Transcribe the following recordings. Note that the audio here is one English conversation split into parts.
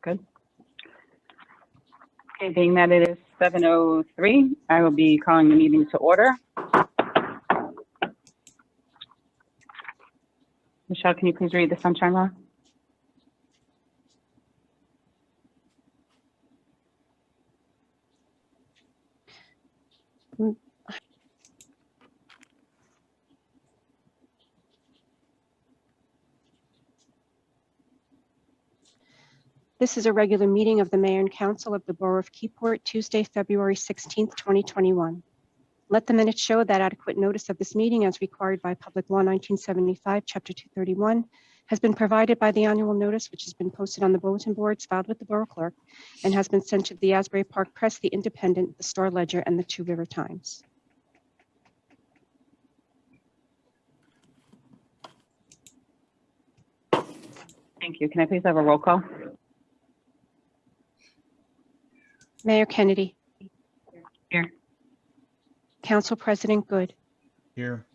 Good. Okay, being that it is 7:03, I will be calling the meeting to order. Michelle, can you please read the sunshine law? This is a regular meeting of the Mayor and Council of the Borough of Keyport, Tuesday, February 16th, 2021. Let the minutes show that adequate notice of this meeting as required by Public Law 1975, Chapter 231, has been provided by the annual notice, which has been posted on the bulletin boards filed with the Borough Clerk and has been sent to the Asbury Park Press, the Independent, the Star Ledger, and the Two River Times. Thank you. Can I please have a roll call? Mayor Kennedy. Here. Council President Good. Here.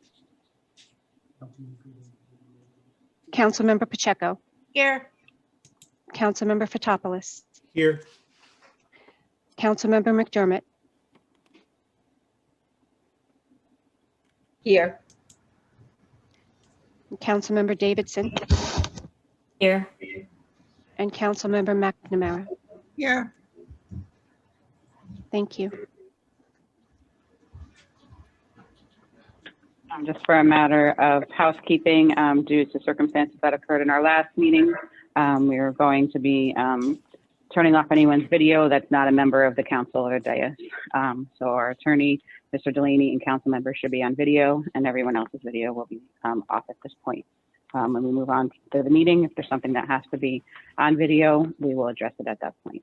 Councilmember Pacheco. Here. Councilmember Fotopoulos. Here. Councilmember McDermott. Here. Councilmember Davidson. Here. And Councilmember McNamara. Here. Thank you. Just for a matter of housekeeping, due to circumstances that occurred in our last meeting, we are going to be turning off anyone's video that's not a member of the council or dais. So our attorney, Mr. Delaney, and council members should be on video, and everyone else's video will be off at this point. When we move on to the meeting, if there's something that has to be on video, we will address it at that point.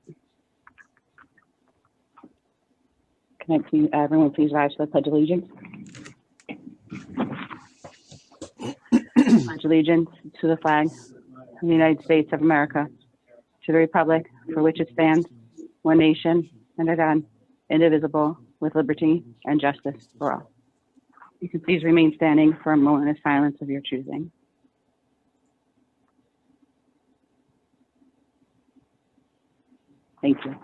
Can I please, everyone please rise to the Pledge of Allegiance? Pledge allegiance to the flag of the United States of America, to the republic for which it stands, one nation, under God, indivisible, with liberty and justice for all. You can please remain standing for a moment of silence of your choosing. Thank you.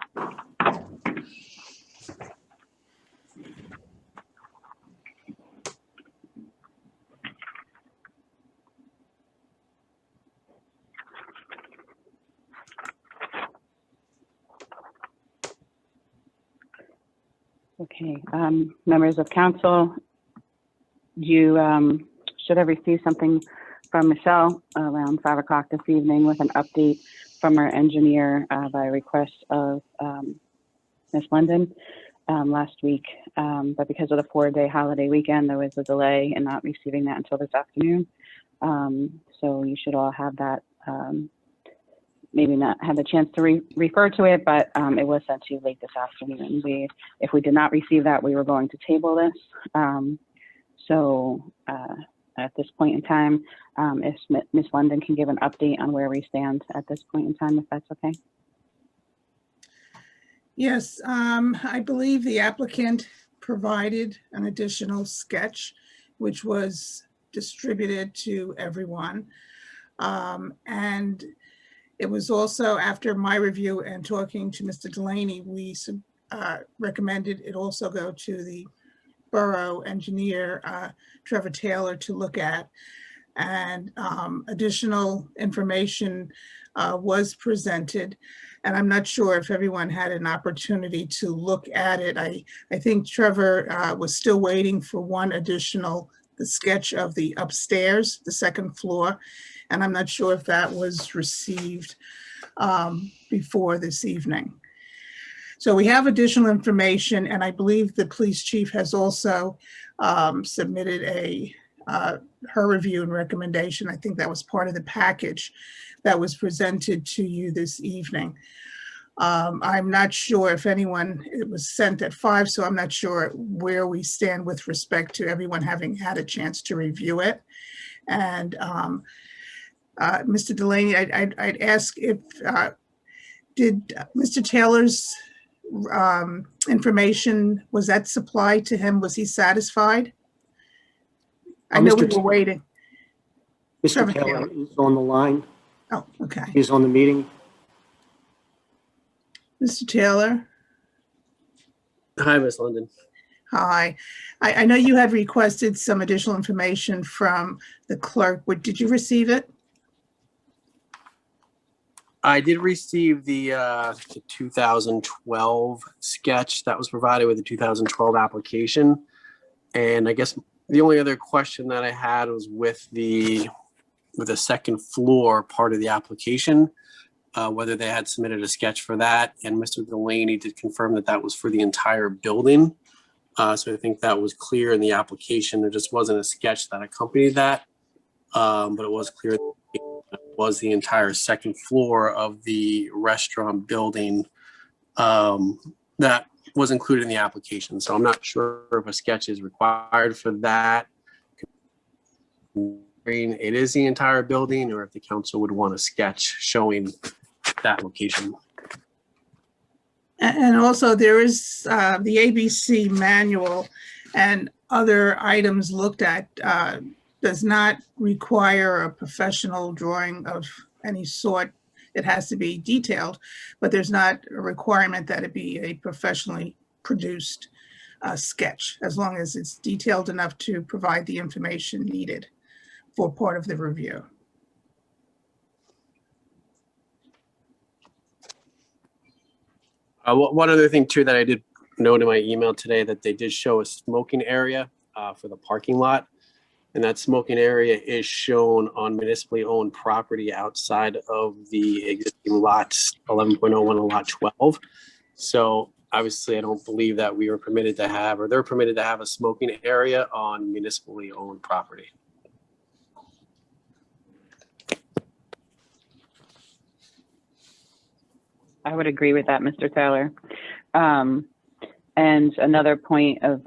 Okay, members of council, you should have received something from Michelle around 5 o'clock this evening with an update from our engineer by request of Ms. London last week. But because of the 4-day holiday weekend, there was a delay in not receiving that until this afternoon. So you should all have that. Maybe not have the chance to refer to it, but it was sent to you late this afternoon. If we did not receive that, we were going to table this. So at this point in time, if Ms. London can give an update on where we stand at this point in time, if that's okay. Yes, I believe the applicant provided an additional sketch, which was distributed to everyone. And it was also, after my review and talking to Mr. Delaney, we recommended it also go to the borough engineer, Trevor Taylor, to look at. And additional information was presented. And I'm not sure if everyone had an opportunity to look at it. I think Trevor was still waiting for one additional, the sketch of the upstairs, the second floor. And I'm not sure if that was received before this evening. So we have additional information, and I believe the police chief has also submitted her review and recommendation. I think that was part of the package that was presented to you this evening. I'm not sure if anyone, it was sent at 5, so I'm not sure where we stand with respect to everyone having had a chance to review it. And Mr. Delaney, I'd ask if, did Mr. Taylor's information, was that supplied to him? Was he satisfied? I know we were waiting. Mr. Taylor is on the line. Oh, okay. He's on the meeting. Mr. Taylor? Hi, Miss London. Hi. I know you had requested some additional information from the clerk. Did you receive it? I did receive the 2012 sketch that was provided with the 2012 application. And I guess the only other question that I had was with the second floor part of the application, whether they had submitted a sketch for that. And Mr. Delaney did confirm that that was for the entire building. So I think that was clear in the application. There just wasn't a sketch that accompanied that, but it was clear that it was the entire second floor of the restaurant building that was included in the application. So I'm not sure if a sketch is required for that. It is the entire building, or if the council would want a sketch showing that location. And also there is the ABC manual and other items looked at does not require a professional drawing of any sort. It has to be detailed, but there's not a requirement that it be a professionally produced sketch, as long as it's detailed enough to provide the information needed for part of the review. One other thing too that I did note in my email today, that they did show a smoking area for the parking lot. And that smoking area is shown on municipally owned property outside of the existing lots 11.01 and lot 12. So obviously I don't believe that we were permitted to have, or they're permitted to have, a smoking area on municipally owned property. I would agree with that, Mr. Taylor. And another point of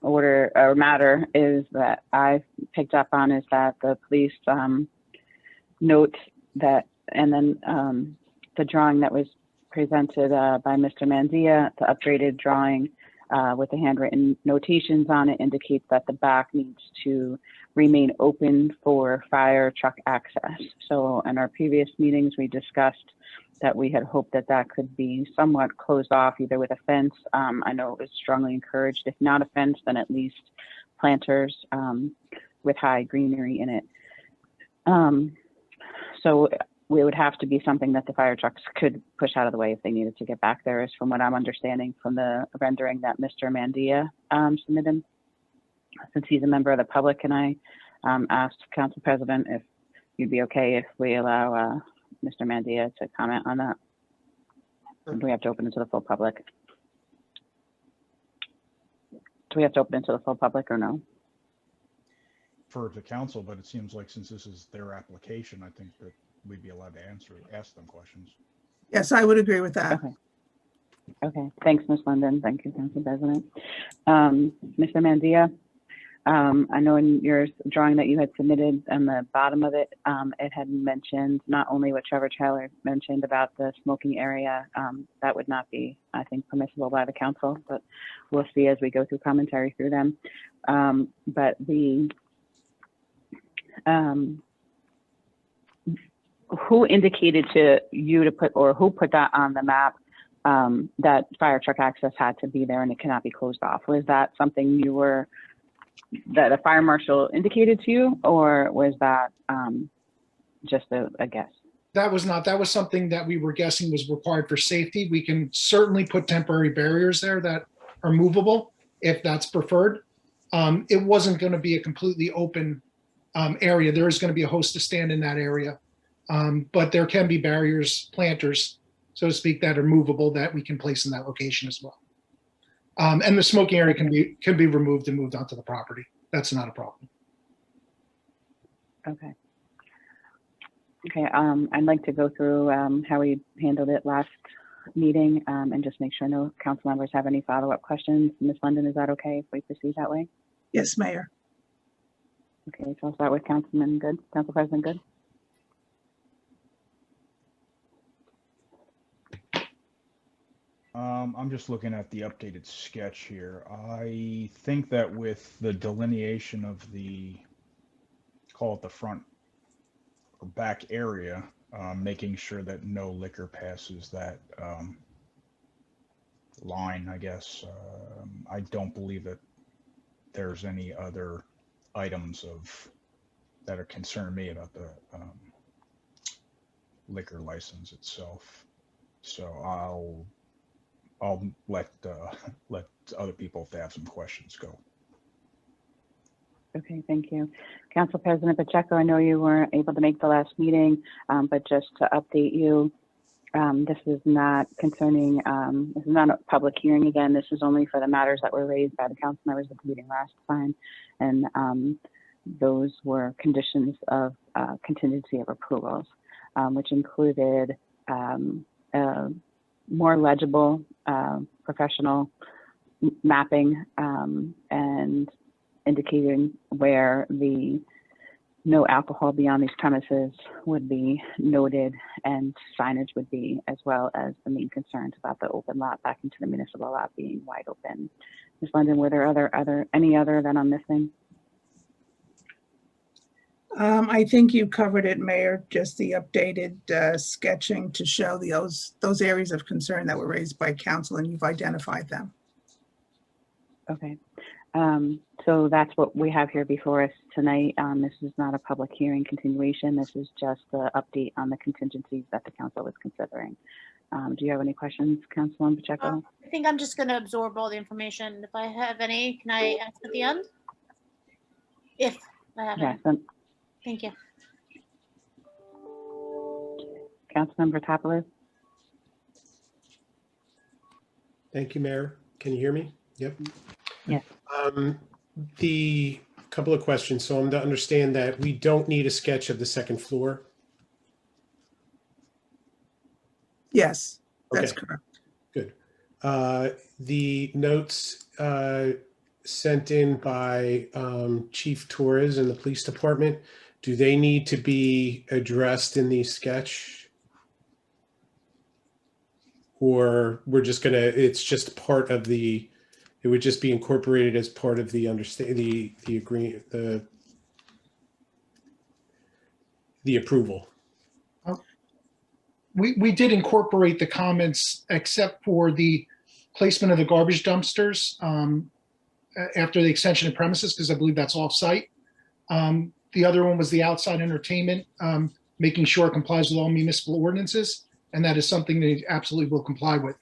order or matter is that I picked up on is that the police note that, and then the drawing that was presented by Mr. Mandia, the upgraded drawing with the handwritten notations on it, indicates that the back needs to remain open for fire truck access. So in our previous meetings, we discussed that we had hoped that that could be somewhat closed off, either with a fence. I know it was strongly encouraged, if not a fence, then at least planters with high greenery in it. So it would have to be something that the fire trucks could push out of the way if they needed to get back there, is from what I'm understanding from the rendering that Mr. Mandia submitted. Since he's a member of the public, and I asked Council President if you'd be okay if we allow Mr. Mandia to comment on that. Or do we have to open it to the full public? Do we have to open it to the full public or no? For the council, but it seems like since this is their application, I think that we'd be allowed to ask them questions. Yes, I would agree with that. Okay. Okay. Thanks, Ms. London. Thank you, Council President. Mr. Mandia, I know in your drawing that you had submitted on the bottom of it, it had mentioned not only what Trevor Taylor mentioned about the smoking area. That would not be, I think, permissible by the council, but we'll see as we go through commentary through them. But the who indicated to you to put, or who put that on the map, that fire truck access had to be there and it cannot be closed off? Was that something you were, that a fire marshal indicated to you, or was that just a guess? That was not, that was something that we were guessing was required for safety. We can certainly put temporary barriers there that are movable if that's preferred. It wasn't going to be a completely open area. There is going to be a host to stand in that area. But there can be barriers, planters, so to speak, that are movable that we can place in that location as well. And the smoking area can be removed and moved onto the property. That's not a problem. Okay. Okay. I'd like to go through how we handled it last meeting and just make sure no council members have any follow-up questions. Ms. London, is that okay if we proceed that way? Yes, Mayor. Okay, so I'll start with Councilman Good, Council President Good. I'm just looking at the updated sketch here. I think that with the delineation of the, call it the front or back area, making sure that no liquor passes that line, I guess. I don't believe that there's any other items that are concerning me about the liquor license itself. So I'll let other people, if they have some questions, go. Okay, thank you. Council President Pacheco, I know you weren't able to make the last meeting, but just to update you, this is not concerning, this is not a public hearing again. This is only for the matters that were raised by the council members at the meeting last time. And those were conditions of contingency of approvals, which included more legible professional mapping and indicating where the no alcohol beyond these premises would be noted and signage would be, as well as the main concerns about the open lot back into the municipal lot being wide open. Ms. London, were there any other that I'm missing? I think you covered it, Mayor, just the updated sketching to show those areas of concern that were raised by council, and you've identified them. Okay. So that's what we have here before us tonight. This is not a public hearing continuation. This is just the update on the contingencies that the council was considering. Do you have any questions, Councilman Pacheco? I think I'm just going to absorb all the information. If I have any, can I ask at the end? If I have Yes. any. Thank you. Councilmember Topoulos? Thank you, Mayor. Can you hear me? Yep. Yes. The couple of questions. So I'm to understand that we don't need a sketch of the second floor. Yes, that's Okay. correct. Good. The notes sent in by Chief Torres and the police department, do they need to be addressed in the sketch? Or we're just gonna, it's just part of the, it would just be incorporated as part of the the agreement, the approval. We did incorporate the comments except for the placement of the garbage dumpsters after the extension of premises, because I believe that's off-site. The other one was the outside entertainment, making sure it complies with all municipal ordinances, and that is something they absolutely will comply with.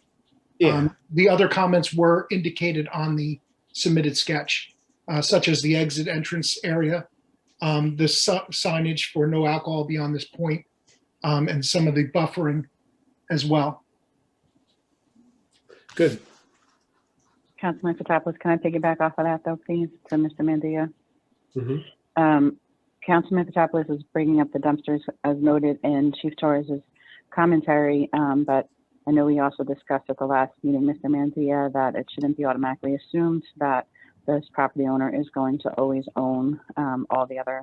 The other comments were indicated on the submitted sketch, such as the exit entrance area, the signage for no alcohol beyond this point, and some of the buffering as well. Good. Councilman Fotopoulos, can I piggyback off of that though, please, to Mr. Mandia? Mhm. Councilman Fotopoulos is bringing up the dumpsters as noted in Chief Torres's commentary, but I know we also discussed at the last meeting, Mr. Mandia, that it shouldn't be automatically assumed that this property owner is going to always own all the other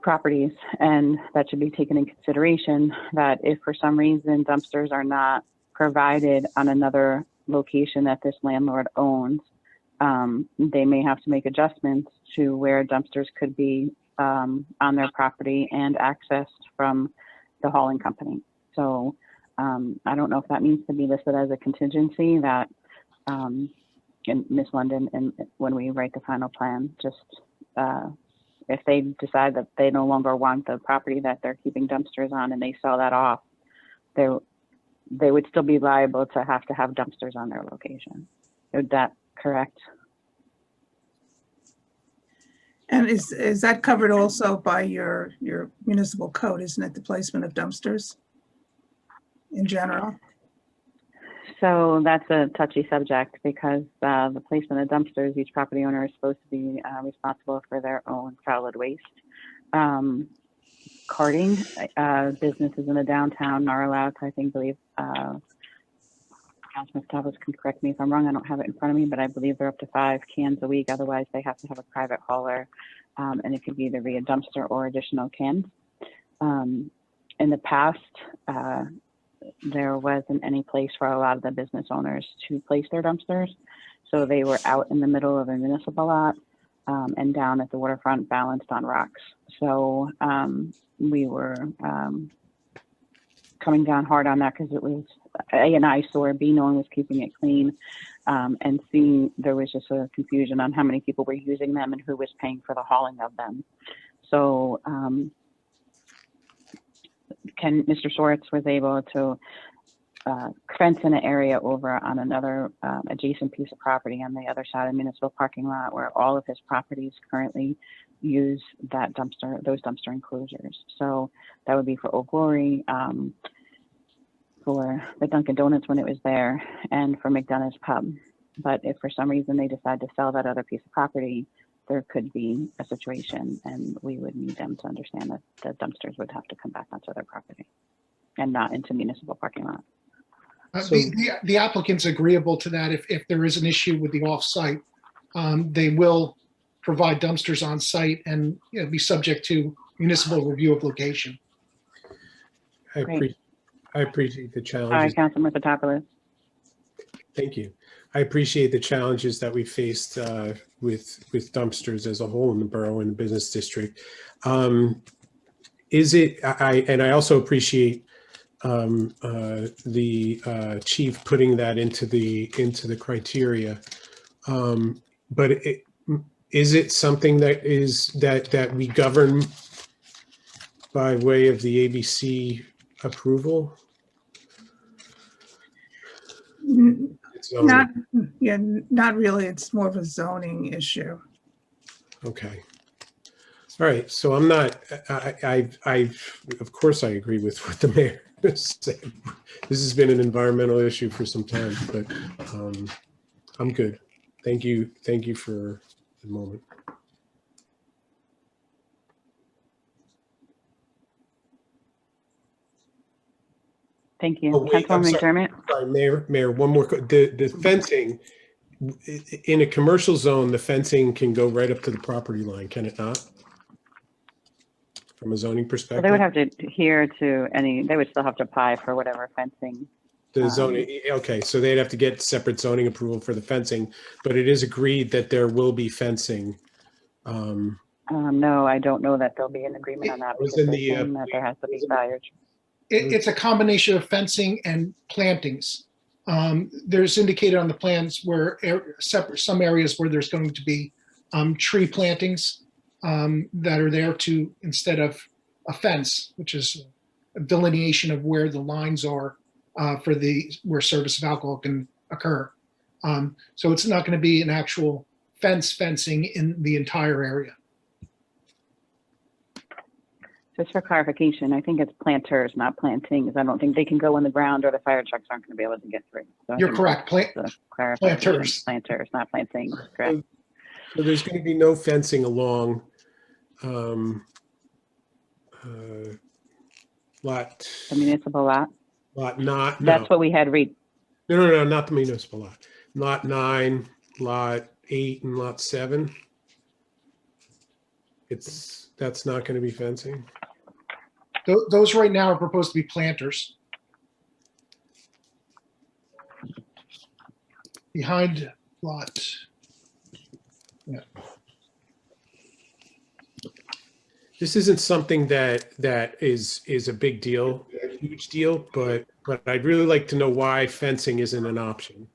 properties, and that should be taken in consideration that if for some reason dumpsters are not provided on another location that this landlord owns, they may have to make adjustments to where dumpsters could be on their property and accessed from the hauling company. So I don't know if that needs to be listed as a contingency that in Ms. London, and when we write the final plan, just if they decide that they no longer want the property that they're keeping dumpsters on and they sell that off, they would still be liable to have dumpsters on their location. Is that correct? And is that covered also by your municipal code, isn't it, the placement of dumpsters in general? So that's a touchy subject because the placement of dumpsters, each property owner is supposed to be responsible for their own solid waste. Carting, businesses in the downtown are allowed to, I believe, Councilman Stavros can correct me if I'm wrong, I don't have it in front of me, but I believe they're up to 5 cans a week. Otherwise, they have to have a private hauler, and it could either be a dumpster or additional cans. In the past, there wasn't any place for a lot of the business owners to place their dumpsters. So they were out in the middle of a municipal lot and down at the waterfront balanced on rocks. So we were coming down hard on that because it was an eyesore. B, no one was keeping it clean. And C, there was just a confusion on how many people were using them and who was paying for the hauling of them. So Mr. Schwartz was able to fence in an area over on another adjacent piece of property on the other side of the municipal parking lot, where all of his properties currently use that those dumpster enclosures. So that would be for Old Glory, for the Dunkin' Donuts when it was there, and for McDonough's Pub. But if for some reason they decide to sell that other piece of property, there could be a situation, and we would need them to understand that the dumpsters would have to come back onto their property and not into municipal parking lot. The applicant's agreeable to that. If there is an issue with the off-site, they will provide dumpsters on site and be subject to municipal review of location. I appreciate the All right, challenges. Councilman Fotopoulos. Thank you. I appreciate the challenges that we faced with dumpsters as a whole in the borough and the business district. I also appreciate the chief putting that into the criteria. But is it something that we govern by way of the ABC approval? Not really. It's more of a zoning issue. Okay. All right. So I'm not, of course, I agree with what the mayor said. This has been an environmental issue for some time, but I'm good. Thank you. Thank you for the moment. Thank you. Oh, wait, I'm Councilwoman sorry. McDermott. Sorry, Mayor, one more. The fencing, in a commercial zone, the fencing can go right up to the property line, can it not? From a zoning So perspective? they would have to adhere to they would still have to apply for whatever fencing. The zoning, okay, so they'd have to get separate zoning approval for the fencing, but it is agreed that there will be fencing. No, I don't know that there'll be an agreement on that Was because in they're the, saying that there has to be signage. It's a combination of fencing and plantings. There's indicated on the plans where some areas where there's going to be tree plantings that are there to, instead of a fence, which is a delineation of where the lines are for where service of alcohol can occur. So it's not going to be an actual fencing in the entire area. Just for clarification, I think it's planters, not plantings. I don't think they can go in the ground or the fire trucks aren't going to be able to get through. So You're correct. Planters, not plantings. Correct. So there's going to be no fencing along lot. The municipal lot. Not. That's what we had read. No, not the municipal lot. Lot 9, lot 8, and lot 7. That's not going to be fencing. Those right now are proposed to be planters. Behind lot. Yeah. This isn't something that is a big deal, a huge deal, but I'd really like to know why fencing isn't an option.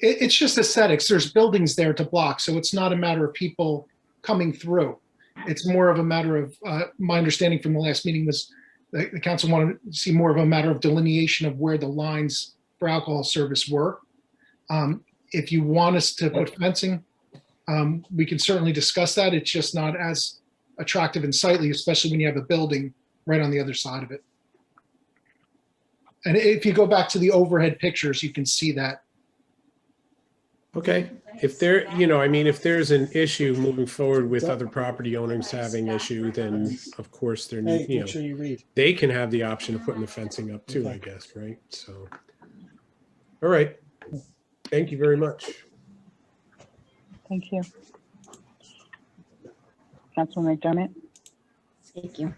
It's just aesthetics. There's buildings there to block, so it's not a matter of people coming through. It's more of a matter of, my understanding from the last meeting was the council wanted to see more of a matter of delineation of where the lines for alcohol service were. If you want us to put fencing, we can certainly discuss that. It's just not as attractive and sightly, especially when you have a building right on the other side of it. And if you go back to the overhead pictures, you can see that. Okay, if if there's an issue moving forward with other property owners having issue, then of course they can have the option of putting the fencing up too, I guess, right? So, all right, thank you very much. Thank you. Councilwoman McDermott. Thank you.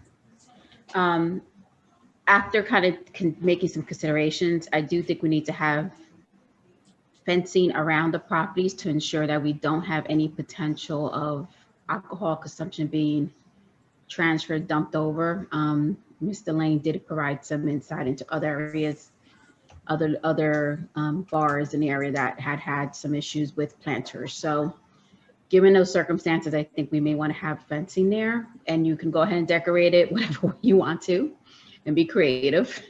After kind of making some considerations, I do think we need to have fencing around the properties to ensure that we don't have any potential of alcohol consumption being transferred, dumped over. Mr. Lane did provide some insight into other areas other bars in the area that had some issues with planters. So given those circumstances, I think we may want to have fencing there, and you can go ahead and decorate it whatever way you want to and be creative,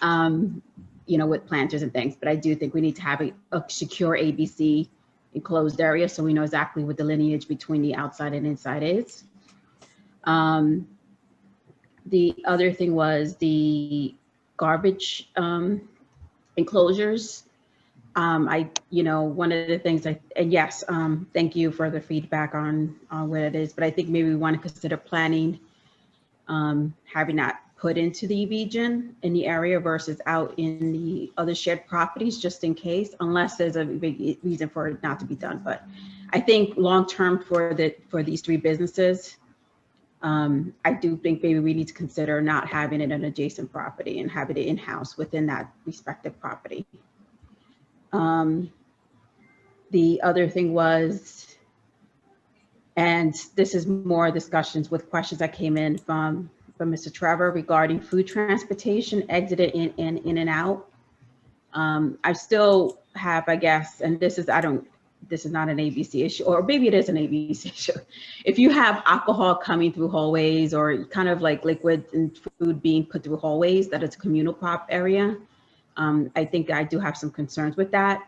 with planters and things. But I do think we need to have a secure ABC enclosed area so we know exactly what the lineage between the outside and inside is. The other thing was the garbage enclosures. One of the things and yes, thank you for the feedback on what it is, but I think maybe we want to consider planning, having that put into the region in the area versus out in the other shared properties, just in case, unless there's a big reason for it not to be done. But I think long-term for these three businesses, I do think maybe we need to consider not having it an adjacent property and having it in-house within that respective property. The other thing was, and this is more discussions with questions that came in from Mr. Trevor regarding food transportation exited in and out. I still have, I guess, and this is not an ABC issue, or maybe it is an ABC issue. If you have alcohol coming through hallways or kind of like liquid and food being put through hallways, that it's a communal prop area, I think I do have some concerns with that.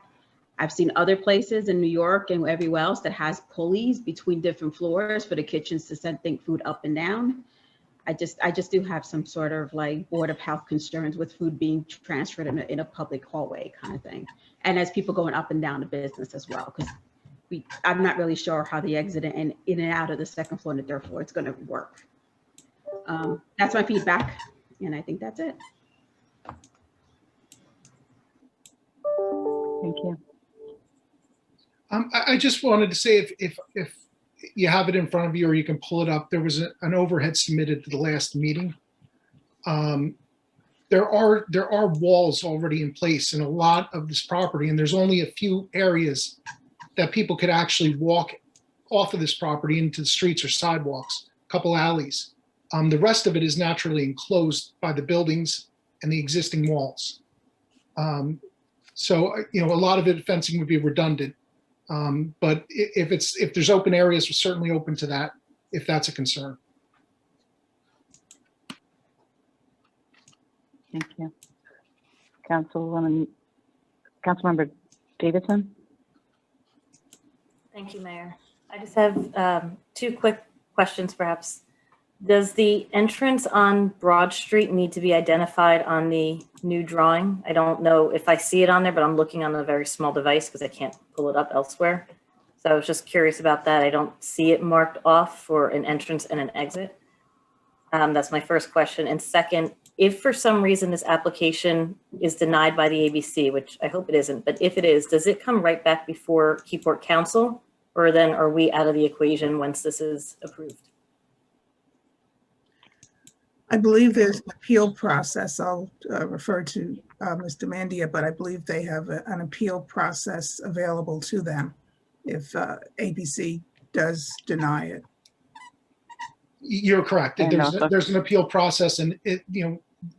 I've seen other places in New York and everywhere else that has pulleys between different floors for the kitchens to send food up and down. I just do have some sort of like Board of Health concerns with food being transferred in a public hallway kind of thing. And as people going up and down the business as well, because I'm not really sure how the exit and in and out of the second floor and the third floor it's going to work. That's my feedback, and I think that's it. Thank you. I just wanted to say if you have it in front of you or you can pull it up, there was an overhead submitted to the last meeting. There are walls already in place in a lot of this property, and there's only a few areas that people could actually walk off of this property into the streets or sidewalks, a couple alleys. The rest of it is naturally enclosed by the buildings and the existing walls. So a lot of it fencing would be redundant. But if there's open areas, we're certainly open to that if that's a concern. Thank you. Councilmember Davidson? Thank you, Mayor. I just have two quick questions, perhaps. Does the entrance on Broad Street need to be identified on the new drawing? I don't know if I see it on there, but I'm looking on a very small device because I can't pull it up elsewhere. So I was just curious about that. I don't see it marked off for an entrance and an exit. That's my first question. And second, if for some reason this application is denied by the ABC, which I hope it isn't, but if it is, does it come right back before Keyport Council, or then are we out of the equation once this is approved? I believe there's an appeal process. I'll refer to Mr. Mandia, but I believe they have an appeal process available to them if ABC does deny it. You're correct. And There's an appeal process, and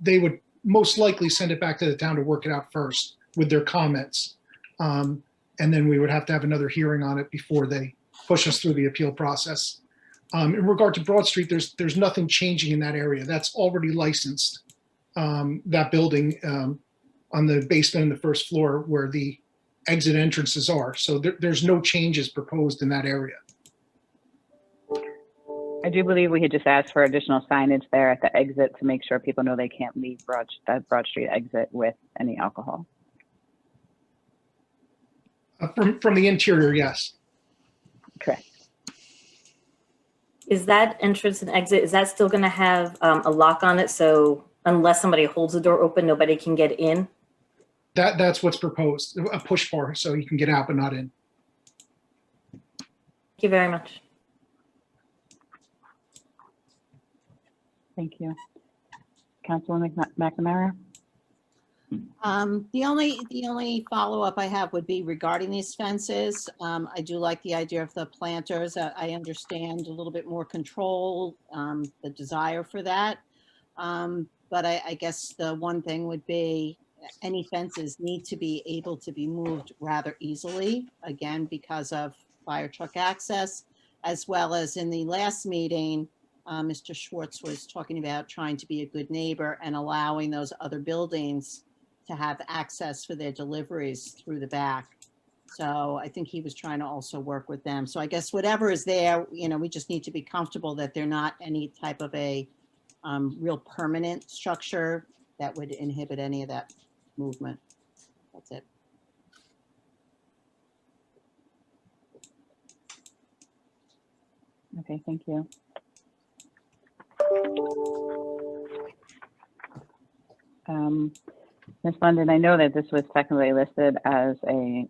they would most likely send it back to the town to work it out first with their comments. And then we would have to have another hearing on it before they push us through the appeal process. In regard to Broad Street, there's nothing changing in that area. That's already licensed, that building on the basement and the first floor where the exit entrances are. So there's no changes proposed in that area. I do believe we had just asked for additional signage there at the exit to make sure people know they can't leave that Broad Street exit with any alcohol. From the interior, yes. Correct. Is that entrance and exit, is that still going to have a lock on it? So unless somebody holds the door open, nobody can get in? That's what's proposed, a push bar, so you can get out but not in. Thank you very much. Thank you. Councilwoman McNamara? The only follow-up I have would be regarding these fences. I do like the idea of the planters. I understand a little bit more control, the desire for that. But I guess the one thing would be, any fences need to be able to be moved rather easily, again, because of fire truck access, as well as in the last meeting, Mr. Schwartz was talking about trying to be a good neighbor and allowing those other buildings to have access for their deliveries through the back. So I think he was trying to also work with them. So I guess whatever is there, we just need to be comfortable that they're not any type of a real permanent structure that would inhibit any of that movement. That's it. Okay, thank you. Ms. London, I know that this was technically listed as a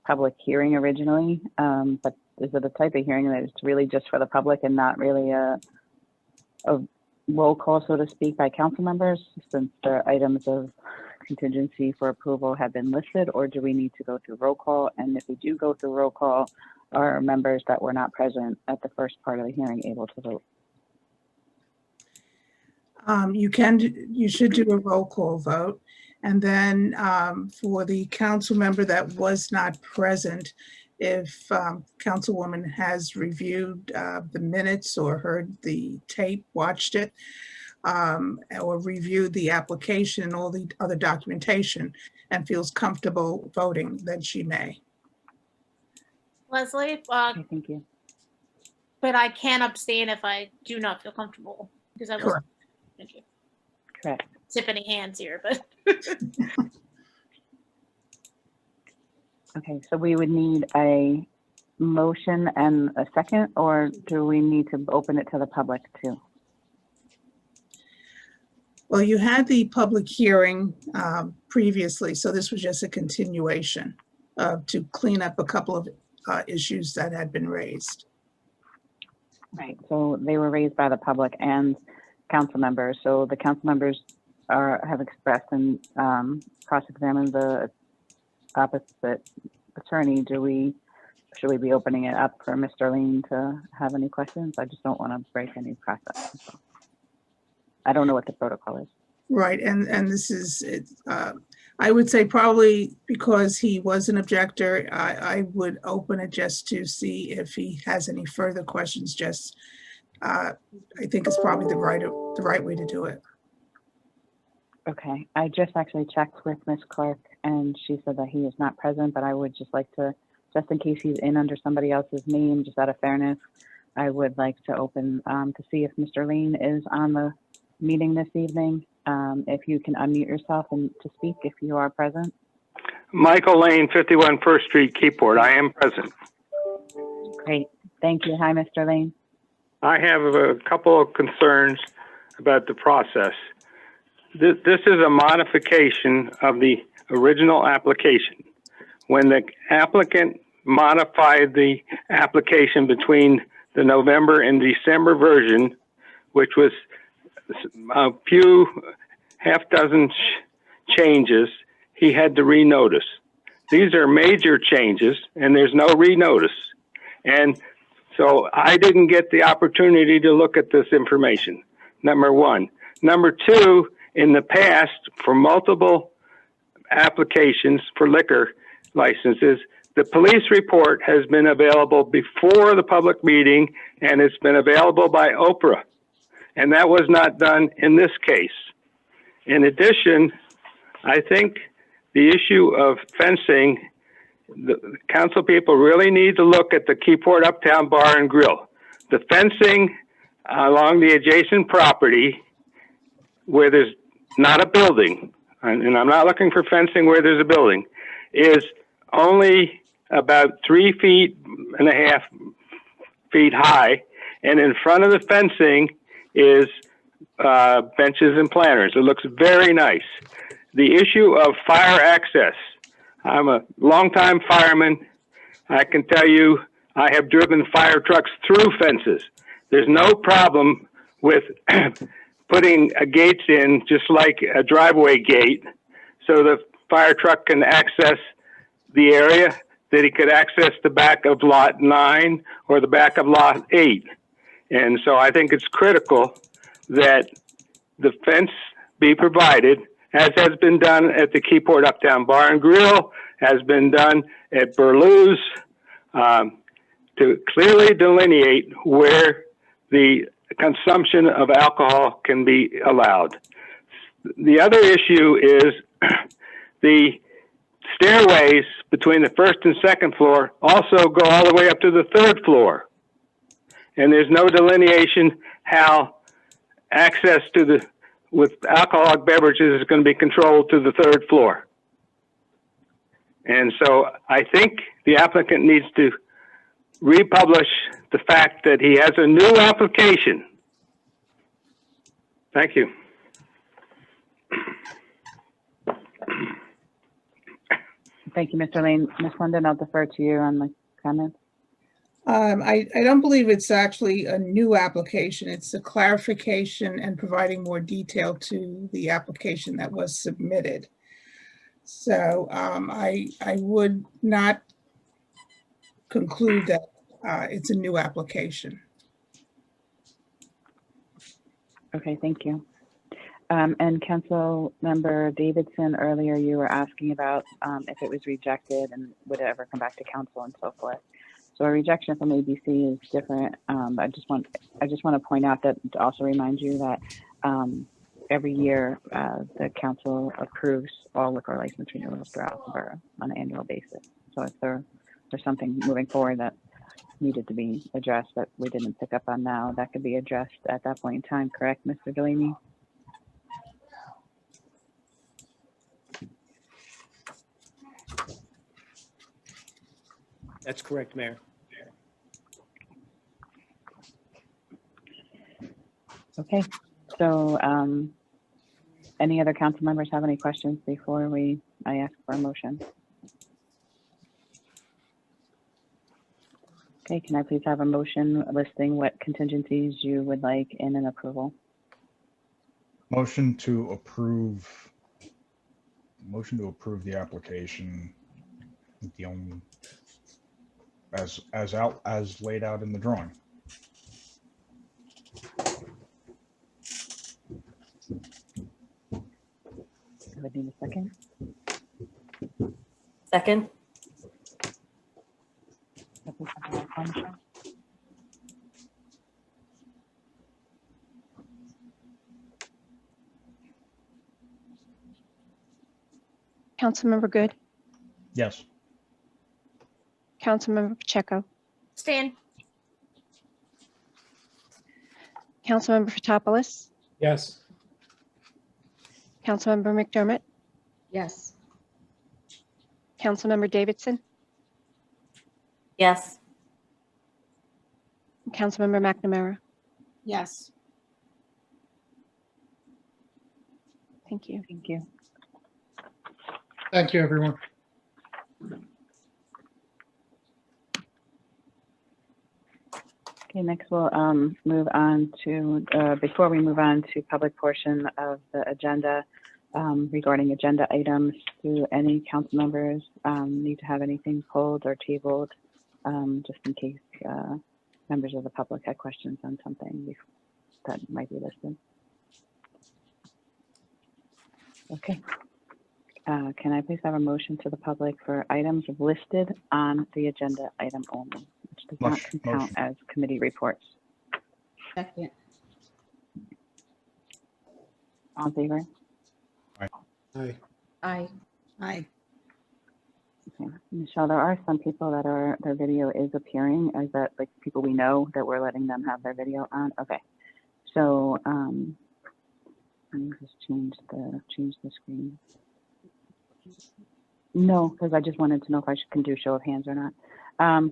public hearing originally, but is it a type of hearing that it's really just for the public and not really a roll call, so to speak, by council members, since the items of contingency for approval have been listed, or do we need to go through roll call? And if we do go through roll call, are members that were not present at the first part of the hearing able to vote? You should do a roll call vote. And then for the council member that was not present, if Councilwoman has reviewed the minutes or heard the tape, watched it, or reviewed the application and all the other documentation and feels comfortable voting, then she may. Leslie, Okay, thank you. but I can abstain if I do not feel comfortable because I was. Correct. Thank you. Correct. Tiffany hands here, but Okay, so we would need a motion and a second, or do we need to open it to the public too? Well, you had the public hearing previously, so this was just a continuation to clean up a couple of issues that had been raised. Right, so they were raised by the public and council members. So the council members have expressed and cross-examined the opposite attorney. Should we be opening it up for Mr. Lean to have any questions? I just don't want to break any process. So I don't know what the protocol is. Right, and this is, I would say probably because he was an objector, I would open it just to see if he has any further questions. Just, I think it's probably the right way to do it. Okay, I just actually checked with Ms. Clark and she said that he is not present, but I would just like to, just in case he's in under somebody else's name, just out of fairness, I would like to open to see if Mr. Lean is on the meeting this evening. If you can unmute yourself and to speak if you are present. Michael Lane, 51 First Street, Keyport. I am present. Great, thank you. Hi, Mr. Lane. I have a couple of concerns about the process. This is a modification of the original application. When the applicant modified the application between the November and December version, which was a few half dozen changes, he had to renotice. These are major changes and there's no renotice. And so I didn't get the opportunity to look at this information, number one. Number two, in the past, for multiple applications for liquor licenses, the police report has been available before the public meeting and it's been available by Oprah. And that was not done in this case. In addition, I think the issue of fencing, the council people really need to look at the Keyport Uptown Bar and Grill. The fencing along the adjacent property where there's not a building, and I'm not looking for fencing where there's a building, is only about 3.5 feet high. And in front of the fencing is benches and planters. It looks very nice. The issue of fire access. I'm a longtime fireman. I can tell you I have driven fire trucks through fences. There's no problem with putting gates in just like a driveway gate so the fire truck can access the area, that he could access the back of lot 9 or the back of lot 8. And so I think it's critical that the fence be provided as has been done at the Keyport Uptown Bar and Grill, has been done at Burlough's, to clearly delineate where the consumption of alcohol can be allowed. The other issue is the stairways between the first and second floor also go all the way up to the third floor. And there's no delineation how access to the, with alcoholic beverages is going to be controlled to the third floor. And so I think the applicant needs to republish the fact that he has a new application. Thank you. Thank you, Mr. Lane. Ms. London, I'll defer to you on the comments. I don't believe it's actually a new application. It's a clarification and providing more detail to the application that was submitted. So I would not conclude that it's a new application. Okay, thank you. And Council Member Davidson, earlier you were asking about if it was rejected and would it ever come back to council and so forth. So a rejection from ABC is different. I just want to point out that to also remind you that every year the council approves all liquor license renewals throughout the borough on an annual basis. So if there's something moving forward that needed to be addressed that we didn't pick up on now, that could be addressed at that point in time, correct, Mr. Delaney? That's correct, Mayor. Okay, so any other council members have any questions before I ask for a motion? Okay, can I please have a motion listing what contingencies you would like in an approval? Motion to approve the application, the only, as laid out in the drawing. I would need a second. Second? Councilmember Good, Yes. Councilmember Pacheco, Stan, Councilmember Fotopoulos, Yes. Councilmember McDermott, Yes. Councilmember Davidson, Yes. and Councilmember McNamara. Yes. Thank you. Thank you. Thank you, everyone. Okay, next we'll move on to, before we move on to public portion of the agenda regarding agenda items, do any council members need to have anything pulled or tabled just in case members of the public had questions on something that might be listed? Okay. Can I please have a motion to the public for items listed on the agenda item only, which does not count as committee reports? Second. All in favor? Aye. Aye. Aye. Okay. Michelle, there are some people that their video is appearing. Is that like people we know that we're letting them have their video on? Okay. So let me just change the screen. No, because I just wanted to know if I can do show of hands or not.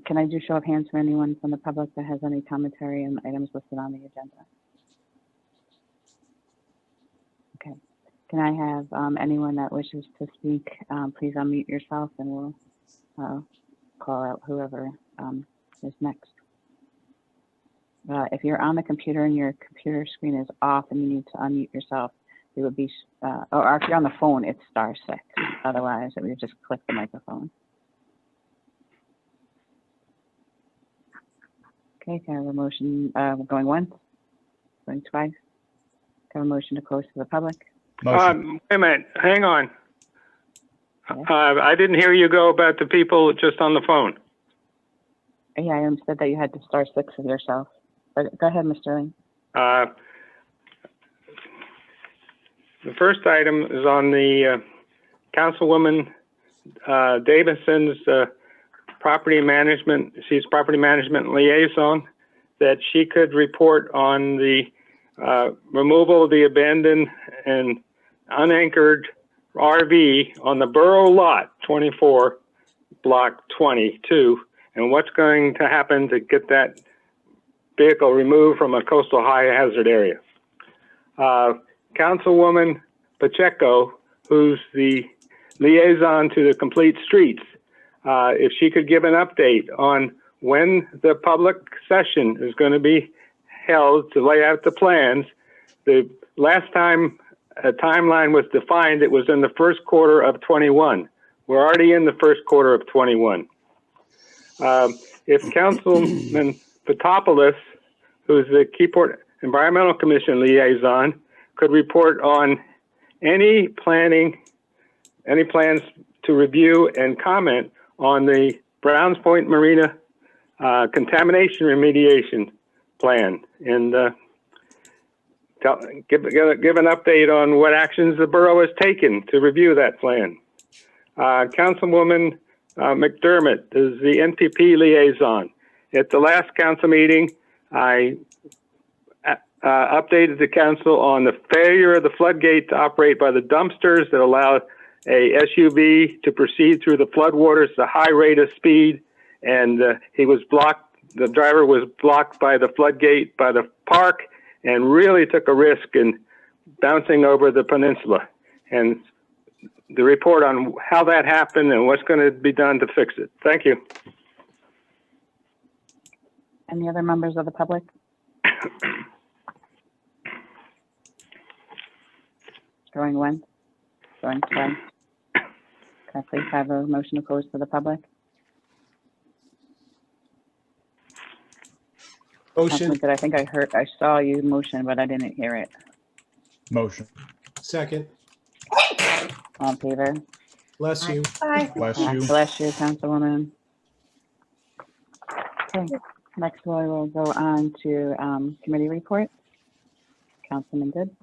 Can I do show of hands for anyone from the public that has any commentary on items listed on the agenda? Okay. Can I have anyone that wishes to speak, please unmute yourself and we'll call out whoever is next. If you're on the computer and your computer screen is off and you need to unmute yourself, it would be, or if you're on the phone, it's *6. Otherwise, it would just click the microphone. Okay, can I have a motion going once, going twice? Can I have a motion to close to the public? Motion. Wait a minute, hang on. I didn't hear you go about the people just on the phone. Yeah, I said that you had to star 6 of yourself. But go ahead, Mr. Ling. The first item is on the Councilwoman Davison's property management. She's property management liaison, that she could report on the removal of the abandoned and unanchored RV on the borough lot 24, block 22, and what's going to happen to get that vehicle removed from a coastal high hazard area. Councilwoman Pacheco, who's the liaison to the Complete Streets, if she could give an update on when the public session is going to be held to lay out the plans. The last time a timeline was defined, it was in the first quarter of 21. We're already in the first quarter of 21. If Councilman Fotopoulos, who's the Keyport Environmental Commission liaison, could report on any plans to review and comment on the Browns Point Marina contamination remediation plan, and give an update on what actions the borough has taken to review that plan. Councilwoman McDermott is the NPP liaison. At the last council meeting, I updated the council on the failure of the floodgate to operate by the dumpsters that allowed a SUV to proceed through the floodwaters at a high rate of speed, and he was blocked. The driver was blocked by the floodgate by the park and really took a risk in bouncing over the peninsula. And the report on how that happened and what's going to be done to fix it. Thank you. Any other members of the public? Going once, going twice. Can I please have a motion to close to the public? Motion. I think I saw you motion, but I didn't hear it. Motion. Second. All in favor? Bless you. Bless you. Bless you, Councilwoman. Okay, next we will go on to committee report. Councilman Good.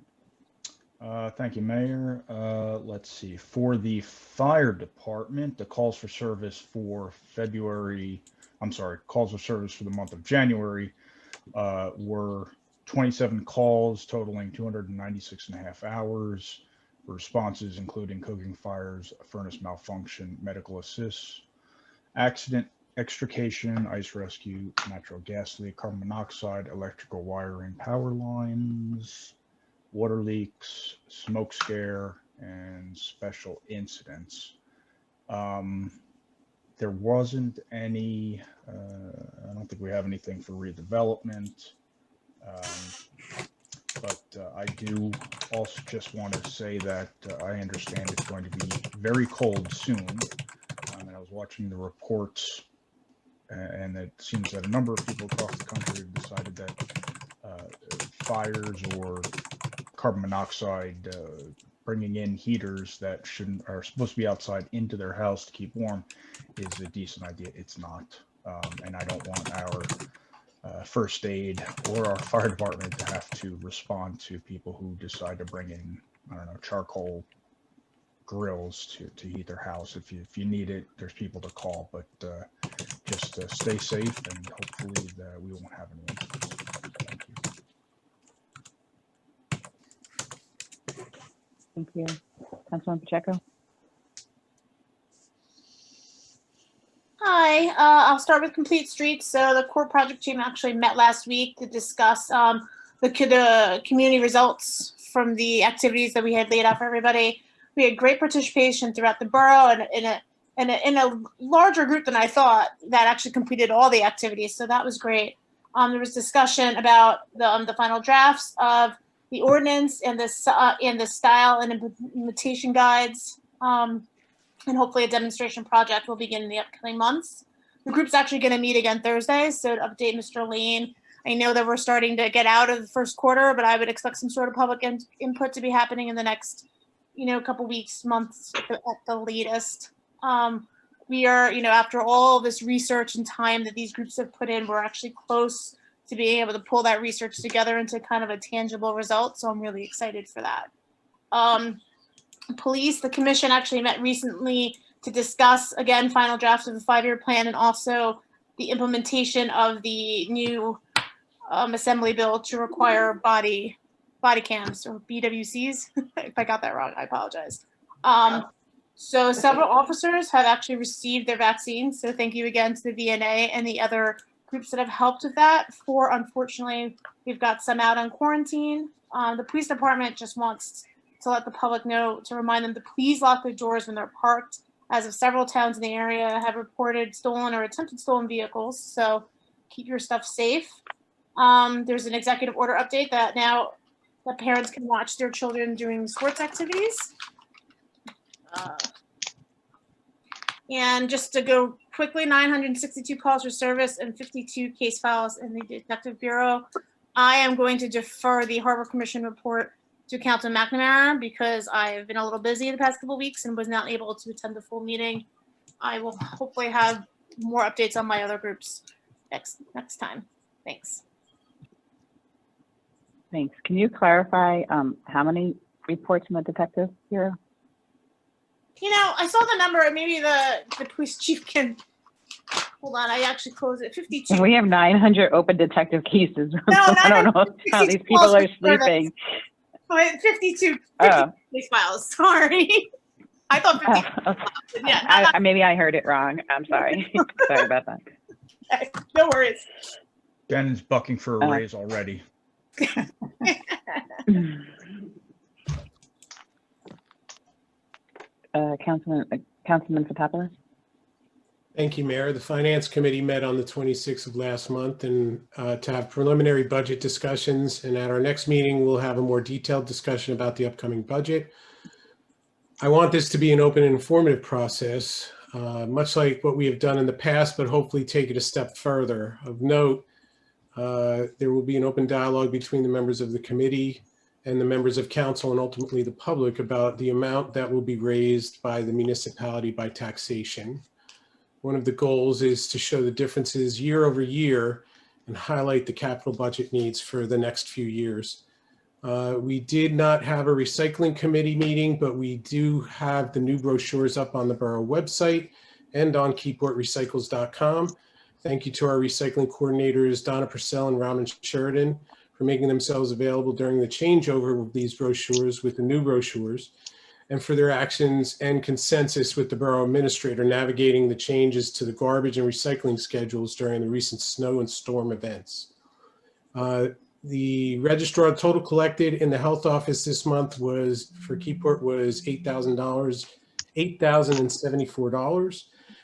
Thank you, Mayor. Let's see. For the fire department, the calls for service for calls for service for the month of January were 27 calls totaling 296.5 hours. Responses including cooking fires, furnace malfunction, medical assists, accident extrication, ice rescue, natural gas leak, carbon monoxide, electrical wiring, power lines, water leaks, smoke scare, and special incidents. There wasn't any, I don't think we have anything for redevelopment. But I do also just want to say that I understand it's going to be very cold soon. And I was watching the reports, and it seems that a number of people across the country have decided that fires or carbon monoxide, bringing in heaters that are supposed to be outside into their house to keep warm is a decent idea. It's not. And I don't want our first aid or our fire department to have to respond to people who decide to bring in, I don't know, charcoal grills to heat their house. If you need it, there's people to call, but just stay safe, and hopefully we won't have any incidents. Thank you. Thank you. Councilman Pacheco. Hi, I'll start with Complete Streets. So the core project team actually met last week to discuss the community results from the activities that we had laid out for everybody. We had great participation throughout the borough, and in a larger group than I thought that actually completed all the activities. So that was great. There was discussion about the final drafts of the ordinance and the style and implementation guides. And hopefully a demonstration project will begin in the upcoming months. The group's actually going to meet again Thursday, so to update Mr. Lane, I know that we're starting to get out of the first quarter, but I would expect some sort of public input to be happening in the next, couple weeks, months at the latest. We are, after all this research and time that these groups have put in, we're actually close to being able to pull that research together into kind of a tangible result. So I'm really excited for that. Police, the commission actually met recently to discuss, again, final draft of the 5-year plan and also the implementation of the new assembly bill to require body cams, or BWCs. If I got that wrong, I apologize. So several officers have actually received their vaccines. So thank you again to the VNA and the other groups that have helped with that. Unfortunately, we've got some out on quarantine. The police department just wants to let the public know, to remind them to please lock their doors when they're parked, as of several towns in the area have reported stolen or attempted stolen vehicles. So keep your stuff safe. There's an executive order update that now that parents can watch their children doing sports activities. And just to go quickly, 962 calls for service and 52 case files in the Detective Bureau. I am going to defer the Harbor Commission report to Councilman McNamara because I've been a little busy the past couple of weeks and was not able to attend the full meeting. I will hopefully have more updates on my other groups next time. Thanks. Thanks. Can you clarify how many reports from the Detective Bureau? I saw the number. Maybe the police chief can. Hold on, I actually closed it. 52. We have 900 open detective cases. No, I don't know how these people are sleeping. 52 Oh. case files. Sorry. I thought 52. Yeah, maybe I heard it wrong. I'm sorry. Sorry about that. Okay, no worries. Den's bucking for a raise already. Councilman Fotopoulos. Thank you, Mayor. The Finance Committee met on the 26th of last month and to have preliminary budget discussions. And at our next meeting, we'll have a more detailed discussion about the upcoming budget. I want this to be an open and informative process, much like what we have done in the past, but hopefully take it a step further. Of note, there will be an open dialogue between the members of the committee and the members of council and ultimately the public about the amount that will be raised by the municipality by taxation. One of the goals is to show the differences year over year and highlight the capital budget needs for the next few years. We did not have a recycling committee meeting, but we do have the new brochures up on the borough website and on keyportrecycles.com. Thank you to our recycling coordinators, Donna Purcell and Raman Sheridan, for making themselves available during the changeover of these brochures with the new brochures, and for their actions and consensus with the borough administrator navigating the changes to the garbage and recycling schedules during the recent snow and storm events. The registrar total collected in the health office this month was, for Keyport, was $8,074.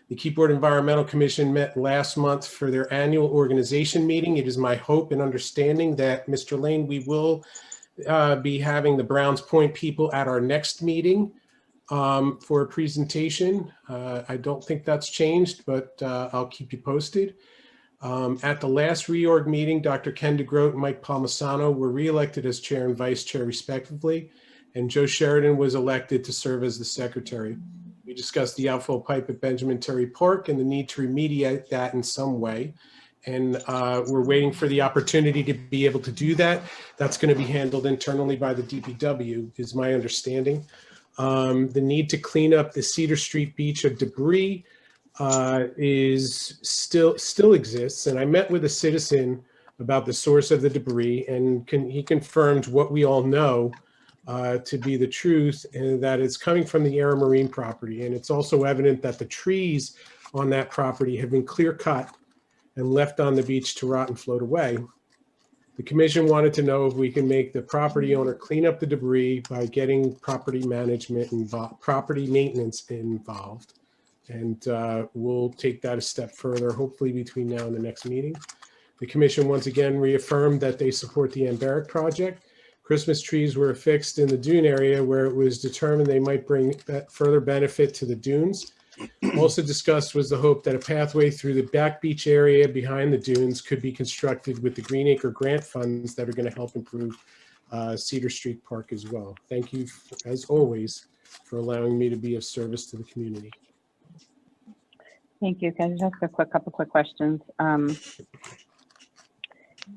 The Keyport Environmental Commission met last month for their annual organization meeting. It is my hope and understanding that, Mr. Lane, we will be having the Browns Point people at our next meeting for a presentation. I don't think that's changed, but I'll keep you posted. At the last reorg meeting, Dr. Ken DeGroat and Mike Palmisano were reelected as chair and vice chair respectively, and Joe Sheridan was elected to serve as the secretary. We discussed the outflow pipe at Benjamin Terry Park and the need to remediate that in some way. And we're waiting for the opportunity to be able to do that. That's going to be handled internally by the DPW, is my understanding. The need to clean up the Cedar Street beach of debris is still exists. And I met with a citizen about the source of the debris, and he confirmed what we all know to be the truth, and that it's coming from the Air Marine property. And it's also evident that the trees on that property have been clear cut and left on the beach to rot and float away. The commission wanted to know if we can make the property owner clean up the debris by getting property management involved, property maintenance involved. And we'll take that a step further, hopefully between now and the next meeting. The commission once again reaffirmed that they support the Amberic project. Christmas trees were affixed in the dune area where it was determined they might bring further benefit to the dunes. Also discussed was the hope that a pathway through the back beach area behind the dunes could be constructed with the Green Acre grant funds that are going to help improve Cedar Street Park as well. Thank you, as always, for allowing me to be of service to the community. Thank you. Can I just ask a couple quick questions?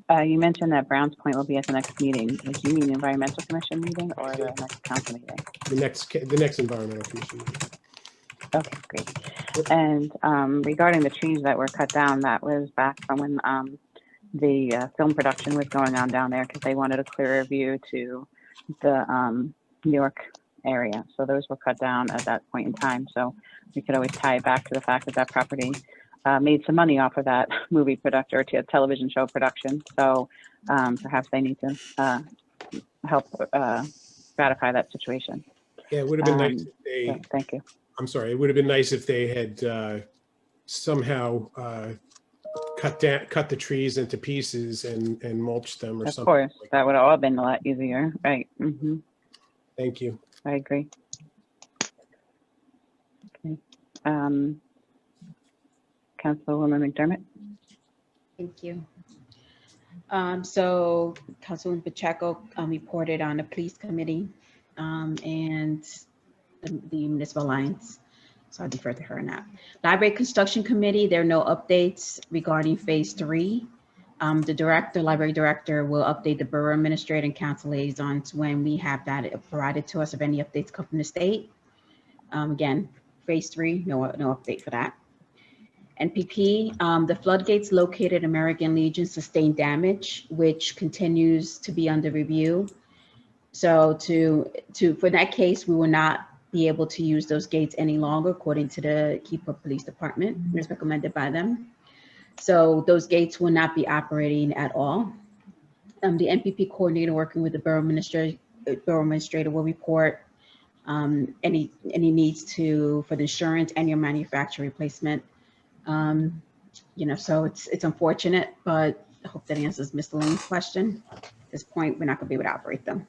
You mentioned that Browns Point will be at the next meeting. Did you mean Environmental Commission meeting or the next council meeting? The next environmental commission meeting. Okay, great. And regarding the trees that were cut down, that was back from when the film production was going on down there because they wanted a clearer view to the New York area. So those were cut down at that point in time. So we could always tie it back to the fact that that property made some money off of that movie production or television show production. So perhaps they need to help ratify that situation. Yeah, it would have been nice if they. So thank you. I'm sorry. It would have been nice if they had somehow cut the trees into pieces and mulched them or Of something. course, like that would have all been a lot easier, right? Thank you. I agree. Okay. Councilwoman McDermott. Thank you. So Councilwoman Pacheco reported on the police committee and the municipal alliance. So I defer to her on that. Library construction committee, there are no updates regarding phase 3. The library director will update the borough administrator and council liaisons when we have that provided to us if any updates come from the state. Again, phase 3, no update for that. NPP, the floodgates located at American Legion sustained damage, which continues to be under review. So for that case, we will not be able to use those gates any longer, according to the Keyport Police Department, as recommended by them. So those gates will not be operating at all. The NPP coordinator working with the borough administrator will report any needs for the insurance and your manufacturer replacement. So it's unfortunate, but I hope that answers Mr. Lane's question. At this point, we're not gonna be able to operate them.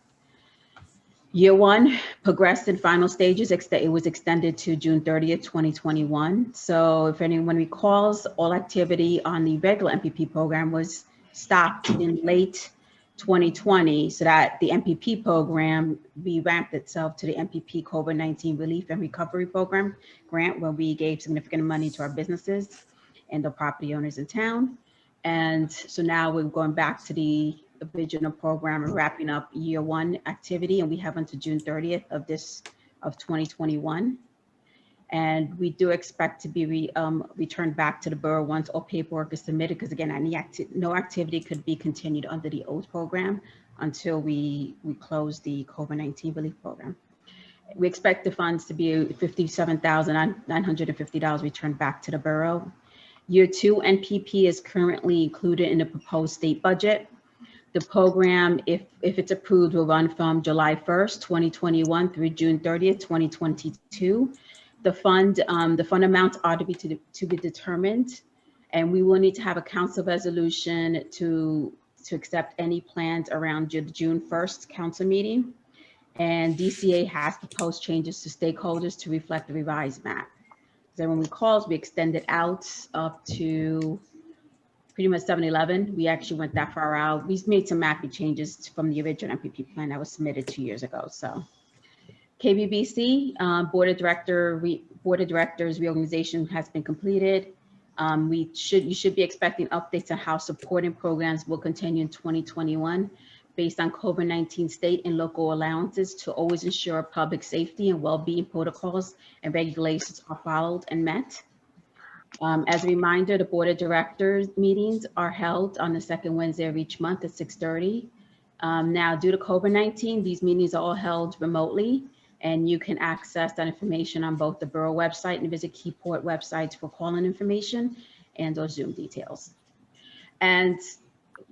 Year 1 progressed in final stages. It was extended to June 30th, 2021. So if anyone recalls, all activity on the regular MPP program was stopped in late 2020 so that the MPP program revamped itself to the MPP COVID-19 Relief and Recovery Program grant, where we gave significant money to our businesses and the property owners in town. And so now we're going back to the original program and wrapping up year 1 activity, and we have until June 30th of 2021. And we do expect to be returned back to the borough once all paperwork is submitted, because again, no activity could be continued under the old program until we close the COVID-19 relief program. We expect the funds to be $57,950 returned back to the borough. Year 2 NPP is currently included in the proposed state budget. The program, if it's approved, will run from July 1st, 2021 through June 30th, 2022. The fund amounts are to be determined, and we will need to have a council resolution to accept any plans around the June 1st council meeting. And DCA has proposed changes to stakeholders to reflect the revised map. So when we called, we extended out up to pretty much 7-11. We actually went that far out. We made some mapping changes from the original MPP plan that was submitted 2 years ago. So KBBC Board of Directors reorganization has been completed. You should be expecting updates on how supporting programs will continue in 2021 based on COVID-19 state and local allowances to always ensure public safety and well-being protocols and regulations are followed and met. As a reminder, the Board of Directors meetings are held on the second Wednesday of each month at 6:30. Now, due to COVID-19, these meetings are all held remotely, and you can access that information on both the borough website and visit Keyport websites for call-in information and those Zoom details. And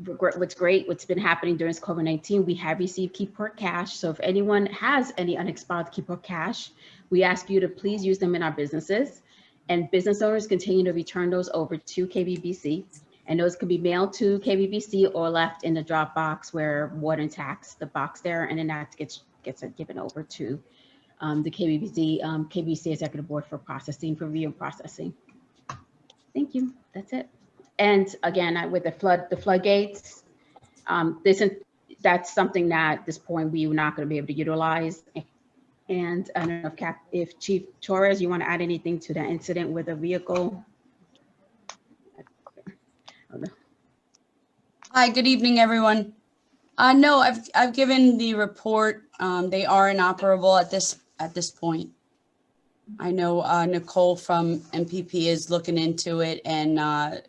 what's been happening during COVID-19, we have received Keyport cash. So if anyone has any unexpired Keyport cash, we ask you to please use them in our businesses. And business owners continue to return those over to KBBC. And those could be mailed to KBBC or left in the drop box where water and tax, the box there, and then that gets given over to the KBC Executive Board for processing, for review and processing. Thank you. That's it. And again, with the floodgates, that's something that at this point we were not going to be able to utilize. And I don't know if Chief Torres, you want to add anything to that incident with a vehicle? Hi, good evening, everyone. No, I've given the report. They are inoperable at this point. I know Nicole from MPP is looking into it and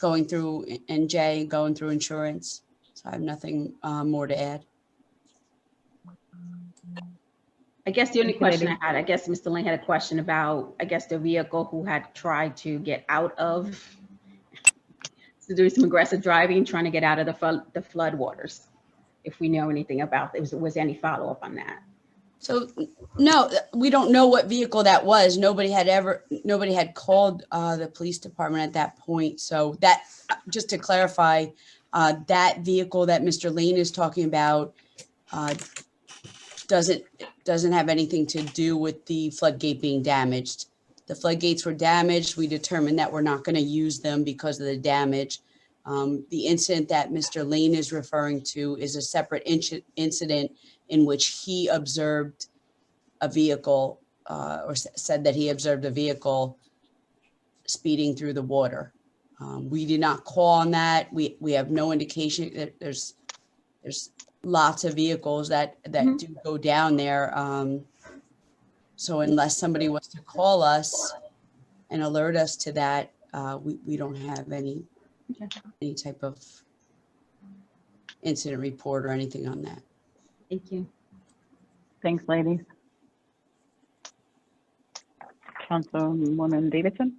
going through, and Jay going through insurance. So I have nothing more to add. I guess the only Thank you, question lady. I had, I guess Mr. Lane had a question about, I guess, the vehicle who had tried to get out of, to do some aggressive driving, trying to get out of the flood waters. If we know anything about it, was any follow-up on that? So no, we don't know what vehicle that was. Nobody had called the police department at that point. So that, just to clarify, that vehicle that Mr. Lane is talking about doesn't have anything to do with the floodgate being damaged. The floodgates were damaged. We determined that we're not going to use them because of the damage. The incident that Mr. Lane is referring to is a separate incident in which he observed a vehicle or said that he observed a vehicle speeding through the water. We did not call on that. We have no indication that there's lots of vehicles that do go down there. So unless somebody was to call us and alert us to that, we don't have any type of incident report or anything on that. Thank you. Thanks, ladies. Councilwoman Davidson?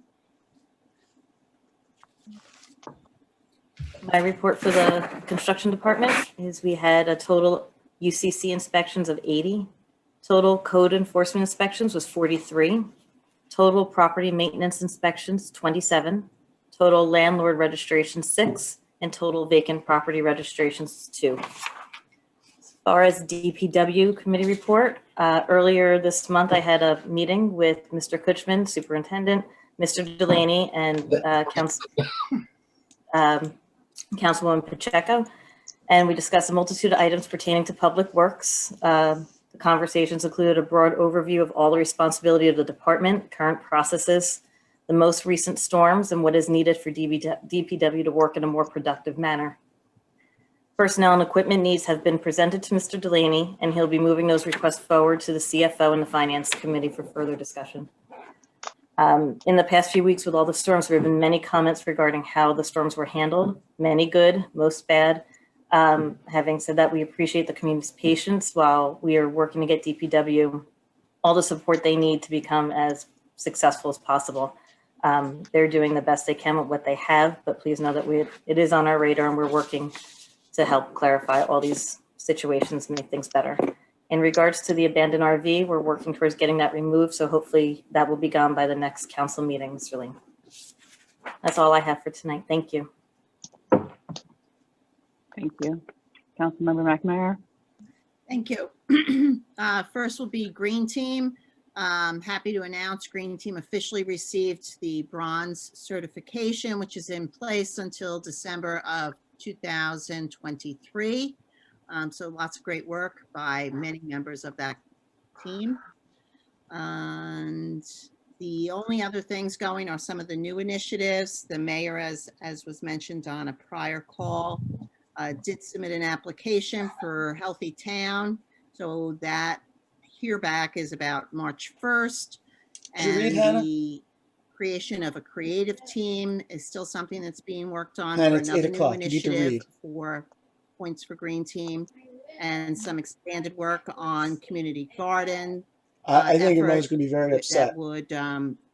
My report for the construction department is we had a total UCC inspections of 80. Total code enforcement inspections was 43. Total property maintenance inspections, 27. Total landlord registrations, 6. And total vacant property registrations, 2. As far as DPW committee report, earlier this month, I had a meeting with Mr. Kutchman, superintendent, Mr. Delaney, and Councilwoman Pacheco, and we discussed a multitude of items pertaining to public works. The conversations included a broad overview of all the responsibility of the department, current processes, the most recent storms, and what is needed for DPW to work in a more productive manner. Personnel and equipment needs have been presented to Mr. Delaney, and he'll be moving those requests forward to the CFO and the Finance Committee for further discussion. In the past few weeks with all the storms, there have been many comments regarding how the storms were handled, many good, most bad. Having said that, we appreciate the community's patience while we are working to get DPW all the support they need to become as successful as possible. They're doing the best they can with what they have, but please know that it is on our radar and we're working to help clarify all these situations and make things better. In regards to the abandoned RV, we're working towards getting that removed, so hopefully that will be gone by the next council meeting, Mr. Lee. That's all I have for tonight. Thank you. Thank you. Councilmember McNamara? Thank you. First will be Green Team. Happy to announce Green Team officially received the bronze certification, which is in place until December of 2023. So lots of great work by many members of that team. And the only other things going are some of the new initiatives. The mayor, as was mentioned on a prior call, did submit an application for Healthy Town. So that hear back is about March 1st. And the creation of a creative team is still something that's being worked on for another new initiative for Points for Green Team, and some expanded work on community garden. I think your mother's going to be very upset. That would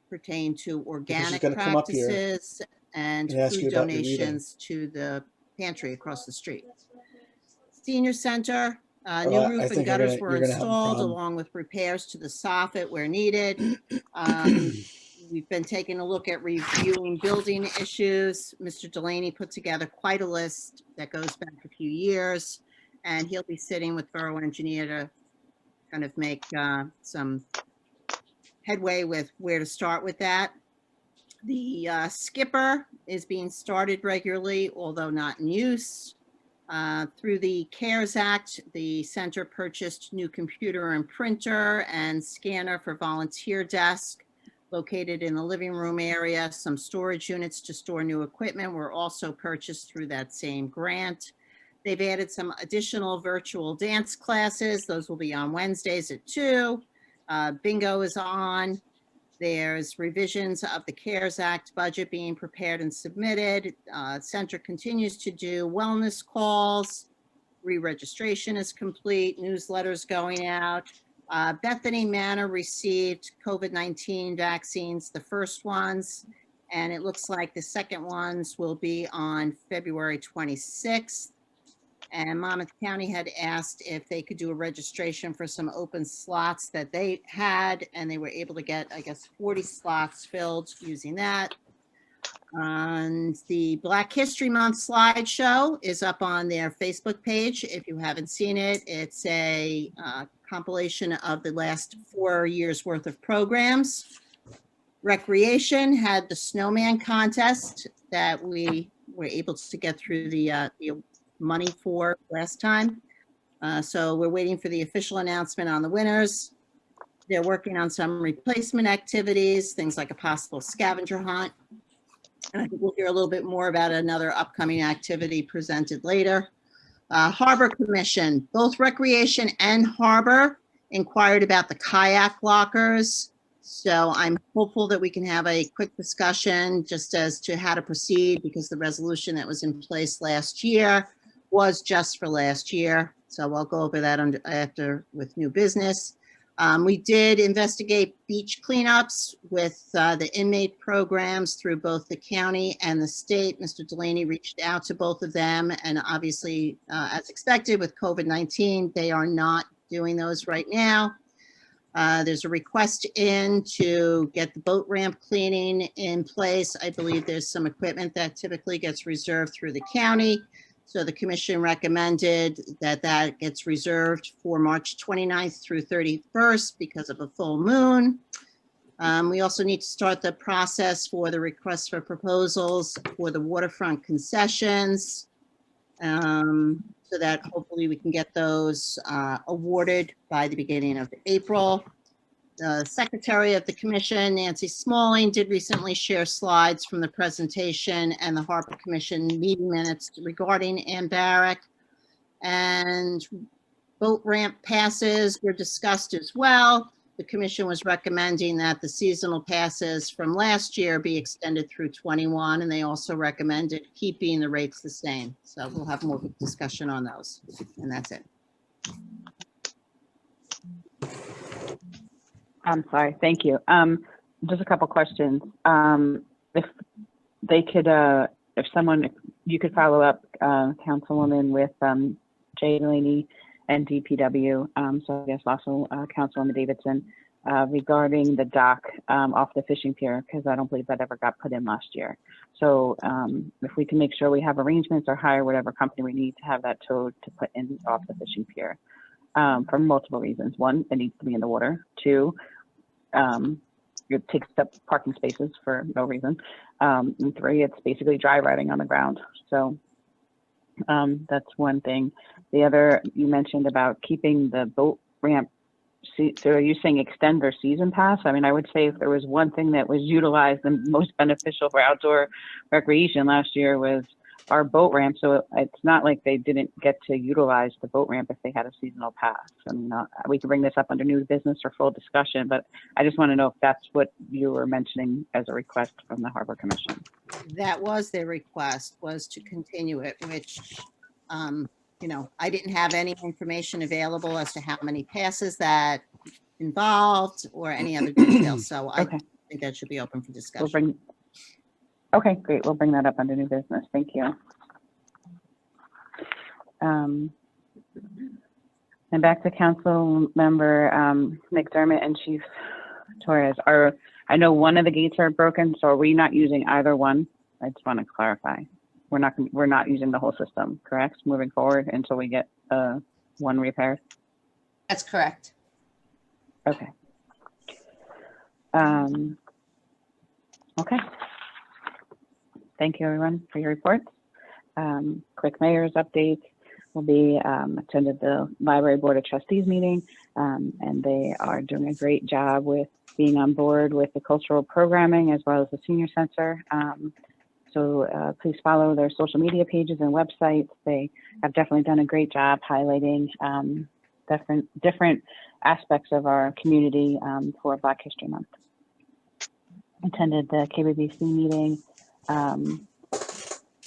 pertain to organic gonna come up here practices and ask you food about your reading. donations to the pantry across the street. Senior Center, Oh, new I roof and think gutters were you're gonna have a installed problem. along with repairs to the soffit where needed. We've been taking a look at reviewing building issues. Mr. Delaney put together quite a list that goes back a few years, and he'll be sitting with Borough Engineer to kind of make some headway with where to start with that. The skipper is being started regularly, although not in use. Through the CARES Act, the center purchased new computer and printer and scanner for volunteer desk located in the living room area. Some storage units to store new equipment were also purchased through that same grant. They've added some additional virtual dance classes. Those will be on Wednesdays at 2. Bingo is on. There's revisions of the CARES Act budget being prepared and submitted. Center continues to do wellness calls. Re-registration is complete. Newsletters going out. Bethany Manor received COVID-19 vaccines, the first ones, and it looks like the second ones will be on February 26th. And Monmouth County had asked if they could do a registration for some open slots that they had, and they were able to get, I guess, 40 slots filled using that. And the Black History Month slideshow is up on their Facebook page. If you haven't seen it, it's a compilation of the last 4 years worth of programs. Recreation had the snowman contest that we were able to get through the money for last time. So we're waiting for the official announcement on the winners. They're working on some replacement activities, things like a possible scavenger hunt. And I think we'll hear a little bit more about another upcoming activity presented later. Harbor Commission, both Recreation and Harbor inquired about the kayak lockers. So I'm hopeful that we can have a quick discussion just as to how to proceed, because the resolution that was in place last year was just for last year. So I'll go over that after with new business. We did investigate beach cleanups with the inmate programs through both the county and the state. Mr. Delaney reached out to both of them, and obviously, as expected with COVID-19, they are not doing those right now. There's a request in to get the boat ramp cleaning in place. I believe there's some equipment that typically gets reserved through the county. So the commission recommended that that gets reserved for March 29th through 31st because of a full moon. We also need to start the process for the request for proposals for the waterfront concessions, so that hopefully we can get those awarded by the beginning of April. The Secretary of the Commission, Nancy Smalling, did recently share slides from the presentation and the Harbor Commission meeting minutes regarding Ambarak. And boat ramp passes were discussed as well. The Commission was recommending that the seasonal passes from last year be extended through 21, and they also recommended keeping the rates the same. So we'll have more discussion on those, and that's it. I'm sorry. Thank you. Just a couple questions. If they could, if you could follow up, Councilwoman, with Jay Delaney and DPW. So I guess also Councilwoman Davidson, regarding the dock off the fishing pier, because I don't believe that ever got put in last year. So if we can make sure we have arrangements or hire whatever company we need to have that towed to put in off the fishing pier, for multiple reasons. One, it needs to be in the water. Two, it takes up parking spaces for no reason. And three, it's basically dry riding on the ground. So that's one thing. The other, you mentioned about keeping the boat ramp. So are you saying extend their season pass? I mean, I would say if there was one thing that was utilized and most beneficial for outdoor recreation last year was our boat ramp. So it's not like they didn't get to utilize the boat ramp if they had a seasonal pass. I mean, we can bring this up under new business or full discussion, but I just want to know if that's what you were mentioning as a request from the Harbor Commission. That was their request, was to continue it, which, you know, I didn't have any information available as to how many passes that involved or any other details. So I think that should be open for discussion. Okay, great. We'll bring that up under new business. Thank you. And back to Council Member McDermott and Chief Torres. I know one of the gates are broken, so are we not using either one? I just want to clarify. We're not using the whole system, correct? Moving forward until we get one repaired. That's correct. Okay. Okay. Thank you, everyone, for your reports. Quick mayor's updates will be attended the Library Board of Trustees meeting, and they are doing a great job with being on board with the cultural programming as well as the senior center. So please follow their social media pages and websites. They have definitely done a great job highlighting different aspects of our community for Black History Month. Attended the KBBC meeting,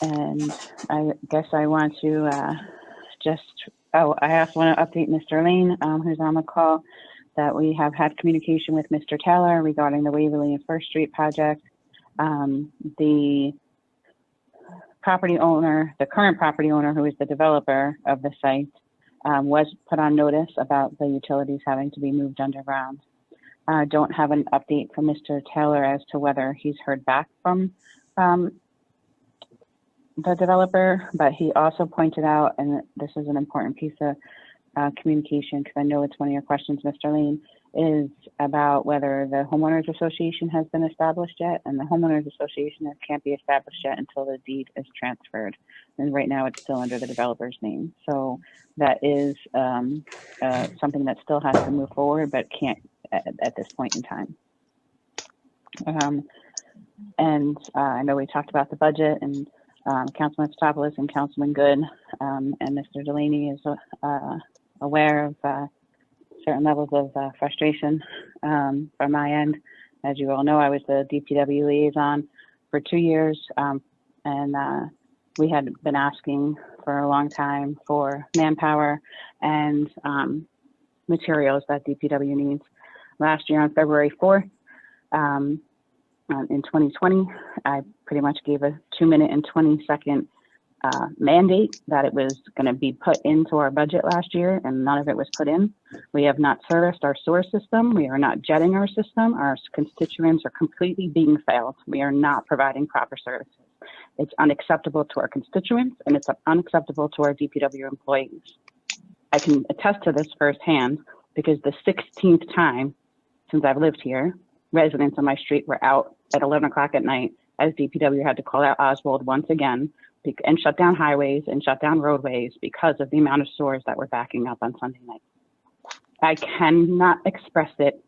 and I guess I want to I also want to update Mr. Lane, who's on the call, that we have had communication with Mr. Taylor regarding the Waverly and First Street project. The property owner, the current property owner, who is the developer of the site, was put on notice about the utilities having to be moved underground. Don't have an update from Mr. Taylor as to whether he's heard back from the developer, but he also pointed out, and this is an important piece of communication, because I know it's one of your questions, Mr. Lane, is about whether the homeowners association has been established yet, and the homeowners association can't be established yet until the deed is transferred. And right now it's still under the developer's name. So that is something that still has to move forward, but can't at this point in time. And I know we talked about the budget, and Councilman Stopoulos and Councilman Good and Mr. Delaney is aware of certain levels of frustration from my end. As you all know, I was the DPW liaison for 2 years, and we had been asking for a long time for manpower and materials that DPW needs. Last year on February 4th, in 2020, I pretty much gave a 2-minute and 20-second mandate that it was going to be put into our budget last year, and none of it was put in. We have not serviced our sewer system. We are not jetting our system. Our constituents are completely being failed. We are not providing proper services. It's unacceptable to our constituents, and it's unacceptable to our DPW employees. I can attest to this firsthand because the 16th time since I've lived here, residents on my street were out at 11 o'clock at night as DPW had to call out Oswald once again and shut down highways and shut down roadways because of the amount of sewers that were backing up on Sunday night. I cannot express it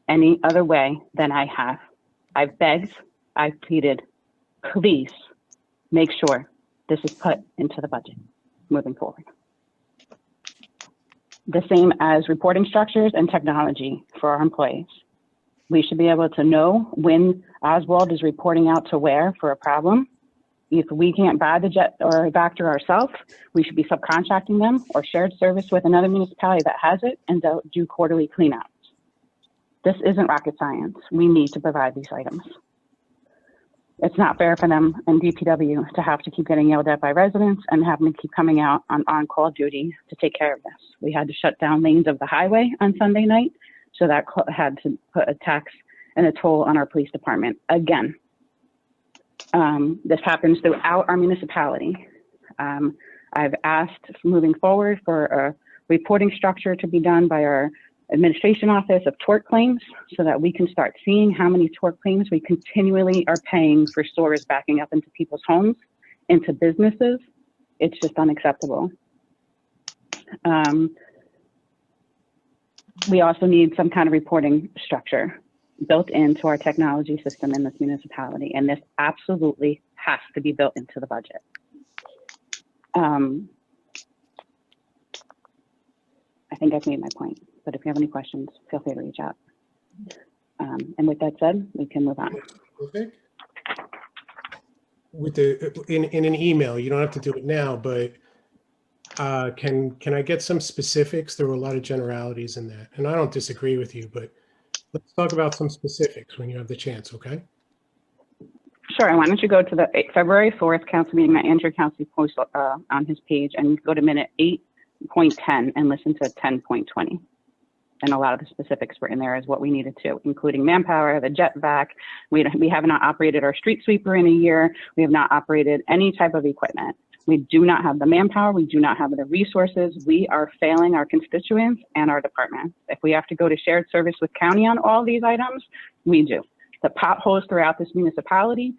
any other way than I have. I've begged, I've pleaded, please make sure this is put into the budget moving forward. The same as reporting structures and technology for our employees. We should be able to know when Oswald is reporting out to where for a problem. If we can't buy the jet or a doctor ourselves, we should be subcontracting them or shared service with another municipality that has it and do quarterly cleanouts. This isn't rocket science. We need to provide these items. It's not fair for them and DPW to have to keep getting yelled at by residents and having to keep coming out on on-call duty to take care of this. We had to shut down lanes of the highway on Sunday night, so that had to put a tax and a toll on our police department again. This happens throughout our municipality. I've asked moving forward for a reporting structure to be done by our administration office of tort claims so that we can start seeing how many tort claims we continually are paying for sewers backing up into people's homes, into businesses. It's just unacceptable. We also need some kind of reporting structure built into our technology system in this municipality, and this absolutely has to be built into the budget. I think I've made my point, but if you have any questions, feel free to reach out. And with that said, we can move on. Okay. With the in an email, you don't have to do it now, but can I get some specifics? There were a lot of generalities in that, and I don't disagree with you, but let's talk about some specifics when you have the chance, okay? Sure. Why don't you go to the February 4th council meeting that Andrew Kelsey posted on his page, and go to minute 8.10 and listen to 10.20. And a lot of the specifics were in there as what we needed to, including manpower, the jet vac. We have not operated our street sweeper in a year. We have not operated any type of equipment. We do not have the manpower. We do not have the resources. We are failing our constituents and our departments. If we have to go to shared service with county on all these items, we do. The potholes throughout this municipality,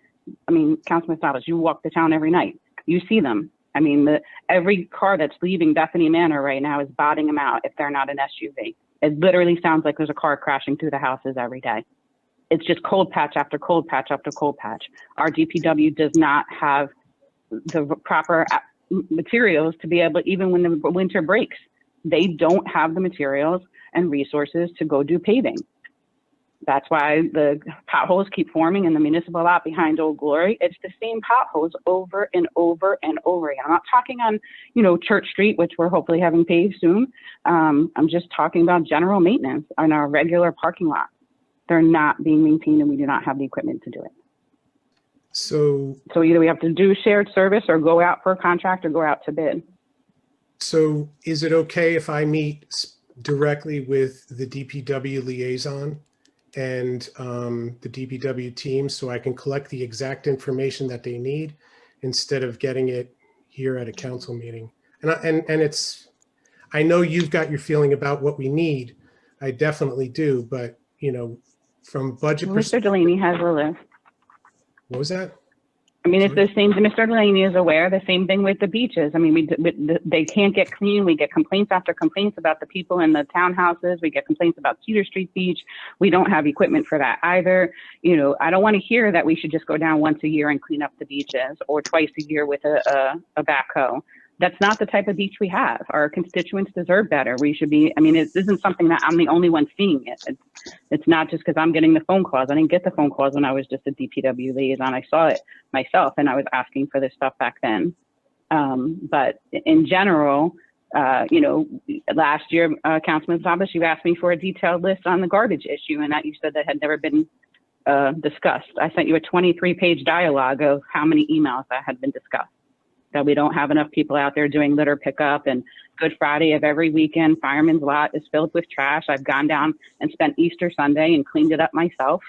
I mean, Councilman Salas, you walk the town every night. You see them. I mean, every car that's leaving Bethany Manor right now is botting them out if they're not an SUV. It literally sounds like there's a car crashing through the houses every day. It's just cold patch after cold patch after cold patch. Our DPW does not have the proper materials to be able, even when the winter breaks, they don't have the materials and resources to go do paving. That's why the potholes keep forming in the municipal lot behind Old Glory. It's the same potholes over and over and over again. I'm not talking on, Church Street, which we're hopefully having paved soon. I'm just talking about general maintenance on our regular parking lot. They're not being maintained and we do not have the equipment to do it. So either we have to do shared service or go out for a contract or go out to bid. So is it okay if I meet directly with the DPW liaison and the DPW team so I can collect the exact information that they need instead of getting it here at a council meeting? And it's, I know you've got your feeling about what we need. I definitely do, but from budget Mr. perspective. Delaney has a list. What was that? I mean, it's the same. Mr. Delaney is aware. The same thing with the beaches. I mean, they can't get clean. We get complaints after complaints about the people in the townhouses. We get complaints about Cedar Street Beach. We don't have equipment for that either. I don't want to hear that we should just go down once a year and clean up the beaches or twice a year with a backhoe. That's not the type of beach we have. Our constituents deserve better. We should be, I mean, it isn't something that I'm the only one seeing it. It's not just because I'm getting the phone calls. I didn't get the phone calls when I was just a DPW liaison. I saw it myself and I was asking for this stuff back then. But in general, last year, Councilman Zabas, you asked me for a detailed list on the garbage issue and that you said that had never been discussed. I sent you a 23-page dialogue of how many emails that had been discussed. That we don't have enough people out there doing litter pickup, and Good Friday of every weekend, Fireman's Lot is filled with trash. I've gone down and spent Easter Sunday and cleaned it up myself,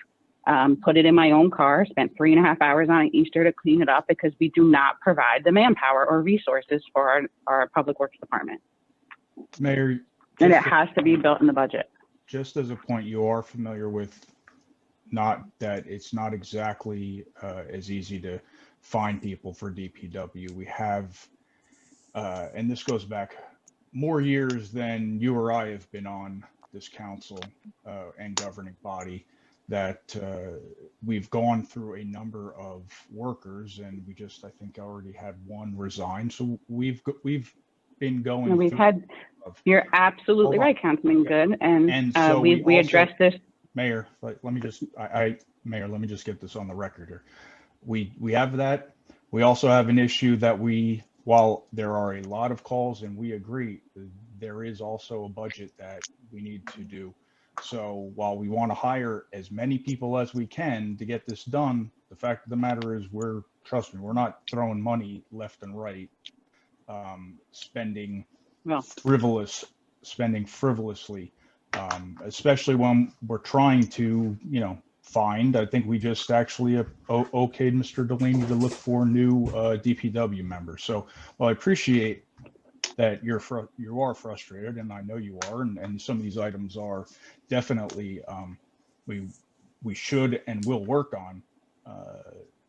put it in my own car, spent 3.5 hours on Easter to clean it up because we do not provide the manpower or resources for our Public Works Department. Mayor. And it has to be built in the budget. Just as a point, you are familiar with, not that it's not exactly as easy to find people for DPW. We have, and this goes back more years than you or I have been on this council and governing body, that we've gone through a number of workers, and we just, I think, already had one resign. So we've been going. And we've had. You're absolutely right, Councilman Good, and so we addressed this. Mayor, let me just, Mayor, let me just get this on the record here. We have that. We also have an issue that while there are a lot of calls and we agree, there is also a budget that we need to do. So while we want to hire as many people as we can to get this done, the fact of the matter is trust me, we're not throwing money left and right, spending frivolously, especially when we're trying to, find. I think we just actually okayed Mr. Delaney to look for new DPW members. So, well, I appreciate that you are frustrated, and I know you are, and some of these items are definitely we should and will work on.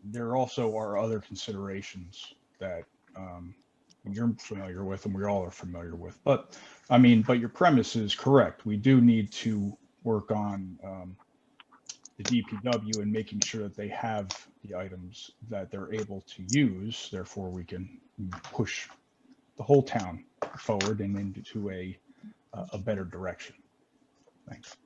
There also are other considerations that you're familiar with, and we all are familiar with. But your premise is correct. We do need to work on the DPW and making sure that they have the items that they're able to use. Therefore, we can push the whole town forward and into a better direction. Thanks.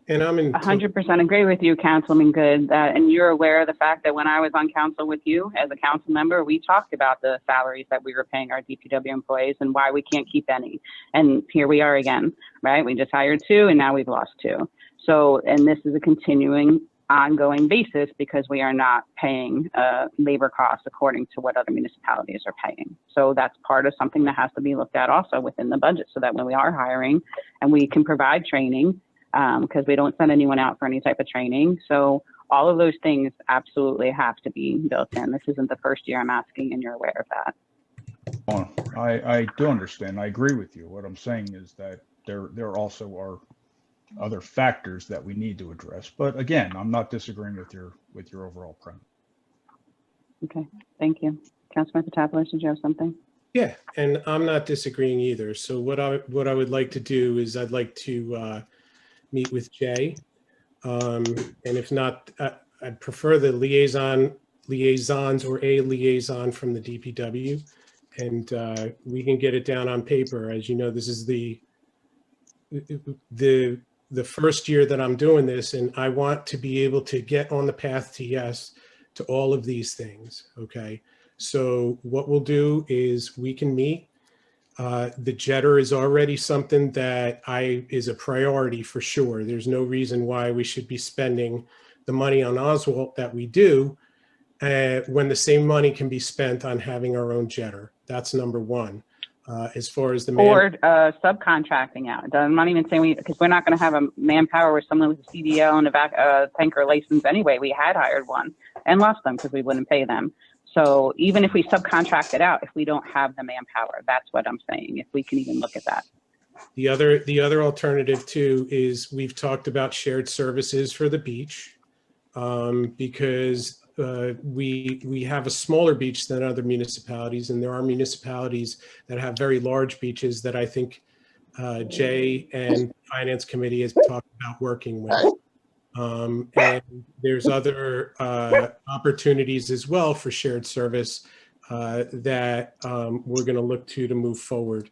And I'm in 100% agree with you, Councilman Good, and you're aware of the fact that when I was on council with you as a council member, we talked about the salaries that we were paying our DPW employees and why we can't keep any. And here we are again, right? We just hired 2 and now we've lost 2. So, and this is a continuing ongoing basis because we are not paying labor costs according to what other municipalities are paying. So that's part of something that has to be looked at also within the budget so that when we are hiring and we can provide training, because we don't send anyone out for any type of training. So all of those things absolutely have to be built in. This isn't the first year I'm asking and you're aware of that. Oh, I do understand. I agree with you. What I'm saying is that there also are other factors that we need to address. But again, I'm not disagreeing with your overall premise. Okay, thank you. Councilman Patapoulos, did you have something? Yeah, and I'm not disagreeing either. So what I would like to do is I'd like to meet with Jay. And if not, I'd prefer the liaisons or a liaison from the DPW. And we can get it down on paper. As you know, this is the first year that I'm doing this, and I want to be able to get on the path to yes to all of these things. Okay. So what we'll do is we can meet. The jetter is already something that is a priority for sure. There's no reason why we should be spending the money on Oswald that we do when the same money can be spent on having our own jetter. That's number one. As far as the Or subcontracting out. I'm not even saying because we're not going to have a manpower with someone with a CDL and a tanker license anyway. We had hired one and lost them because we wouldn't pay them. So even if we subcontract it out, if we don't have the manpower, that's what I'm saying. If we can even look at that. The other alternative too is we've talked about shared services for the beach because we have a smaller beach than other municipalities, and there are municipalities that have very large beaches that I think Jay and Finance Committee has talked about working with. And there's other opportunities as well for shared service that we're going to look to move forward.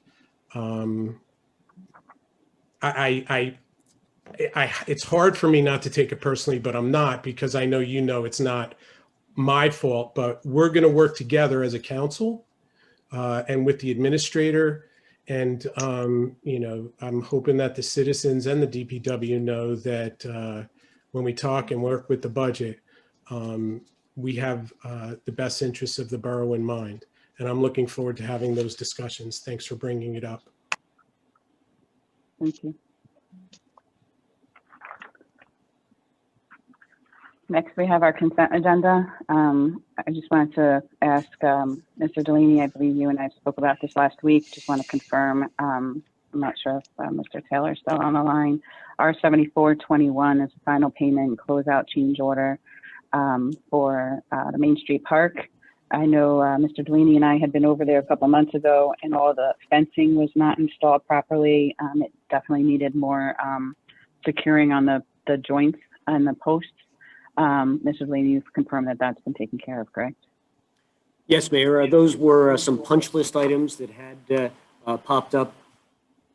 It's hard for me not to take it personally, but I'm not, because I know it's not my fault, but we're going to work together as a council and with the administrator. And, I'm hoping that the citizens and the DPW know that when we talk and work with the budget, we have the best interests of the borough in mind. And I'm looking forward to having those discussions. Thanks for bringing it up. Thank you. Next, we have our consent agenda. I just wanted to ask Mr. Delaney, I believe you and I spoke about this last week. Just want to confirm, I'm not sure if Mr. Taylor is still on the line. R7421 is the final payment closeout change order for the Main Street Park. I know Mr. Delaney and I had been over there a couple months ago, and all the fencing was not installed properly. It definitely needed more securing on the joints and the posts. Mr. Delaney, you've confirmed that that's been taken care of, correct? Yes, Mayor. Those were some punch list items that had popped up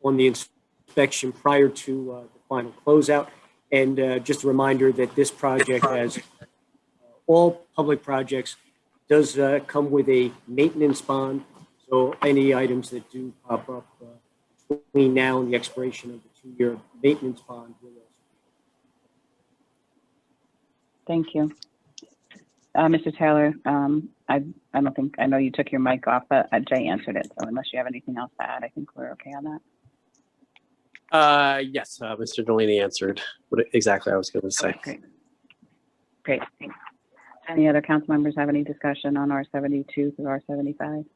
on the inspection prior to the final closeout. And just a reminder that this project, as all public projects, does come with a maintenance bond. So any items that do pop up between now and the expiration of the 2-year maintenance bond will also. Thank you. Mr. Taylor, I know you took your mic off, but Jay answered it. So unless you have anything else to add, I think we're okay on that. Yes, Mr. Delaney answered what exactly I was going to say. Okay, great. Thanks. Any other council members have any discussion on R72 through R75?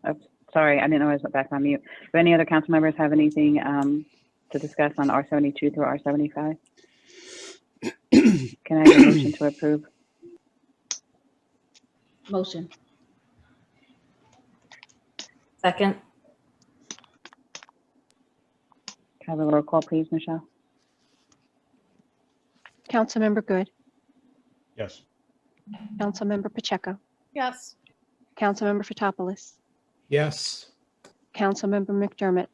Oh, sorry, I didn't know I was back on mute. Do any other council members have anything to discuss on R72 through R75? Can I have a motion to approve? Motion. Second. Have a roll call, please, Michelle. Councilmember Good, Yes. Councilmember Pacheco, Yes. Councilmember Fotopoulos, Yes. Councilmember McDermott,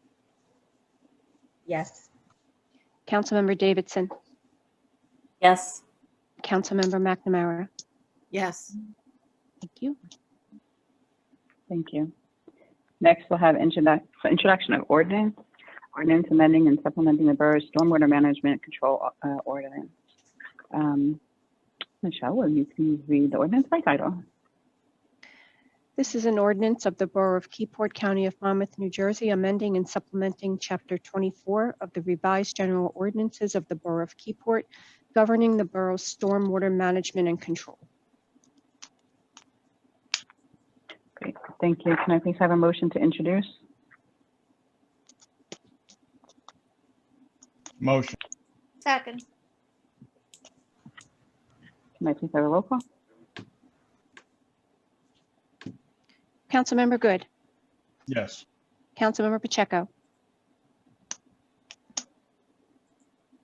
Yes. Councilmember Davidson, Yes. Councilmember McNamara. Yes. Thank you. Thank you. Next, we'll have introduction of ordinance amending and supplementing the borough's stormwater management control ordinance. Michelle, will you please read the ordinance by title? This is an ordinance of the Borough of Keyport, County of Monmouth, New Jersey, amending and supplementing Chapter 24 of the revised general ordinances of the Borough of Keyport, governing the borough's stormwater management and control. Great, thank you. Can I please have a motion to introduce? Motion. Second. Can I please have a roll call? Councilmember Good. Yes. Councilmember Pacheco.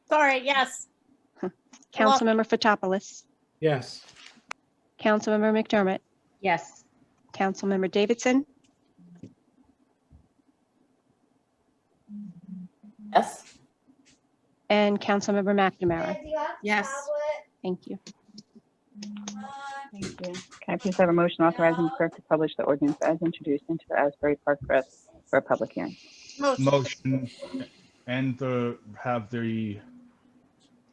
Sorry, yes. Councilmember Fotopoulos. Yes. Councilmember McDermott. Yes. Councilmember Davidson. Yes. And Councilmember McNamara. Yes. Thank you. Thank you. Can I please have a motion authorizing the clerk to publish the ordinance as introduced into the Asbury Park Press for a public hearing? Motion and have the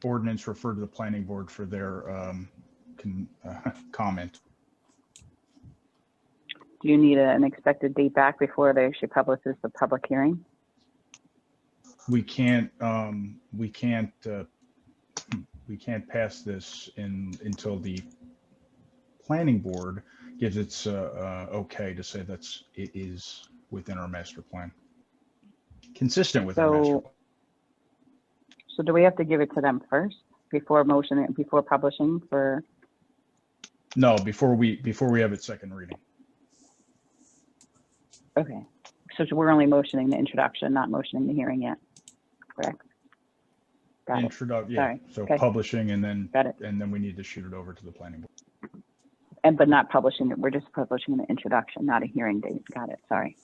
ordinance referred to the planning board for their comment. Do you need an expected date back before they actually publishes the public hearing? We can't pass this until the planning board gives its okay to say it is within our master plan, consistent with our master plan. So do we have to give it to them first before publishing for? No, before we have its second reading. Okay, so we're only motioning the introduction, not motioning the hearing yet, correct? Got it. Yeah. Sorry. So Okay. publishing and then Got it. and then we need to shoot it over to the planning board. But not publishing it. We're just publishing the introduction, not a hearing date. Got it. Sorry.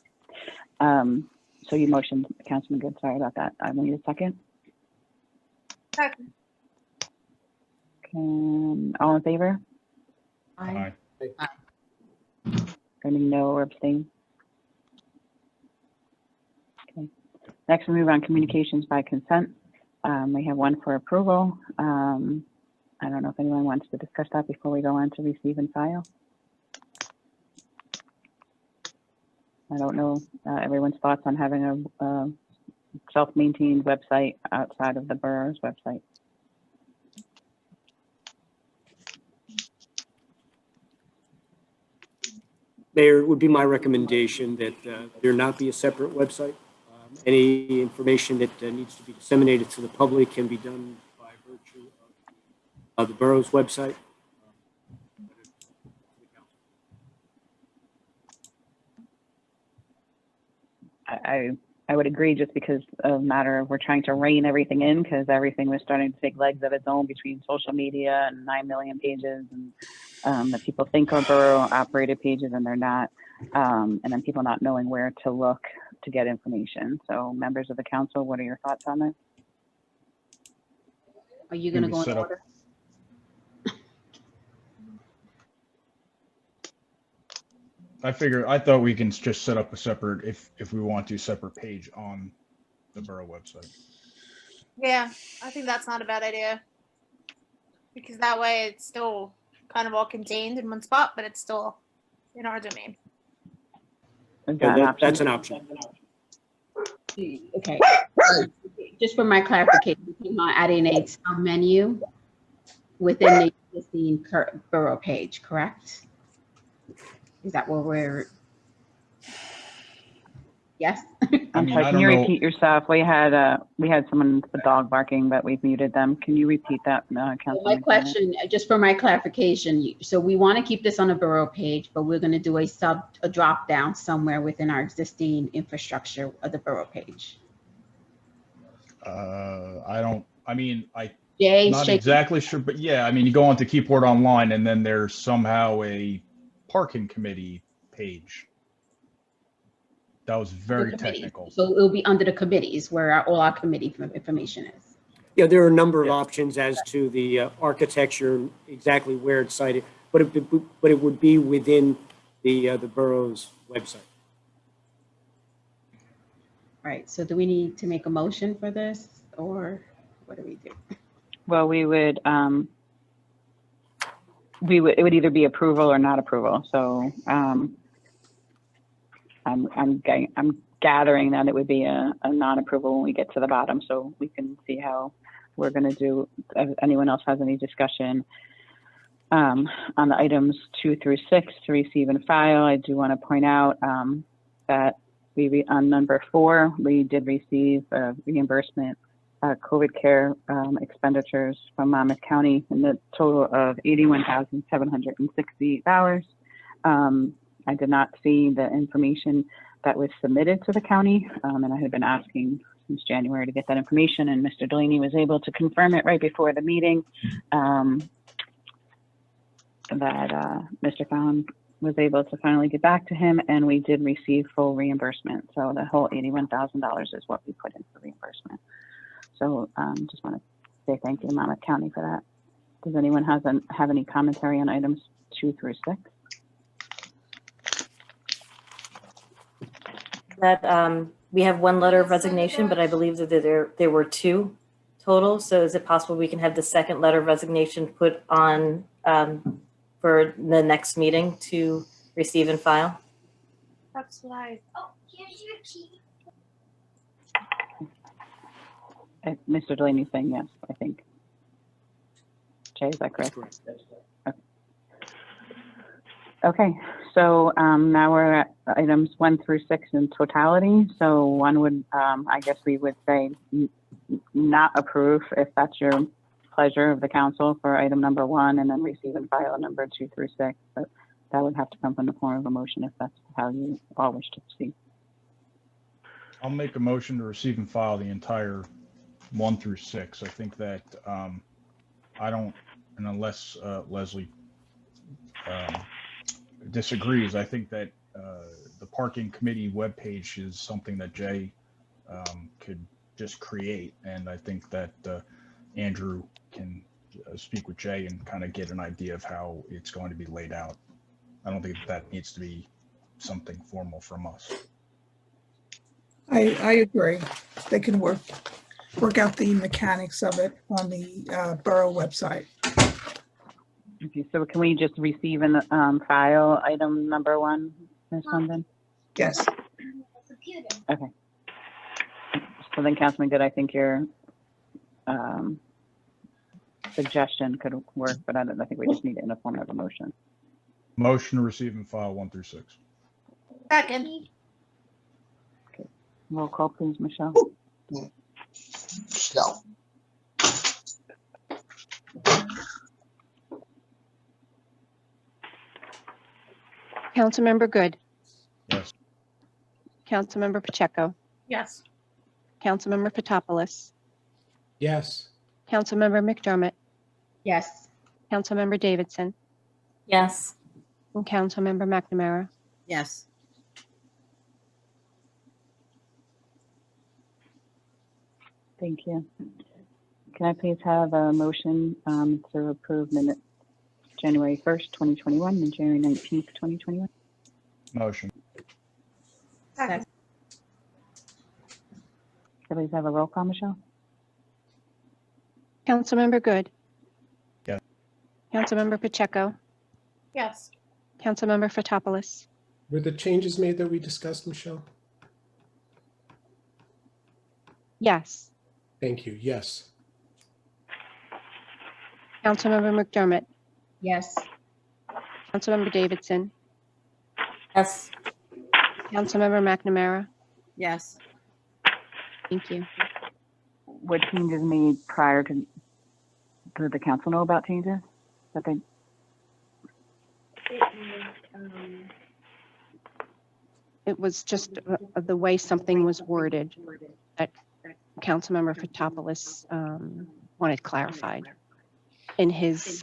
So you motioned, Councilman Good. Sorry about that. I need a second. Second. All in favor? Aye. Any no or abstain? Okay. Next, we move on communications by consent. We have one for approval. I don't know if anyone wants to discuss that before we go on to receive and file. I don't know everyone's thoughts on having a self-maintained website outside of the borough's website. Mayor, it would be my recommendation that there not be a separate website. Any information that needs to be disseminated to the public can be done by virtue of the borough's website. I would agree, just because of matter of we're trying to rein everything in, because everything was starting to take legs of its own between social media and 9 million pages and that people think are borough operated pages and they're not, and then people not knowing where to look to get information. So members of the council, what are your thoughts on this? Are you going to go in order? I thought we can just set up a separate, if we want to, separate page on the borough website. Yeah, I think that's not a bad idea. Because that way it's still kind of all contained in one spot, but it's still in our domain. That's an option. Okay. Just for my clarification, you want adding a sub-menu within the existing borough page, correct? Is that where we're? Yes. I'm sorry, can you repeat yourself? We had someone with the dog barking, but we've muted them. Can you repeat that, Councilman? My question, just for my clarification, so we want to keep this on a borough page, but we're going to do a drop down somewhere within our existing infrastructure of the borough page. Not exactly sure, but yeah, I mean, you go onto Keyport Online and then there's somehow a parking committee page. That was very technical. So it'll be under the committees where all our committee information is. Yeah, there are a number of options as to the architecture, exactly where it's cited, but it would be within the borough's website. Right. So do we need to make a motion for this, or what do we do? Well, it would either be approval or not approval. So I'm gathering that it would be a non-approval when we get to the bottom, so we can see how we're going to do. If anyone else has any discussion on the items 2 through 6 to receive and file, I do want to point out that on number 4, we did receive reimbursement COVID care expenditures from Monmouth County in the total of $81,760. I did not see the information that was submitted to the county, and I had been asking since January to get that information, and Mr. Delaney was able to confirm it right before the meeting, that Mr. Fallon was able to finally get back to him, and we did receive full reimbursement. So the whole $81,000 is what we put in for reimbursement. So just want to say thank you to Monmouth County for that. Does anyone have any commentary on items 2 through 6? That we have one letter of resignation, but I believe that there were 2 total. So is it possible we can have the second letter of resignation put on for the next meeting to receive and file? That's live. Oh, here's your key. Mr. Delaney saying yes, I think. Jay, is that correct? That's correct. Okay, so now we're at items 1 through 6 in totality. So one would, I guess we would say not approve if that's your pleasure of the council for item number 1, and then receive and file number 2 through 6. But that would have to come from the form of a motion if that's how you all wish to proceed. I'll make a motion to receive and file the entire 1 through 6. I think that I don't, and unless Leslie disagrees, I think that the parking committee webpage is something that Jay could just create, and I think that Andrew can speak with Jay and kind of get an idea of how it's going to be laid out. I don't think that needs to be something formal from us. I agree. They can work out the mechanics of it on the borough website. Okay, so can we just receive and file item number 1, Ms. London? Yes. Okay. So then, Councilman Good, I think your suggestion could work, but I think we just need it in the form of a motion. Motion to receive and file 1 through 6. Second. Okay. Roll call, please, Michelle. Michelle. Councilmember Good. Yes. Councilmember Pacheco. Yes. Councilmember Fotopoulos. Yes. Councilmember McDermott. Yes. Councilmember Davidson. Yes. And Councilmember McNamara. Yes. Thank you. Can I please have a motion to approve minutes January 1st, 2021 and January 19th, 2021? Motion. Second. Can I please have a roll call, Michelle? Councilmember Good. Yes. Councilmember Pacheco. Yes. Councilmember Fotopoulos. Were the changes made that we discussed, Michelle? Yes. Thank you. Yes. Councilmember McDermott. Yes. Councilmember Davidson. Yes. Councilmember McNamara. Yes. Thank you. What changes made prior to, did the council know about changes that they? It was just the way something was worded that Councilmember Fotopoulos wanted clarified in his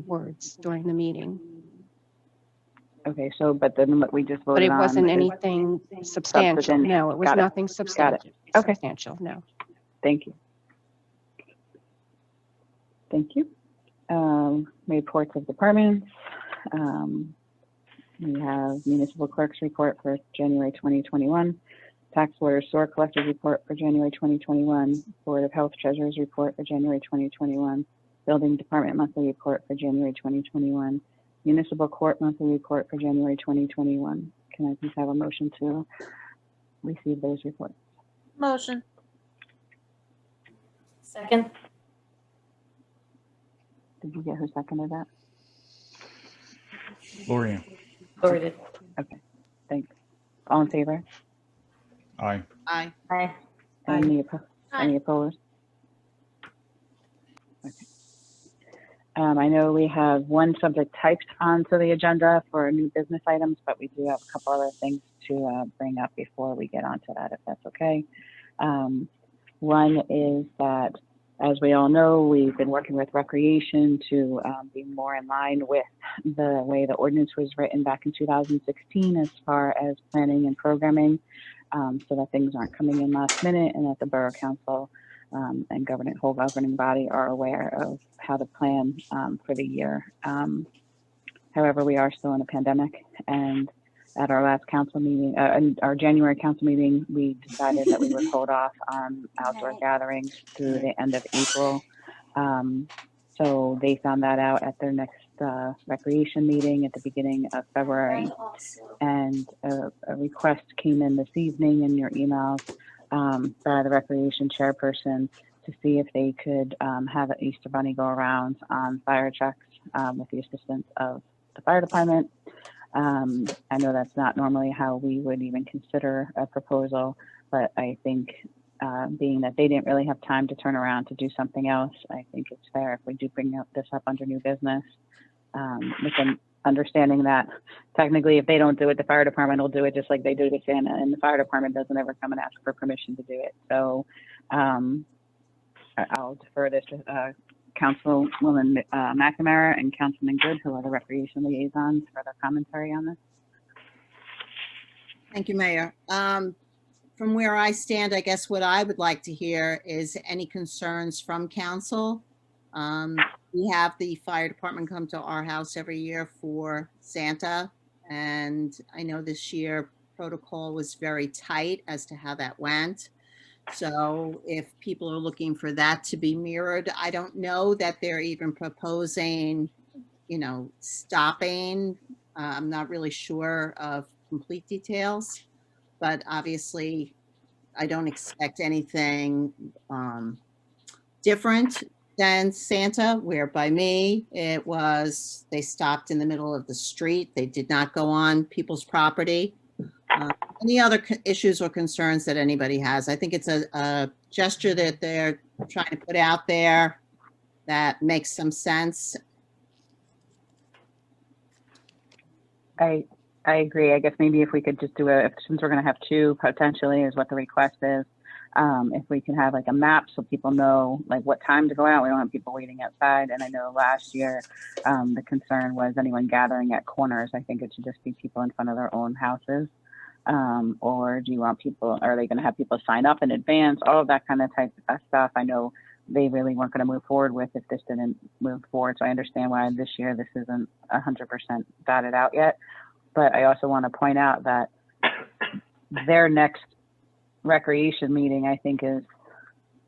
words during the meeting. Okay, so, but then what we just voted But it on wasn't is anything substantial. substantive. No, it was Got it. nothing substantial. Okay. Substantial, no. Thank you. Thank you. Reports of departments. We have municipal clerk's report for January 2021, tax water sewer collector's report for January 2021, Board of Health treasurer's report for January 2021, building department monthly report for January 2021, Municipal Court Monthly Report for January 2021. Can I please have a motion to receive those reports? Motion. Second? Did you get who seconded that? Gloria. Lori did. Okay, thanks. All in favor? Aye. Aye. Aye. Any Aye. opposed? Okay. I know we have one subject typed onto the agenda for new business items, but we do have a couple other things to bring up before we get onto that, if that's okay. One is that, as we all know, we've been working with Recreation to be more in line with the way the ordinance was written back in 2016 as far as planning and programming, so that things aren't coming in last minute and that the Borough Council and whole governing body are aware of how to plan for the year. However, we are still in a pandemic, and at our last council meeting, our January council meeting, we decided that we would hold off on outdoor gatherings through the end of April. So they found that out at their next recreation meeting at the beginning of February. And a request came in this evening in your emails by the recreation chairperson to see if they could have an Easter Bunny go around on fire trucks with the assistance of the fire department. I know that's not normally how we would even consider a proposal, but I think being that they didn't really have time to turn around to do something else, I think it's fair if we do bring this up under new business, with an understanding that technically if they don't do it, the fire department will do it just like they do to Santa, and the fire department doesn't ever come and ask for permission to do it. So I'll defer this to Councilwoman McNamara and Councilman Good, who are the recreation liaisons, for their commentary on this. Thank you, Mayor. From where I stand, I guess what I would like to hear is any concerns from council. We have the fire department come to our house every year for Santa, and I know this year protocol was very tight as to how that went. So if people are looking for that to be mirrored, I don't know that they're even proposing, stopping. I'm not really sure of complete details, but obviously I don't expect anything different than Santa, where by me, it was, they stopped in the middle of the street. They did not go on people's property. Any other issues or concerns that anybody has? I think it's a gesture that they're trying to put out there that makes some sense. I agree. I guess maybe if we could just do since we're going to have two potentially is what the request is. If we can have like a map so people know like what time to go out. We don't have people waiting outside. And I know last year the concern was anyone gathering at corners. I think it should just be people in front of their own houses. Or do you want are they going to have people sign up in advance? All of that kind of type of stuff. I know they really weren't going to move forward with if this didn't move forward. So I understand why this year this isn't 100% dotted out yet. But I also want to point out that their next recreation meeting, I think, is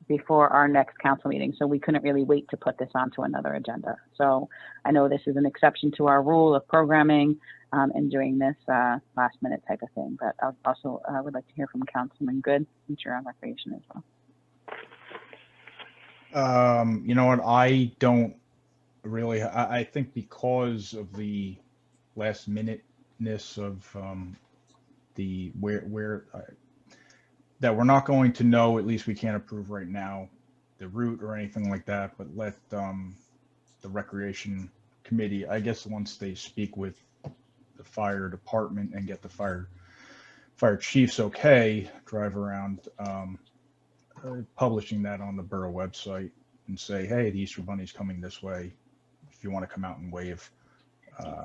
before our next council meeting. So we couldn't really wait to put this onto another agenda. So I know this is an exception to our rule of programming and doing this last minute type of thing. But I also would like to hear from Councilman Good, since you're on recreation as well. You know what? I don't really, I think because of the last minuteness of the that we're not going to know, at least we can't approve right now, the route or anything like that, but let the recreation committee, I guess once they speak with the fire department and get the fire chief's okay, drive around publishing that on the borough website and say, hey, the Easter Bunny's coming this way. If you want to come out and wave,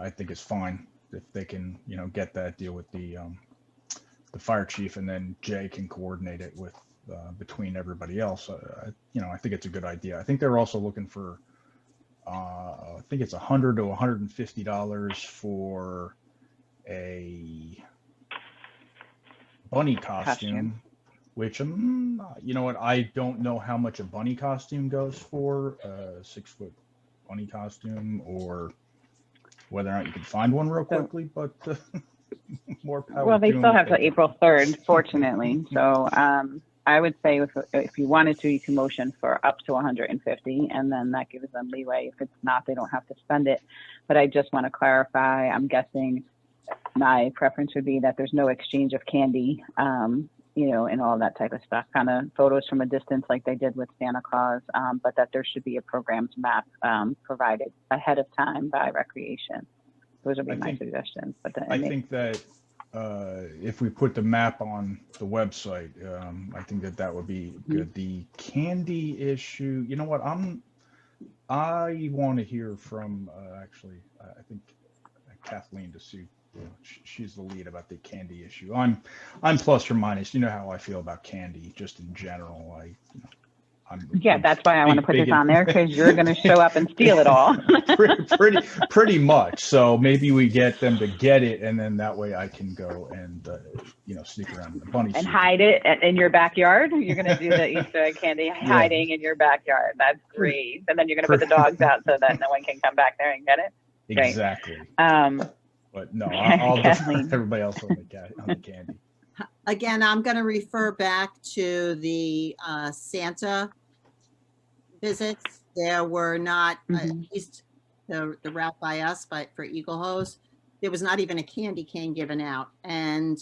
I think it's fine if they can, get that deal with the fire chief, and then Jay can coordinate it with between everybody else. I think it's a good idea. I think they're also looking for, I think it's $100 to $150 for a bunny costume. Which, you know what? I don't know how much a bunny costume goes for, a 6-foot bunny costume, or Whether or not you can find one real So- quickly, but more power. Well, they to still them have if till they April 3rd, fortunately. So I would say if you wanted to, you can motion for up to 150, and then that gives them leeway. If it's not, they don't have to spend it. But I just want to clarify, I'm guessing my preference would be that there's no exchange of candy, you know, and all that type of stuff, kind of photos from a distance like they did with Santa Claus, but that there should be a programs map provided ahead of time by Recreation. Those would be my suggestions. But I think that if we put the map on the website, I think that that would be good. The candy issue, you know what? I want to hear from actually, I think Kathleen to see. You know, she's the lead about the candy issue. I'm plus or minus. You know how I feel about candy, just in general. Yeah, that's why I want to put this on there, because you're going to show up and steal it all. pretty much. So maybe we get them to get it, and then that way I can go and you know, sneak around in the bunny And suit. hide it in your backyard. You're going to do the Easter egg candy hiding in your backyard. That's great. And then you're going to put the dogs out so that no one can come back there and get it. Great. Exactly. But no, Okay, I'll defer Kathleen. everybody else on the candy. Again, I'm going to refer back to the Santa visits. There were not, at least the route by us, but for Eagle Hose, there was not even a candy cane given out. And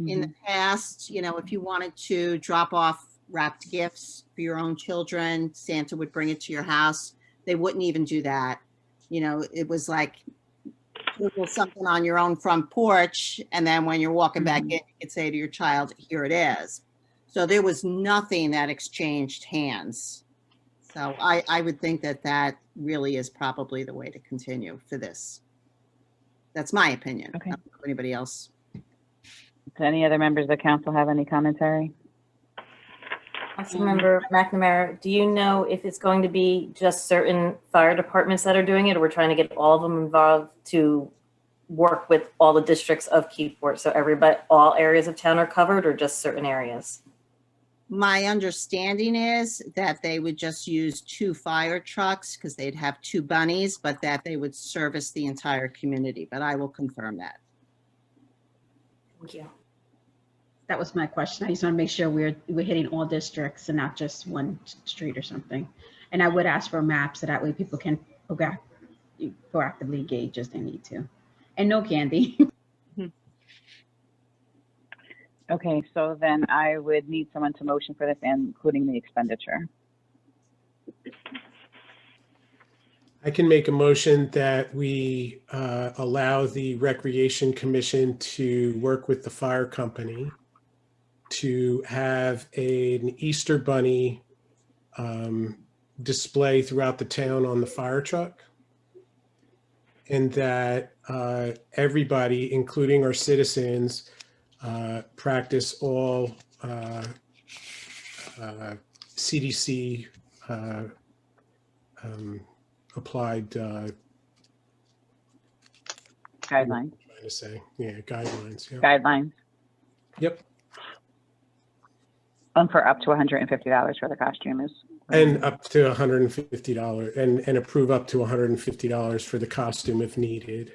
in the past, you know, if you wanted to drop off wrapped gifts for your own children, Santa would bring it to your house. They wouldn't even do that. You know, it was like, Google something on your own front porch, and then when you're walking back in, you could say to your child, here it is. So there was nothing that exchanged hands. So I would think that that really is probably the way to continue for this. That's my opinion. Okay. I don't know if anybody else? Does any other members of the council have any commentary? Councilmember McNamara, do you know if it's going to be just certain fire departments that are doing it, or we're trying to get all of them involved to work with all the districts of Keyport? So everybody, all areas of town are covered, or just certain areas? My understanding is that they would just use 2 fire trucks because they'd have 2 bunnies, but that they would service the entire community. But I will confirm that. Thank you. That was my question. I just want to make sure we're hitting all districts and not just one street or something. And I would ask for maps so that way people can proactively engage as they need to. And no candy. Okay, so then I would need someone to motion for this, including the expenditure. I can make a motion that we allow the Recreation Commission to work with the fire company to have an Easter Bunny display throughout the town on the fire truck. And that everybody, including our citizens, practice all CDC applied Guidelines. trying to say, yeah, guidelines. Yeah. Guidelines. Yep. For up to $150 for the costume is. And up to $150 and approve up to $150 for the costume if needed.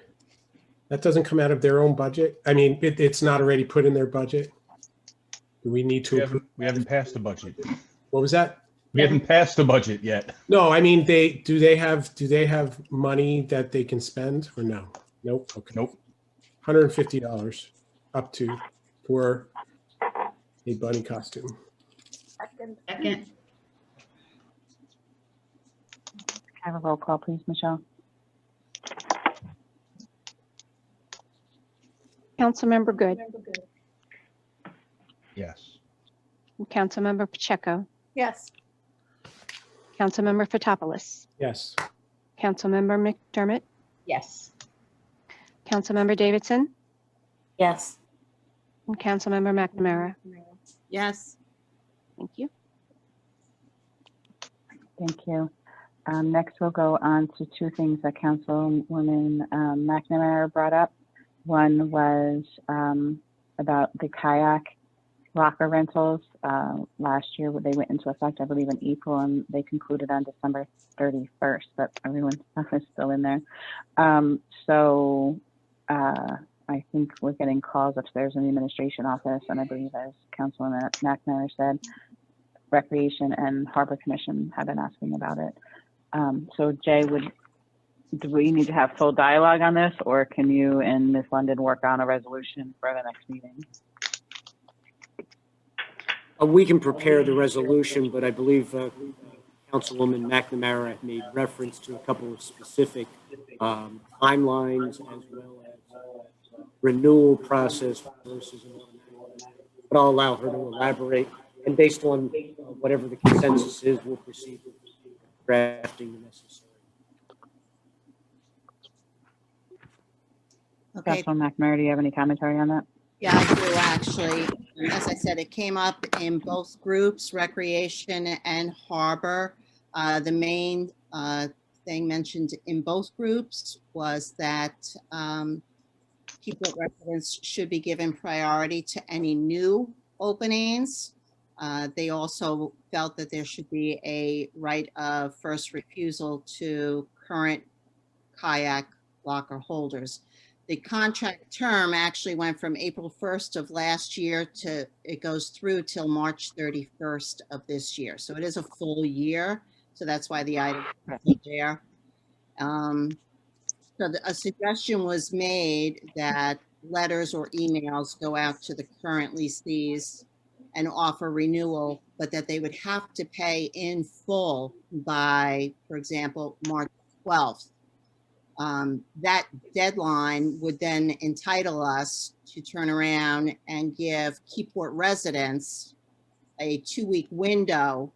That doesn't come out of their own budget. I mean, it's not already put in their budget. Do we need to? We haven't passed the budget. What was that? We haven't passed the budget yet. No, I mean, do they have money that they can spend or no? Nope. Okay. Nope. $150 up to for a bunny costume. Second. Have a roll call, please, Michelle. Councilmember Good. Yes. Councilmember Pacheco. Yes. Councilmember Fotopoulos. Yes. Councilmember McDermott. Yes. Councilmember Davidson. Yes. And Councilmember McNamara. Yes. Thank you. Thank you. Next, we'll go on to 2 things that Councilwoman McNamara brought up. One was about the kayak locker rentals. Last year, they went into effect, I believe, in April, and they concluded on December 31st, but everyone's stuff is still in there. I think we're getting calls upstairs in the administration office, and I believe, as Councilman McNamara said, Recreation and Harbor Commission have been asking about it. So Jay, do we need to have full dialogue on this, or can you and Ms. London work on a resolution for the next meeting? We can prepare the resolution, but I believe Councilwoman McNamara made reference to a couple of specific timelines as well as renewal process versus an automatic. But I'll allow her to elaborate, and based on whatever the consensus is, we'll proceed with drafting the necessary. Okay. Councilman McNamara, do you have any commentary on that? Yeah, I do actually. As I said, it came up in both groups, Recreation and Harbor. The main thing mentioned in both groups was that Keyport residents should be given priority to any new openings. They also felt that there should be a right of first refusal to current kayak locker holders. The contract term actually went from April 1st of last year to, it goes through till March 31st of this year. So it is a full year. So that's why the item is there. A suggestion was made that letters or emails go out to the current lessees and offer renewal, but that they would have to pay in full by, for example, March 12th. That deadline would then entitle us to turn around and give Keyport residents a 2-week window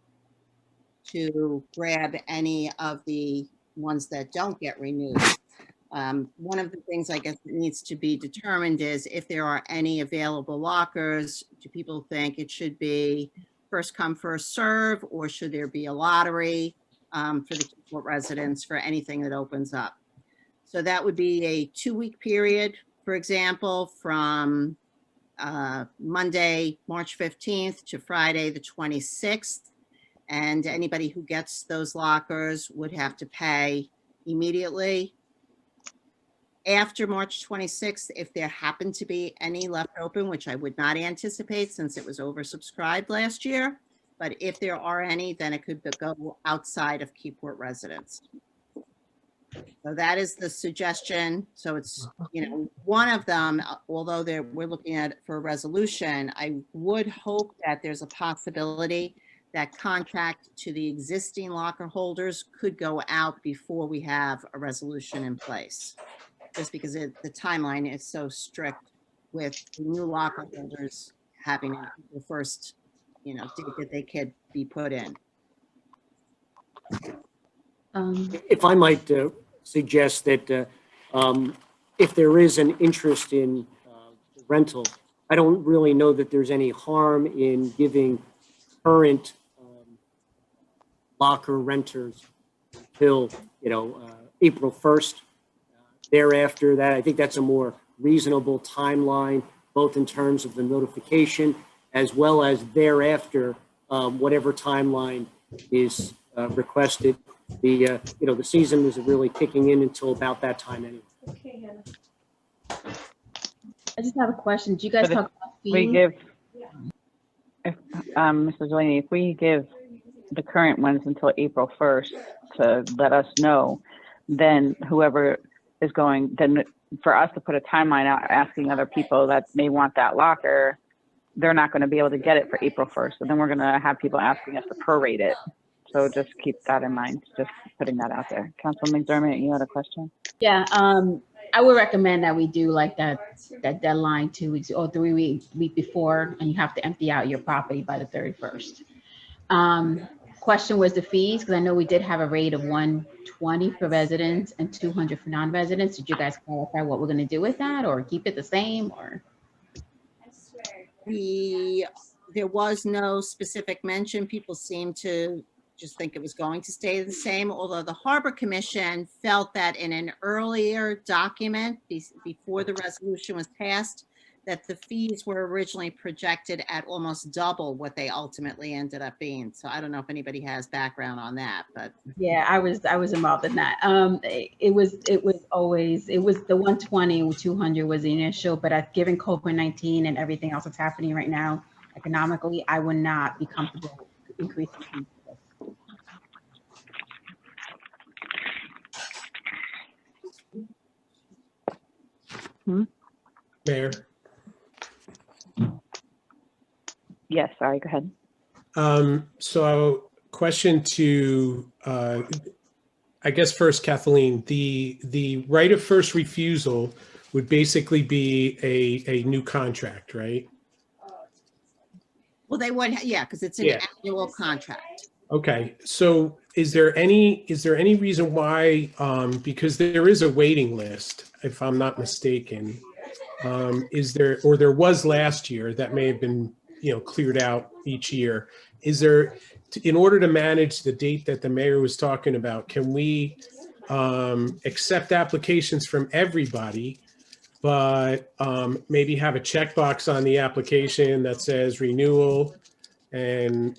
to grab any of the ones that don't get renewed. One of the things I guess that needs to be determined is if there are any available lockers. Do people think it should be first come, first serve, or should there be a lottery for the Keyport residents for anything that opens up? So that would be a 2-week period, for example, from Monday, March 15th to Friday, the 26th. And anybody who gets those lockers would have to pay immediately. After March 26th, if there happened to be any left open, which I would not anticipate since it was oversubscribed last year, but if there are any, then it could go outside of Keyport residents. So that is the suggestion. So it's, one of them, although we're looking at for a resolution, I would hope that there's a possibility that contract to the existing locker holders could go out before we have a resolution in place. Just because the timeline is so strict with the new locker holders having the first, date that they could be put in. If I might suggest that if there is an interest in rental, I don't really know that there's any harm in giving current locker renters until, April 1st. Thereafter, that I think that's a more reasonable timeline, both in terms of the notification as well as thereafter, whatever timeline is requested. The the season is really kicking in until about that time anyway. Okay, Hannah. I just have a question. Do you guys talk about fees? We give, if Mr. Delaney, if we give the current ones until April 1st to let us know, then whoever is going, then for us to put a timeline out asking other people that may want that locker, they're not going to be able to get it for April 1st. So then we're going to have people asking us to prorate it. So just keep that in mind, just putting that out there. Councilman McDermott, you had a question? Yeah, I would recommend that we do like that deadline 2 weeks or 3 weeks before, and you have to empty out your property by the 31st. Question was the fees, because I know we did have a rate of $120 for residents and $200 for non-residents. Did you guys clarify what we're going to do with that, or keep it the same, or? There was no specific mention. People seem to just think it was going to stay the same, although the Harbor Commission felt that in an earlier document before the resolution was passed, that the fees were originally projected at almost double what they ultimately ended up being. So I don't know if anybody has background on that, but Yeah, I was involved in that. It was always the 120 and 200 was the initial, but given COVID-19 and everything else that's happening right now economically, I would not be comfortable increasing fees. Mayor. Yes, sorry, go ahead. So question to, I guess first, Kathleen, the right of first refusal would basically be a new contract, right? well, they would, yeah, because it's an Yeah. annual contract. Okay, so is there any reason why, because there is a waiting list, if I'm not mistaken, is there, or there was last year that may have been, cleared out each year. Is there, in order to manage the date that the mayor was talking about, can we accept applications from everybody, but maybe have a checkbox on the application that says renewal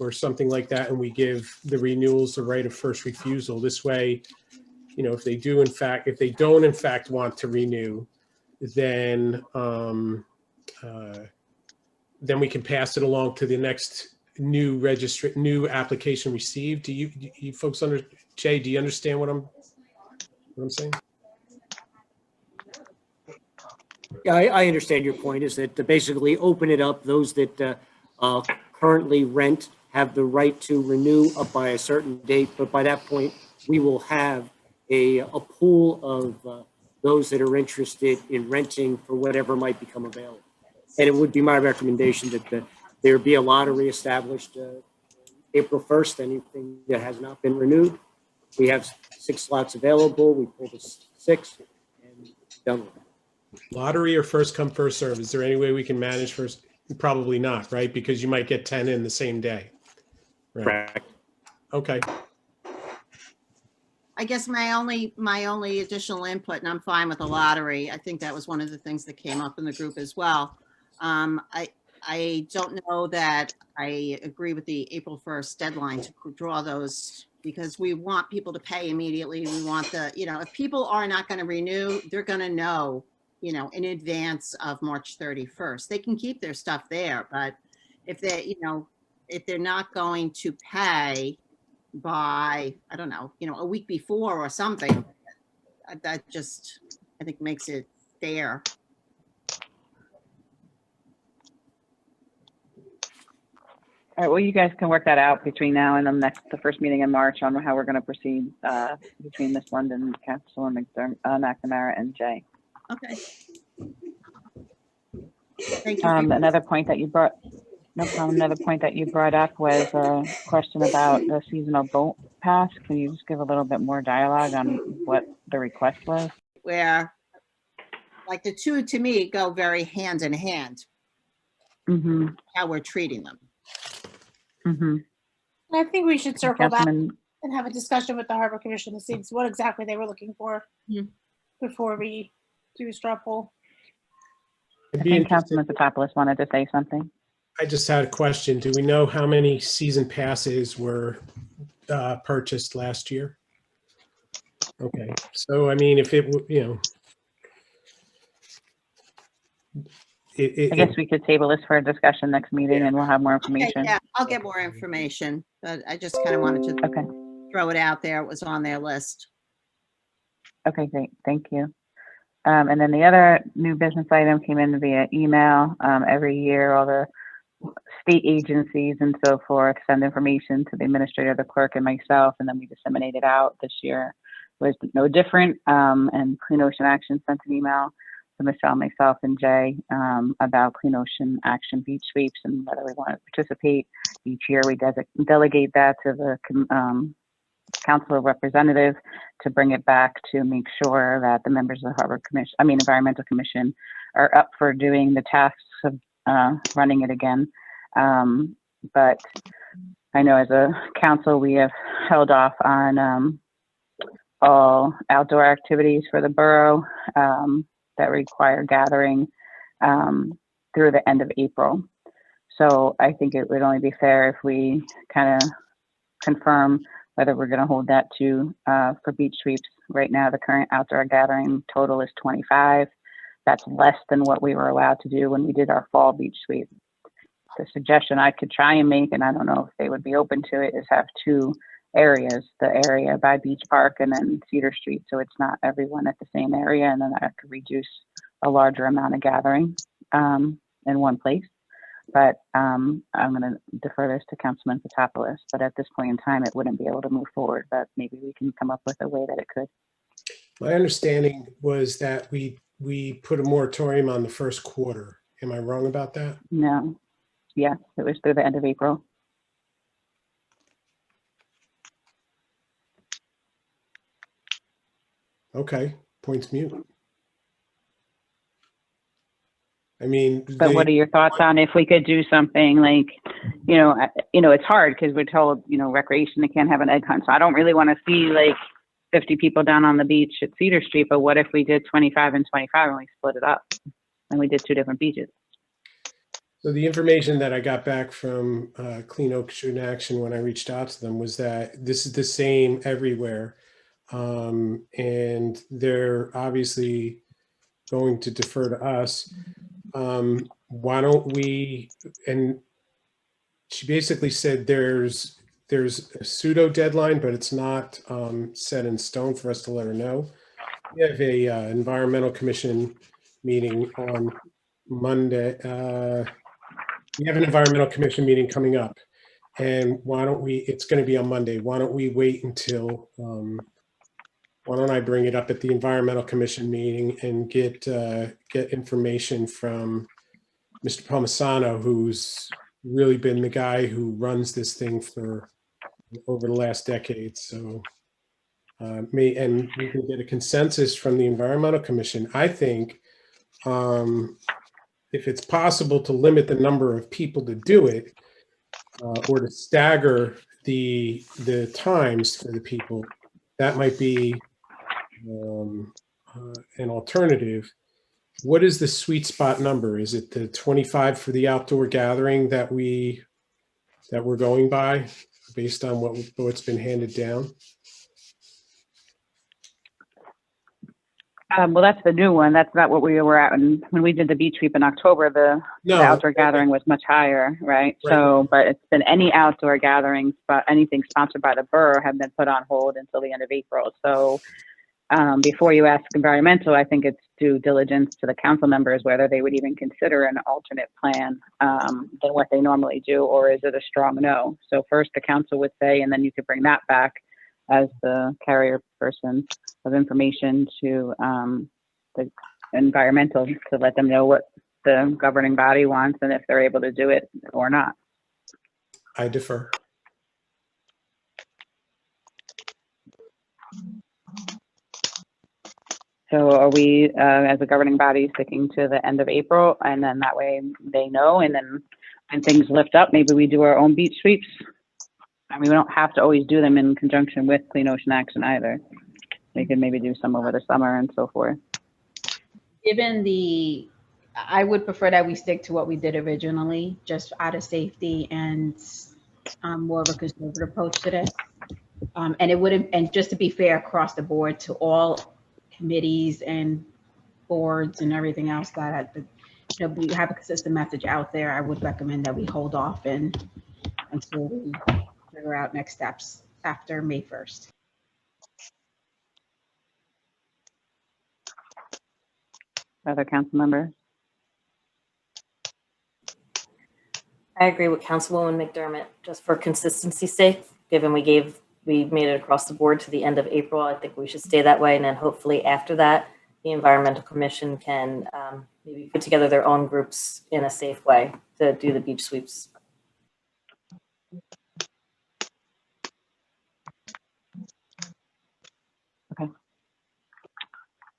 or something like that, and we give the renewals the right of first refusal? This way, if they don't in fact want to renew, then we can pass it along to the next new application received. Do you folks Jay, do you understand what I'm saying? Yeah, I understand your point, is that to basically open it up, those that currently rent have the right to renew up by a certain date, but by that point, we will have a pool of those that are interested in renting for whatever might become available. And it would be my recommendation that there be a lottery established April 1st, anything that has not been renewed. We have 6 slots available, we pull the 6 and done with it. Lottery or first come, first serve? Is there any way we can manage first? Probably not, right? Because you might get 10 in the same day. Right. Correct. Okay. I guess my only additional input, and I'm fine with the lottery. I think that was one of the things that came up in the group as well. I don't know that I agree with the April 1st deadline to draw those, because we want people to pay immediately. We want if people are not going to renew, they're going to know, in advance of March 31st. They can keep their stuff there, but if they're not going to pay by, I don't know, a week before or something, that just, I think, makes it fair. All right, well, you guys can work that out between now and the first meeting in March on how we're going to proceed between Ms. London, Councilor McNamara, and Jay. Okay. Thank you. Another point that you brought, no problem. Another point that you brought up was a question about the seasonal boat pass. Can you just give a little bit more dialogue on what the request was? Where, like, the two to me go very hand in hand. Mm-hmm. How we're treating them. Mm-hmm. I think we should circle back Councilman, and have a discussion with the Harbor Commission to see what exactly they were looking for before we do a straw poll. I think Councilman Patopoulos wanted to say something. I just had a question. Do we know how many season passes were purchased last year? Okay, so I mean, if it, I guess we could table this for a discussion next meeting, and we'll have more information. Okay, yeah, I'll get more information, but I just kind of wanted to throw it out there. It was on their list. Okay, great. Thank you. And then the other new business item came in via email. Every year, all the state agencies and so forth send information to the administrator, the clerk, and myself, and then we disseminate it out. This year was no different. And Clean Ocean Action sent an email to Michelle, myself, and Jay about Clean Ocean Action beach sweeps and whether we want to participate. Each year we delegate that to the council representative to bring it back to make sure that the members of the Environmental Commission are up for doing the tasks of running it again. But I know as a council, we have held off on all outdoor activities for the borough that require gathering. through the end of April. So I think it would only be fair if we kind of confirm whether we're going to hold that for beach sweeps. Right now, the current outdoor gathering total is 25. That's less than what we were allowed to do when we did our fall beach sweep. The suggestion I could try and make, and I don't know if they would be open to it, is have two areas, the area by Beach Park and then Cedar Street. So it's not everyone at the same area, and then that could reduce a larger amount of gathering in one place. But I'm going to defer this to Councilman Patapoulos. But at this point in time, it wouldn't be able to move forward. But maybe we can come up with a way that it could. My understanding was that we put a moratorium on the first quarter. Am I wrong about that? No. Yes, it was through the end of April. Okay, point's mute. I mean, But what are your thoughts on if we could do something like, it's hard because we're told, recreation, they can't have an egg hunt. So I don't really want to see like 50 people down on the beach at Cedar Street. But what if we did 25 and 25 and we split it up and we did two different beaches? So the information that I got back from Clean Oak Student Action when I reached out to them was that this is the same everywhere. And they're obviously going to defer to us. Why don't we, and she basically said there's a pseudo deadline, but it's not set in stone for us to let her know. We have a environmental commission meeting on Monday. We have an environmental commission meeting coming up, and it's going to be on Monday. Why don't we wait until, why don't I bring it up at the environmental commission meeting and get information from Mr. Palmisano, who's really been the guy who runs this thing for over the last decade. So and we can get a consensus from the environmental commission. I think if it's possible to limit the number of people to do it, or to stagger the times for the people, that might be an alternative. What is the sweet spot number? Is it the 25 for the outdoor gathering that we're going by, based on what's been handed down? Well, that's the new one. That's not what we were at when we did the beach sweep in October. The outdoor gathering was much higher, right? So, but it's been any outdoor gatherings, but anything sponsored by the borough have been put on hold until the end of April. So before you ask environmental, I think it's due diligence to the council members whether they would even consider an alternate plan than what they normally do, or is it a strong no? So first the council would say, and then you could bring that back as the carrier person of information to the environmental to let them know what the governing body wants and if they're able to do it or not. I defer. So are we, as a governing body, sticking to the end of April, and then that way they know, and then when things lift up, maybe we do our own beach sweeps? I mean, we don't have to always do them in conjunction with Clean Ocean Action either. We could maybe do some over the summer and so forth. I would prefer that we stick to what we did originally, just out of safety and more of a conservative approach to this. And just to be fair across the board to all committees and boards and everything else that we have a consistent message out there, I would recommend that we hold off until we figure out next steps after May 1st. Other council members? I agree with Councilwoman McDermott. Just for consistency's sake, given we made it across the board to the end of April, I think we should stay that way. And then hopefully after that, the Environmental Commission can maybe put together their own groups in a safe way to do the beach sweeps.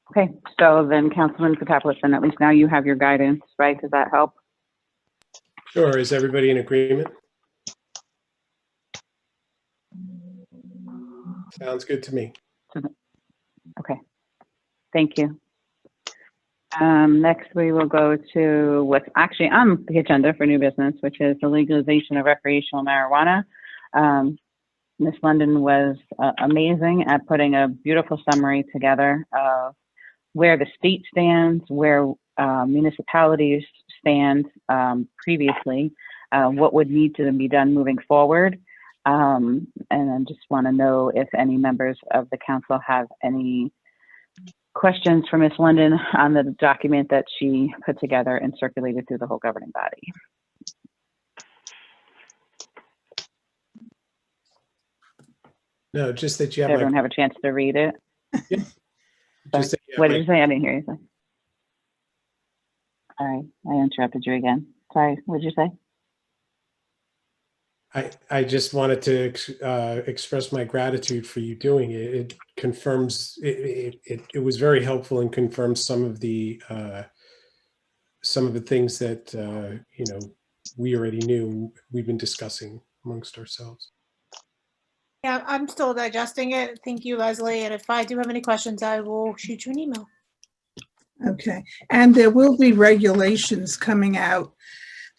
Okay, so then Councilman Patapoulos, and at least now you have your guidance, right? Does that help? Sure. Is everybody in agreement? Sounds good to me. Okay, thank you. Next, we will go to what's actually on the agenda for new business, which is the legalization of recreational marijuana. Ms. London was amazing at putting a beautiful summary together of where the state stands, where municipalities stand previously, what would need to be done moving forward. And I just want to know if any members of the council have any questions for Ms. London on the document that she put together and circulated through the whole governing body. No, just that you Did have everyone have a chance to read it? Yeah. Sorry, Just that you have what did you say? I didn't hear you say. All right, I interrupted you again. Sorry, what did you say? I just wanted to express my gratitude for you doing it. It confirms it was very helpful and confirms some of the things that you know, we already knew, we've been discussing amongst ourselves. Yeah, I'm still digesting it. Thank you, Leslie. And if I do have any questions, I will shoot you an email. Okay, and there will be regulations coming out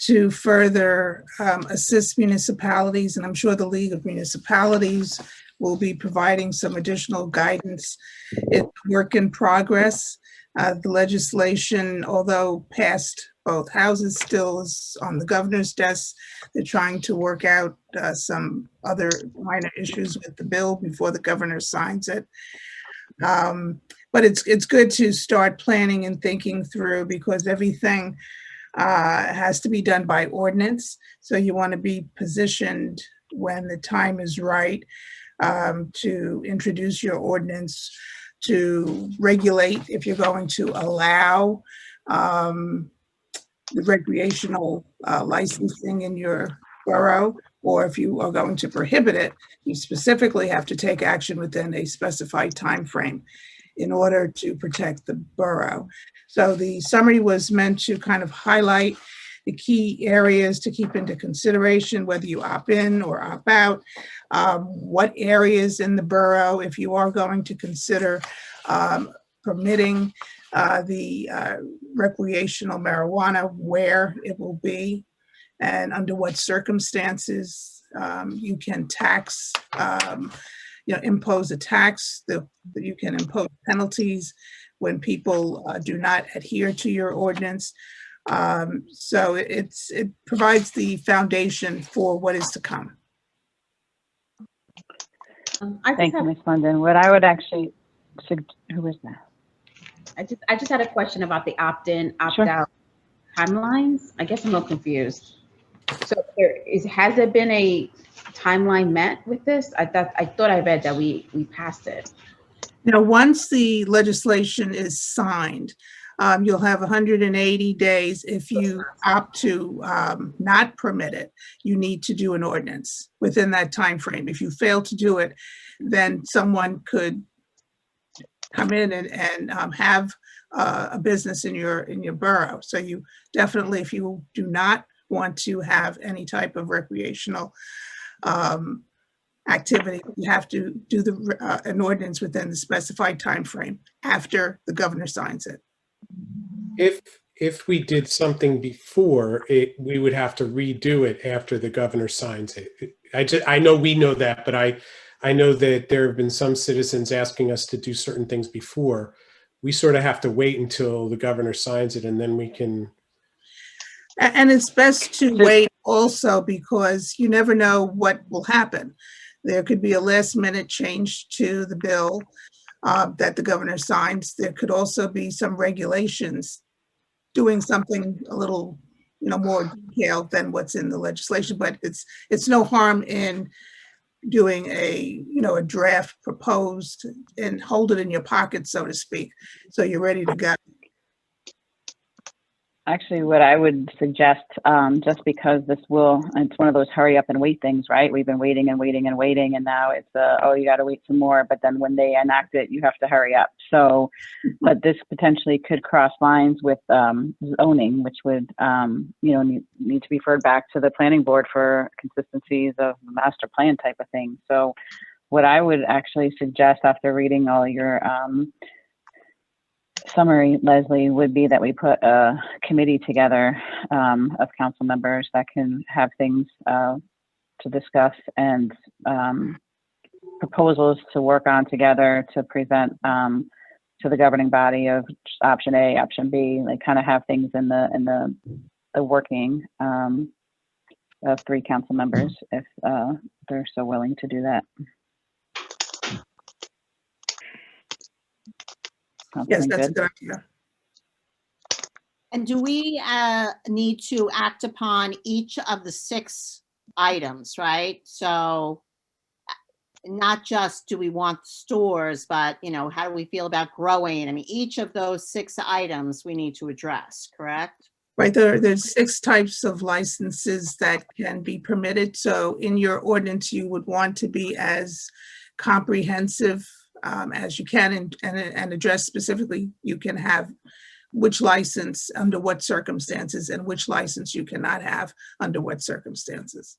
to further assist municipalities, and I'm sure the League of Municipalities will be providing some additional guidance. It's a work in progress. The legislation, although passed both houses, still is on the governor's desk. They're trying to work out some other minor issues with the bill before the governor signs it. But it's good to start planning and thinking through, because everything has to be done by ordinance. So you want to be positioned when the time is right to introduce your ordinance, to regulate if you're going to allow the recreational licensing in your borough, or if you are going to prohibit it, you specifically have to take action within a specified time frame in order to protect the borough. So the summary was meant to kind of highlight the key areas to keep into consideration, whether you opt in or opt out, what areas in the borough, if you are going to consider permitting the recreational marijuana, where it will be, and under what circumstances you can tax, impose a tax, that you can impose penalties when people do not adhere to your ordinance. So it provides the foundation for what is to come. Thank you, Ms. London. What I would actually, who is that? I just had a question about the opt-in, opt-out timelines. I guess I'm a little confused. So has there been a timeline met with this? I thought I read that we passed it. Now, once the legislation is signed, you'll have 180 days. If you opt to not permit it, you need to do an ordinance within that time frame. If you fail to do it, then someone could come in and have a business in your borough. So you definitely, if you do not want to have any type of recreational activity, you have to do an ordinance within the specified time frame after the governor signs it. If we did something before it, we would have to redo it after the governor signs it. I know we know that, but I know that there have been some citizens asking us to do certain things before. We sort of have to wait until the governor signs it, and then we can. And it's best to wait also, because you never know what will happen. There could be a last minute change to the bill that the governor signs. There could also be some regulations doing something a little, more detailed than what's in the legislation. But it's no harm in doing a draft proposed and hold it in your pocket, so to speak, so you're ready to go. Actually, what I would suggest, just because it's one of those hurry up and wait things, right? We've been waiting and waiting and waiting, and now it's oh, you got to wait some more. But then when they enact it, you have to hurry up. So, but this potentially could cross lines with zoning, which would, need to be referred back to the planning board for consistencies of master plan type of thing. So, what I would actually suggest after reading all your summary, Leslie, would be that we put a committee together of council members that can have things to discuss and proposals to work on together to present to the governing body of option A, option B, like kind of have things in the working of 3 council members if they're so willing to do that. Yes, Sounds that's a good. good idea. And do we need to act upon each of the 6 items, right? So not just do we want stores, but, you know, how do we feel about growing? I mean, each of those 6 items we need to address, correct? Right, there's 6 types of licenses that can be permitted. So in your ordinance, you would want to be as comprehensive as you can and address specifically, you can have which license under what circumstances and which license you cannot have under what circumstances.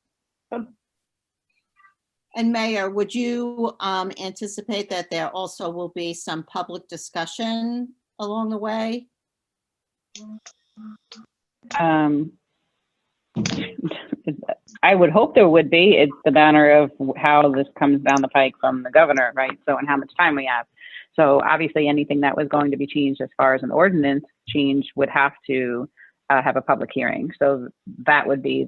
And Mayor, would you anticipate that there also will be some public discussion along the way? I would hope there would be. It's the matter of how this comes down the pike from the governor, right? So, and how much time we have. So obviously anything that was going to be changed as far as an ordinance change would have to have a public hearing. So that would be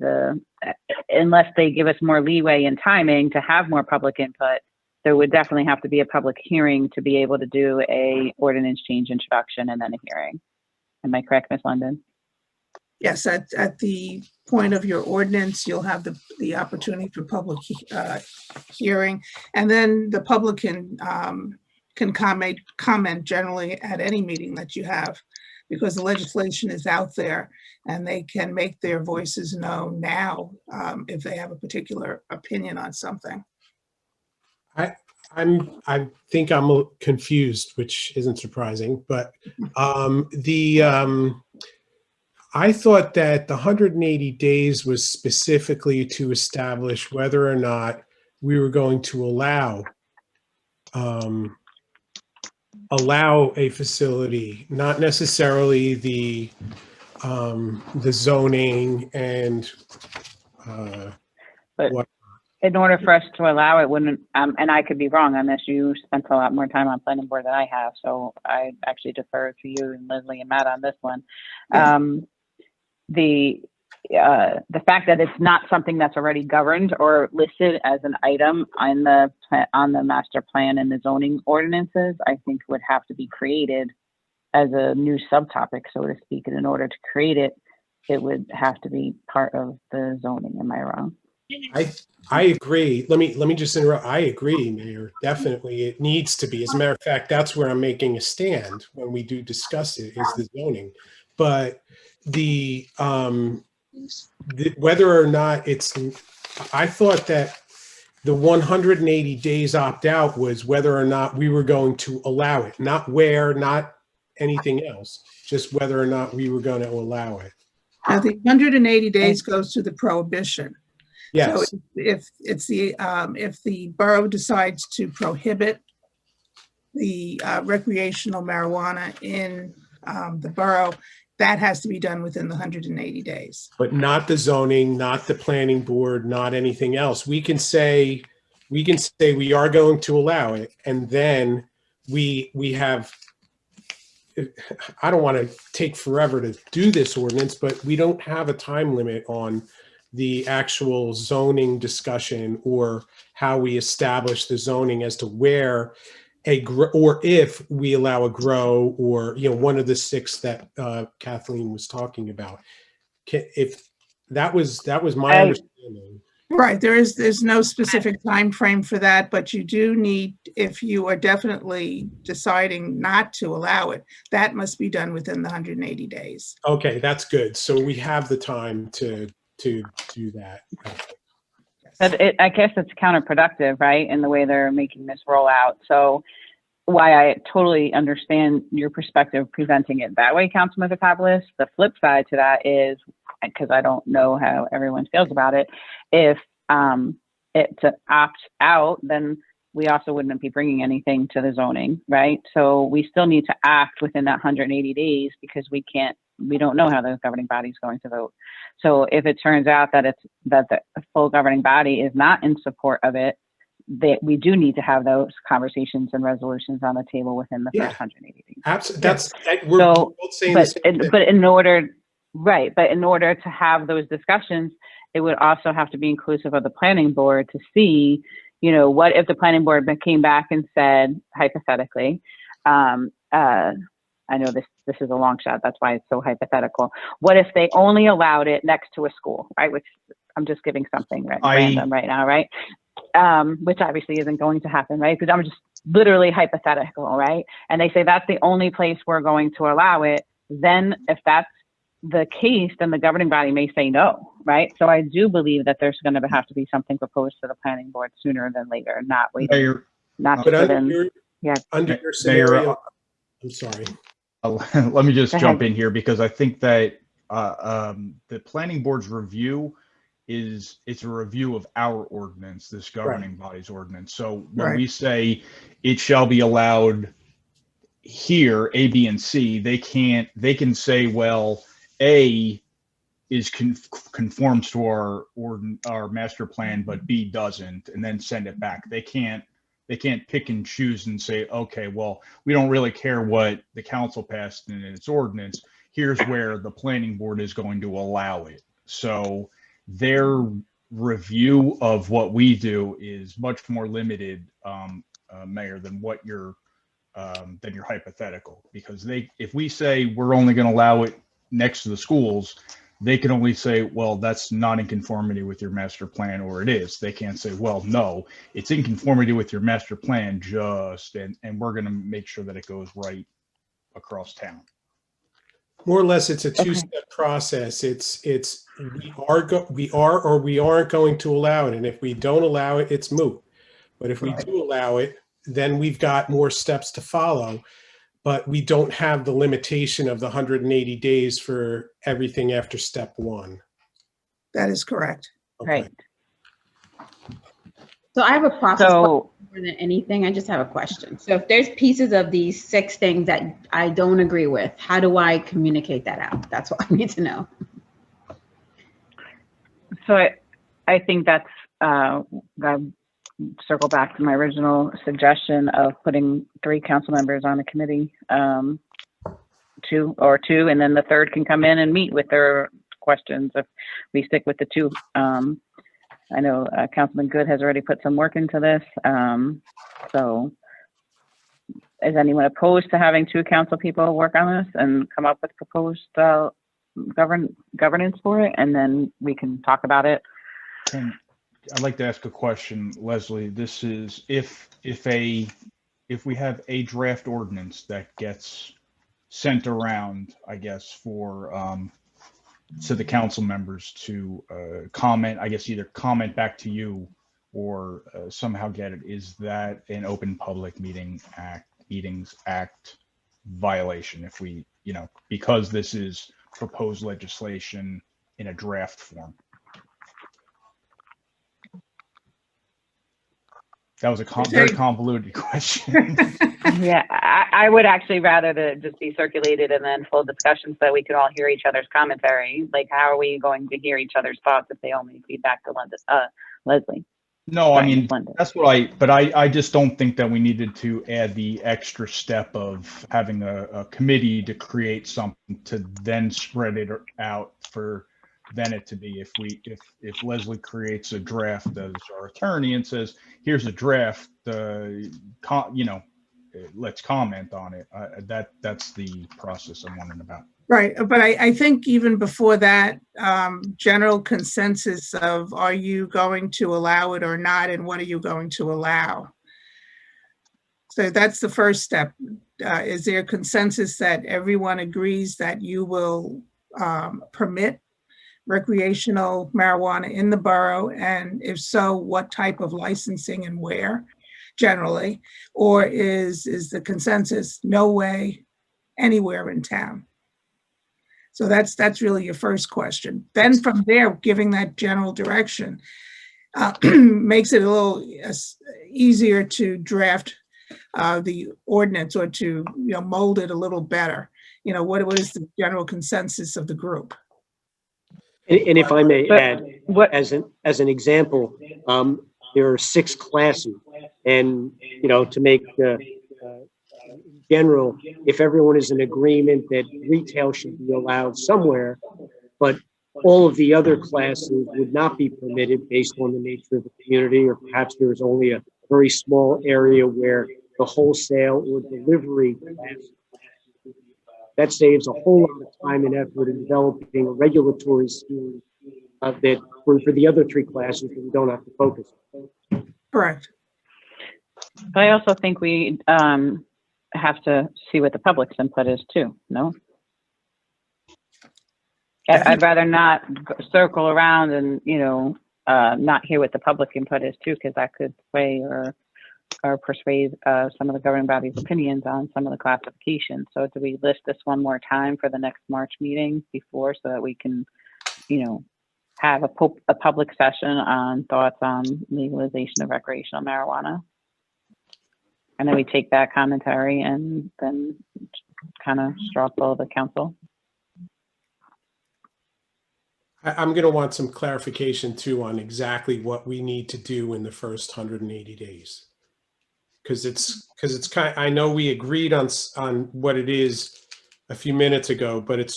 unless they give us more leeway in timing to have more public input, there would definitely have to be a public hearing to be able to do a ordinance change introduction and then a hearing. Am I correct, Ms. London? Yes, at the point of your ordinance, you'll have the opportunity for public hearing, and then the public can comment generally at any meeting that you have, because the legislation is out there and they can make their voices known now if they have a particular opinion on something. I think I'm confused, which isn't surprising, but I thought that the 180 days was specifically to establish whether or not we were going to allow a facility, not necessarily the zoning and But what. in order for us to allow it, wouldn't, and I could be wrong on this, you spent a lot more time on planning board than I have, so I actually defer to you and Leslie and Matt on this one. Yeah. The fact that it's not something that's already governed or listed as an item on the master plan and the zoning ordinances, I think would have to be created as a new subtopic, so to speak. And in order to create it, it would have to be part of the zoning. Am I wrong? I agree. Let me just interrupt. I agree, Mayor. Definitely, it needs to be. As a matter of fact, that's where I'm making a stand when we do discuss it, is the zoning. But whether or not I thought that the 180 days opt out was whether or not we were going to allow it, not where, not anything else, just whether or not we were going to allow it. Now, the 180 days goes to the prohibition. Yes. So if the borough decides to prohibit the recreational marijuana in the borough, that has to be done within the 180 days. But not the zoning, not the planning board, not anything else. We can say we are going to allow it, and then we have, I don't want to take forever to do this ordinance, but we don't have a time limit on the actual zoning discussion or how we establish the zoning as to where or if we allow a grow, or one of the 6 that Kathleen was talking about. If that was my understanding. Right, there's no specific time frame for that, but you do need, if you are definitely deciding not to allow it, that must be done within the 180 days. Okay, that's good. So we have the time to do that. But I guess it's counterproductive, right, in the way they're making this roll out. So why I totally understand your perspective presenting it that way, Councilman Vitopoulos. The flip side to that is, because I don't know how everyone feels about it, if it's an opt out, then we also wouldn't be bringing anything to the zoning, right? So we still need to act within that 180 days because we don't know how the governing body is going to vote. So if it turns out that the full governing body is not in support of it, that we do need to have those conversations and resolutions on the table within the first 180 days. Absolutely. We're both saying the same thing. But in order to have those discussions, it would also have to be inclusive of the planning board to see, what if the planning board came back and said, hypothetically, I know this is a long shot, that's why it's so hypothetical. What if they only allowed it next to a school, right? Which I'm just giving something random right now, right? Which obviously isn't going to happen, right? Because I'm just literally hypothetical, right? And they say that's the only place we're going to allow it. Then if that's the case, then the governing body may say no, right? So I do believe that there's going to have to be something proposed to the planning board sooner than later, not waiting. Mayor, not But just under your scenario, I'm sorry. Let me just Go jump ahead. in here because I think that the planning board's review it's a review of our ordinance, this governing body's ordinance. So when we say it shall be allowed here, A, B, and C, they can say, well, A is conforms to our master plan, but B doesn't, and then send it back. They can't pick and choose and say, okay, well, we don't really care what the council passed in its ordinance. Here's where the planning board is going to allow it. So their review of what we do is much more limited, Mayor, than what your hypothetical, because if we say we're only going to allow it next to the schools, they can only say, well, that's not in conformity with your master plan, or it is. They can't say, well, no, it's in conformity with your master plan, and we're going to make sure that it goes right across town. More or less, it's a two-step process. It's we are or we aren't going to allow it, and if we don't allow it, it's moot. But if we do allow it, then we've got more steps to follow. But we don't have the limitation of the 180 days for everything after step one. That is correct. Okay. Right. So I have a process So more than anything. I just have a question. So if there's pieces of these 6 things that I don't agree with, how do I communicate that out? That's what I need to know. So I think that's circle back to my original suggestion of putting 3 council members on a committee, 2, and then the third can come in and meet with their questions if we stick with the 2. I know Councilman Good has already put some work into this. So is anyone opposed to having 2 council people work on this and come up with proposed governance for it? And then we can talk about it. I'd like to ask a question, Leslie. This is if we have a draft ordinance that gets sent around, I guess, for to the council members to comment, I guess either comment back to you or somehow get it. Is that an open public meetings act violation if we, because this is proposed legislation in a draft form? That was a very convoluted question. Yeah, I would actually rather to just be circulated and then full discussion so that we can all hear each other's commentary. Like, how are we going to hear each other's thoughts if they only feed back to Leslie? No, I mean, that's what but I just don't think that we needed to add the extra step of having a committee to create something to then spread it out for then it to be if Leslie creates a draft as our attorney and says, here's a draft, let's comment on it. That's the process I'm wondering about. Right, but I think even before that, general consensus of are you going to allow it or not, and what are you going to allow? So that's the first step. Is there consensus that everyone agrees that you will permit recreational marijuana in the borough? And if so, what type of licensing and where generally? Or is the consensus no way anywhere in town? So that's really your first question. Then from there, giving that general direction, makes it a little easier to draft the ordinance or to, mold it a little better. What is the general consensus of the group? And if I may But add, what, as an example, there are 6 classes, and to make general, if everyone is in agreement that retail should be allowed somewhere, but all of the other classes would not be permitted based on the nature of the community, or perhaps there is only a very small area where the wholesale or delivery class. That saves a whole lot of time and effort in developing a regulatory scheme that for the other 3 classes that we don't have to focus on. Correct. I also think we have to see what the public's input is too, no? I'd rather not circle around and, not hear what the public input is too, because that could sway or persuade some of the governing body's opinions on some of the classifications. So do we list this one more time for the next March meeting before, so that we can, have a public session on thoughts on legalization of recreational marijuana? And then we take that commentary and then kind of straw poll the council. I'm going to want some clarification too on exactly what we need to do in the first 180 days. Because it's kind. I know we agreed on what it is a few minutes ago, but it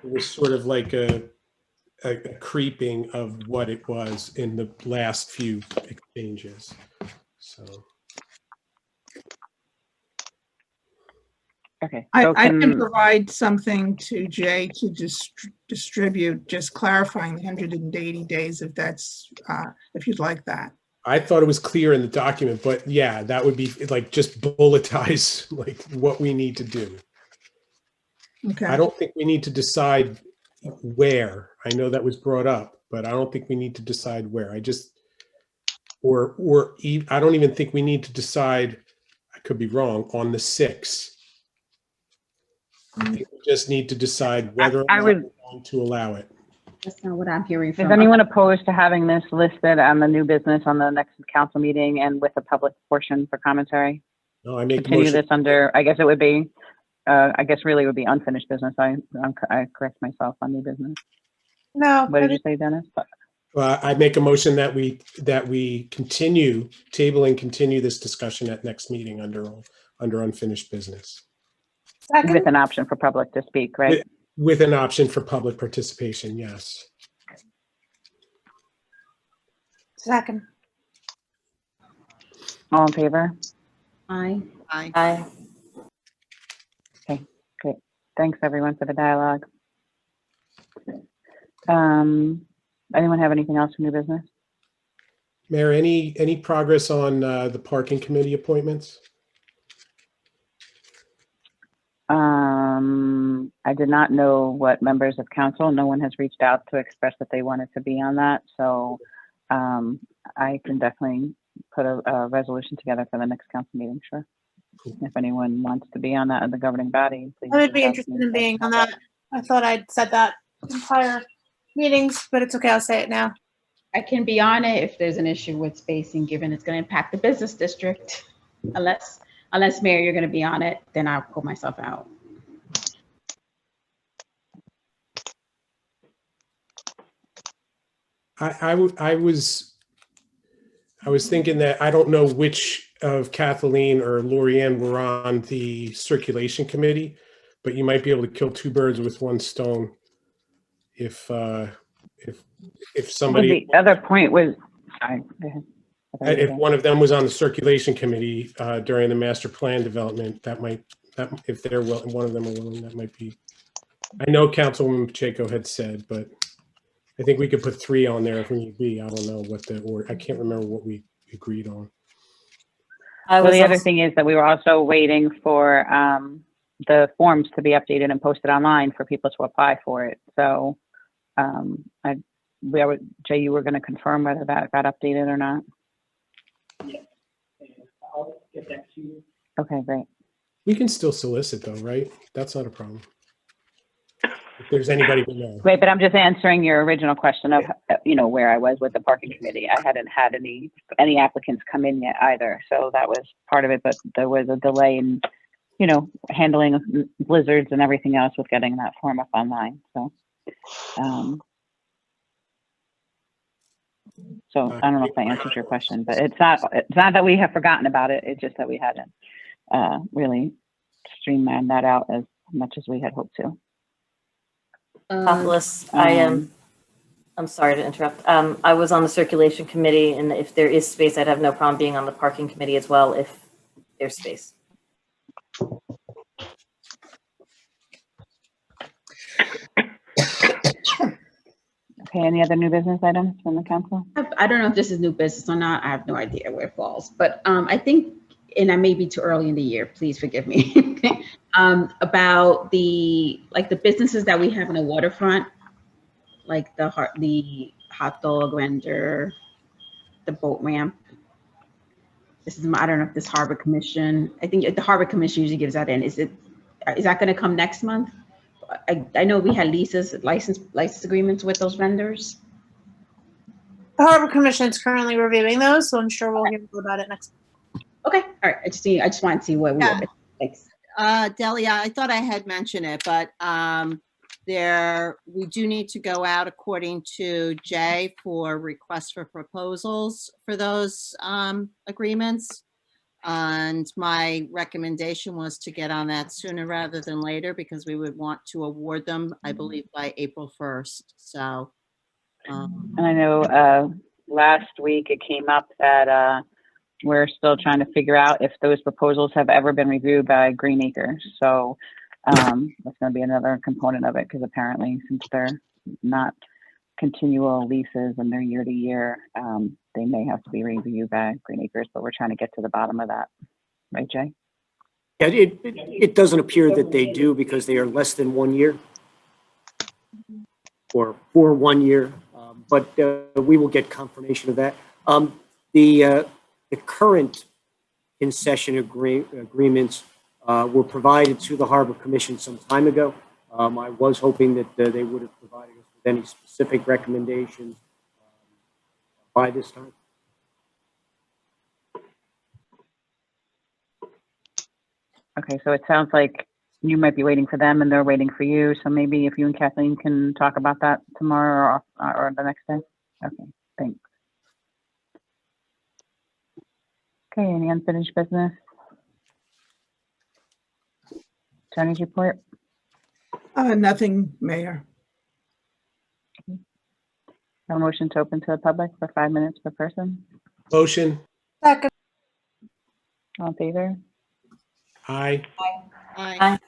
was sort of like a creeping of what it was in the last few exchanges. So. Okay. I So can provide something to Jay to distribute, just clarifying the 180 days if you'd like that. I thought it was clear in the document, but yeah, that would be like just bulletize like what we need to do. Okay. I don't think we need to decide where. I know that was brought up, but I don't think we need to decide where. I don't even think we need to decide, I could be wrong, on the 6. I think we just need to decide whether or not we're going to allow it. That's not what I'm hearing from. Is anyone opposed to having this listed on the new business on the next council meeting and with a public portion for commentary? No, I make a Continue motion. this under, I guess it would be, I guess really it would be unfinished business. I correct myself on new business. No. What did you say, Dennis? I make a motion that we continue this discussion at next meeting under unfinished business. Second? With an option for public to speak, right? With an option for public participation, yes. Second. All in favor? Aye. Aye. Okay, great. Thanks everyone for the dialogue. Anyone have anything else for new business? Mayor, any progress on the parking committee appointments? I did not know what members of council, no one has reached out to express that they wanted to be on that. So I can definitely put a resolution together for the next council meeting, sure. Cool. If anyone wants to be on that in the governing body, please. I would be interested in being on that. I thought I'd said that in prior meetings, but it's okay, I'll say it now. I can be on it if there's an issue with spacing, given it's going to impact the business district. Unless Mayor, you're going to be on it, then I'll pull myself out. I was thinking that I don't know which of Kathleen or Lorianne were on the circulation committee, but you might be able to kill 2 birds with 1 stone if somebody. Well, the other point was, sorry, go ahead. If one of them was on the circulation committee during the master plan development, if they're one of them are willing, that might be. I know Councilwoman Pacheco had said, but I think we could put 3 on there if we need be. I don't know what I can't remember what we agreed on. Well, the other thing is that we were also waiting for the forms to be updated and posted online for people to apply for it. So Jay, you were going to confirm whether that got updated or not? Yeah. I'll get that to you. Okay, great. We can still solicit though, right? That's not a problem. there's anybody below. Right, but I'm just answering your original question of, where I was with the parking committee. I hadn't had any applicants come in yet either. So that was part of it, but there was a delay in, handling blizzards and everything else with getting that form up online. So, I don't know if I answered your question, but it's not that we have forgotten about it. It's just that we hadn't really streamlined that out as much as we had hoped to. Topless, I'm sorry to interrupt. I was on the circulation committee, and if there is space, I'd have no problem being on the parking committee as well if there's space. Okay, any other new business items from the council? I don't know if this is new business or not. I have no idea where it falls, but I think, and I may be too early in the year, please forgive me, about the businesses that we have in the waterfront, like the hot dog vendor, the boat ramp. I don't know if this Harbor Commission, I think the Harbor Commission usually gives that in. Is that going to come next month? I know we had license agreements with those vendors. The Harbor Commission is currently reviewing those, so I'm sure we'll hear more about it next. Okay, all right. I just want to see what we Yeah. were. Thanks. Delia, I thought I had mentioned it, but we do need to go out according to Jay for requests for proposals for those agreements. And my recommendation was to get on that sooner rather than later because we would want to award them, I believe, by April 1st. So. And I know last week it came up that we're still trying to figure out if those proposals have ever been reviewed by Green Acres. So that's going to be another component of it because apparently since they're not continual leases and they're year to year, they may have to be reviewed by Green Acres, but we're trying to get to the bottom of that. Right, Jay? Yeah, it doesn't appear that they do because they are less than 1 year or for 1 year, but we will get confirmation of that. The current concession agreements were provided to the Harbor Commission some time ago. I was hoping that they would have provided us with any specific recommendations by this time. Okay, so it sounds like you might be waiting for them and they're waiting for you. So maybe if you and Kathleen can talk about that tomorrow or the next day. Okay, thanks. Okay, any unfinished business? Attorney's report? Nothing, Mayor. A motion to open to the public for 5 minutes per person. Motion. Second. All in favor? Aye. Aye.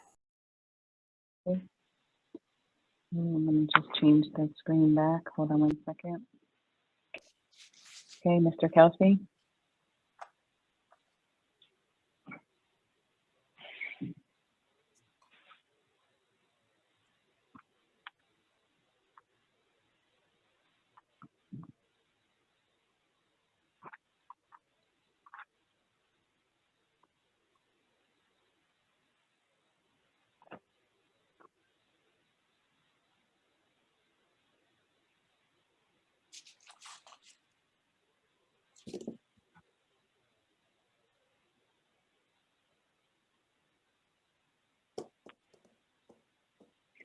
Okay. I'm going to just change the screen back. Hold on 1 second. Okay, Mr. Kelsey?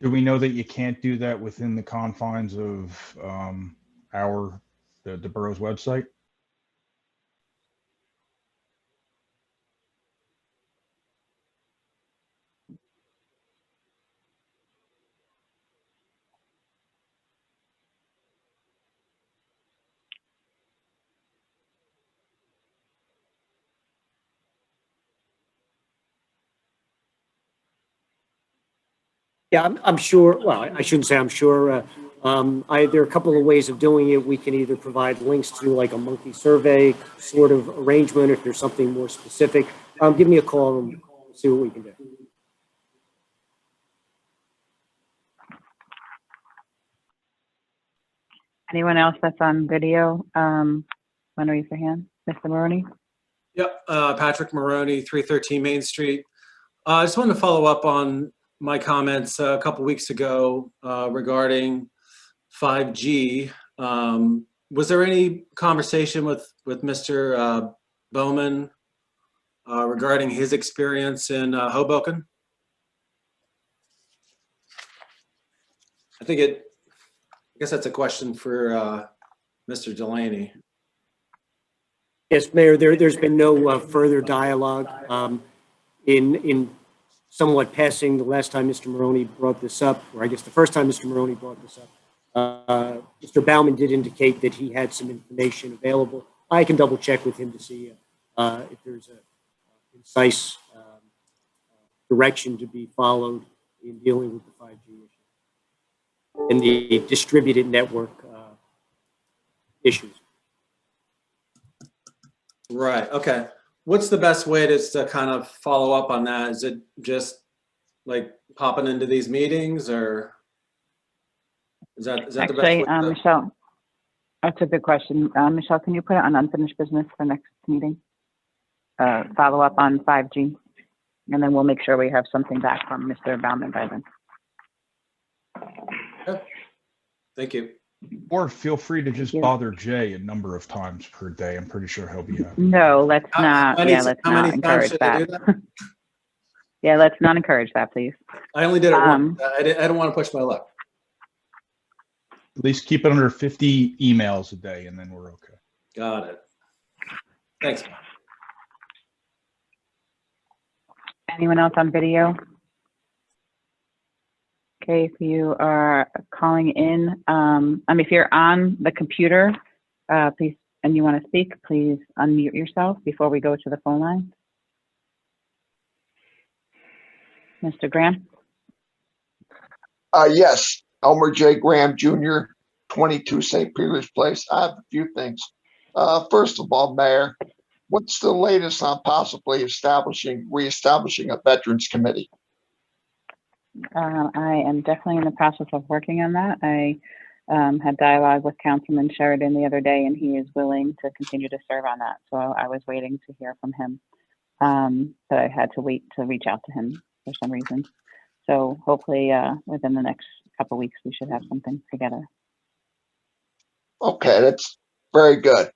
Do we know that you can't do that within the confines of the borough's website? Yeah, I'm sure. Well, I shouldn't say I'm sure. There are a couple of ways of doing it. We can either provide links to like a monkey survey sort of arrangement if there's something more specific. Give me a call and see what we can do. Anyone else that's on video? Want to raise their hand? Mr. Maroney? Yep, Patrick Maroney, 313 Main Street. I just wanted to follow up on my comments a couple weeks ago regarding 5G. Was there any conversation with Mr. Bowman regarding his experience in Hoboken? I guess that's a question for Mr. Delaney. Yes, Mayor, there's been no further dialogue. In somewhat passing, the last time Mr. Maroney brought this up, or I guess the first time Mr. Maroney brought this up, Mr. Baumann did indicate that he had some information available. I can double check with him to see if there's a concise direction to be followed in dealing with the 5G issue and the distributed network issues. Right. Okay. What's the best way to kind of follow up on that? Is it just like popping into these meetings, or is that the best way? Actually, Michelle, that's a good question. Michelle, can you put it on unfinished business for next meeting? Follow up on 5G, and then we'll make sure we have something back from Mr. Baumann by then. Okay. Thank you. Or feel free to just bother Jay a number of times per day. I'm pretty sure he'll be happy. No, let's not. Yeah, let's not encourage that. Yeah, let's not encourage that, please. I only did it once. I don't want to push my luck. At least keep it under 50 emails a day, and then we're okay. Got it. Thanks. Anyone else on video? Okay, if you are calling in, if you're on the computer, please, and you want to speak, please unmute yourself before we go to the phone line. Mr. Graham? Yes, Elmer J. Graham Jr., 22 St. Peter's Place. I have a few things. First of all, Mayor, what's the latest on possibly reestablishing a Veterans Committee? I am definitely in the process of working on that. I had dialogue with Councilman Sheridan the other day, and he is willing to continue to serve on that. So I was waiting to hear from him, but I had to wait to reach out to him for some reason. So hopefully within the next couple of weeks, we should have something together. Okay, that's very good.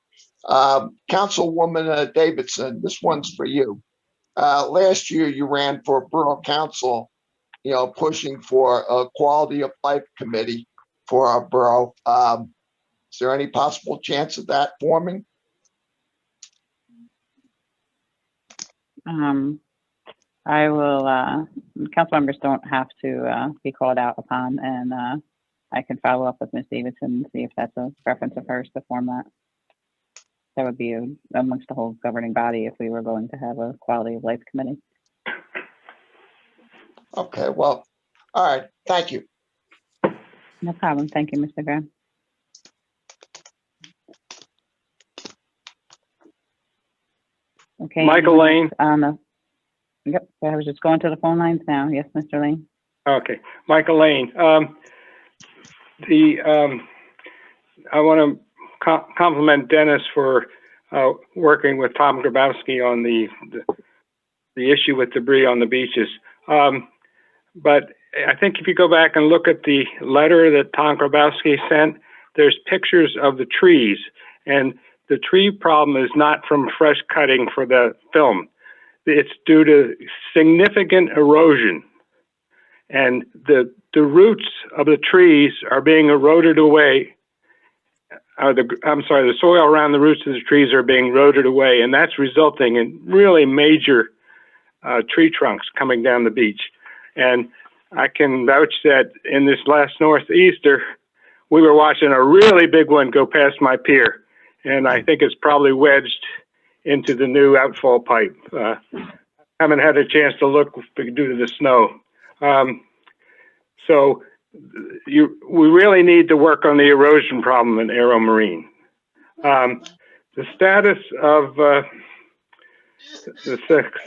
Councilwoman Davidson, this one's for you. Last year, you ran for Borough Council, pushing for a quality of life committee for our borough. Is there any possible chance of that forming? I will, council members don't have to be called out upon, and I can follow up with Ms. Davidson and see if that's a preference of hers to form that. That would be amongst the whole governing body if we were going to have a quality of life committee. Okay, well, all right, thank you. No problem. Thank you, Mr. Graham. Okay. Michael Lane. Yep, I was just going to the phone lines now. Yes, Mr. Lane. Okay, Michael Lane. I want to compliment Dennis for working with Tom Grabowski on the issue with debris on the beaches. But I think if you go back and look at the letter that Tom Grabowski sent, there's pictures of the trees, and the tree problem is not from fresh cutting for the film. It's due to significant erosion, and the roots of the trees are being eroded away. The soil around the roots of the trees are being eroded away, and that's resulting in really major tree trunks coming down the beach. And I can vouch that in this last Northeaster, we were watching a really big one go past my pier, and I think it's probably wedged into the new outfall pipe. Haven't had a chance to look due to the snow. So we really need to work on the erosion problem in Aero Marine. The status of the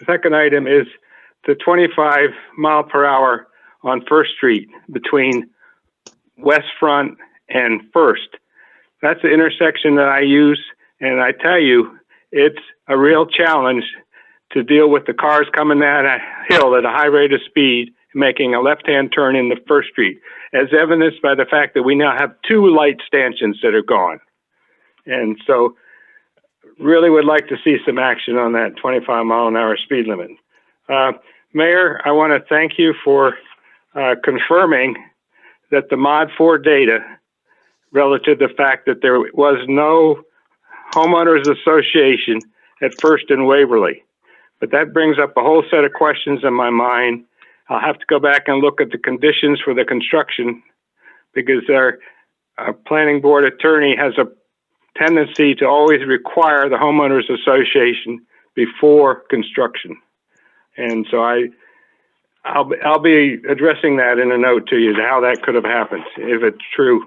second item is the 25 mile per hour on First Street between West Front and First. That's the intersection that I use, and I tell you, it's a real challenge to deal with the cars coming down a hill at a high rate of speed making a left-hand turn into First Street, as evidenced by the fact that we now have 2 light stanchions that are gone. And so really would like to see some action on that 25-mile-an-hour speed limit. Mayor, I want to thank you for confirming that the Mod 4 data relative to the fact that there was no homeowners association at First and Waverly. But that brings up a whole set of questions in my mind. I'll have to go back and look at the conditions for the construction because our planning board attorney has a tendency to always require the homeowners association before construction. And so I'll be addressing that in a note to you, how that could have happened, if it's true.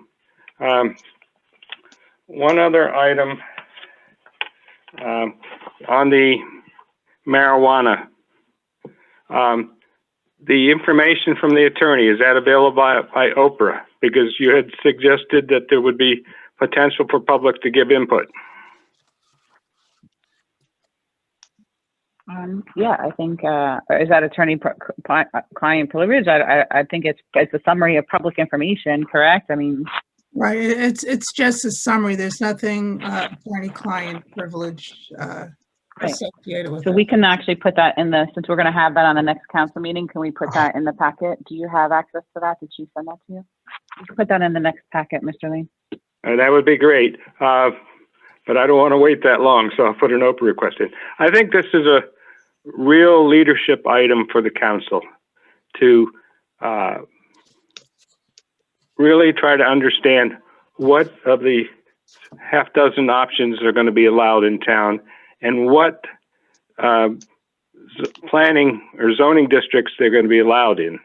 One other item on the marijuana. The information from the attorney, is that available by Oprah? Because you had suggested that there would be potential for public to give input. Yeah, I think, is that attorney-client privilege? I think it's a summary of public information, correct? I mean. Right, it's just a summary. There's nothing attorney-client privilege associated with it. So we can actually put that in since we're going to have that on the next council meeting, can we put that in the packet? Do you have access to that? Did she send that to you? You can put that in the next packet, Mr. Lane. That would be great. But I don't want to wait that long, so I'll put an Oprah request in. I think this is a real leadership item for the council to really try to understand what of the half dozen options are going to be allowed in town and what planning or zoning districts they're going to be allowed in.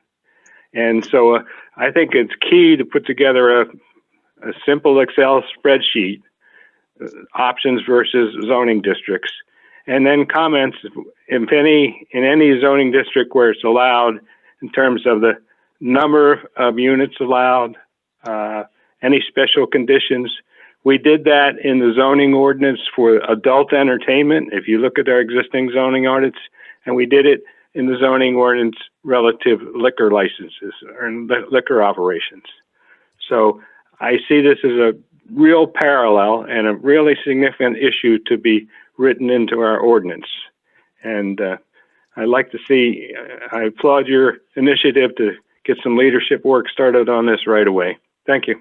And so I think it's key to put together a simple Excel spreadsheet, options versus zoning districts, and then comments, if any, in any zoning district where it's allowed in terms of the number of units allowed, any special conditions. We did that in the zoning ordinance for adult entertainment, if you look at our existing zoning ordinance, and we did it in the zoning ordinance relative liquor licenses or liquor operations. So I see this as a real parallel and a really significant issue to be written into our ordinance. And I'd like to see, I applaud your initiative to get some leadership work started on this right away. Thank you.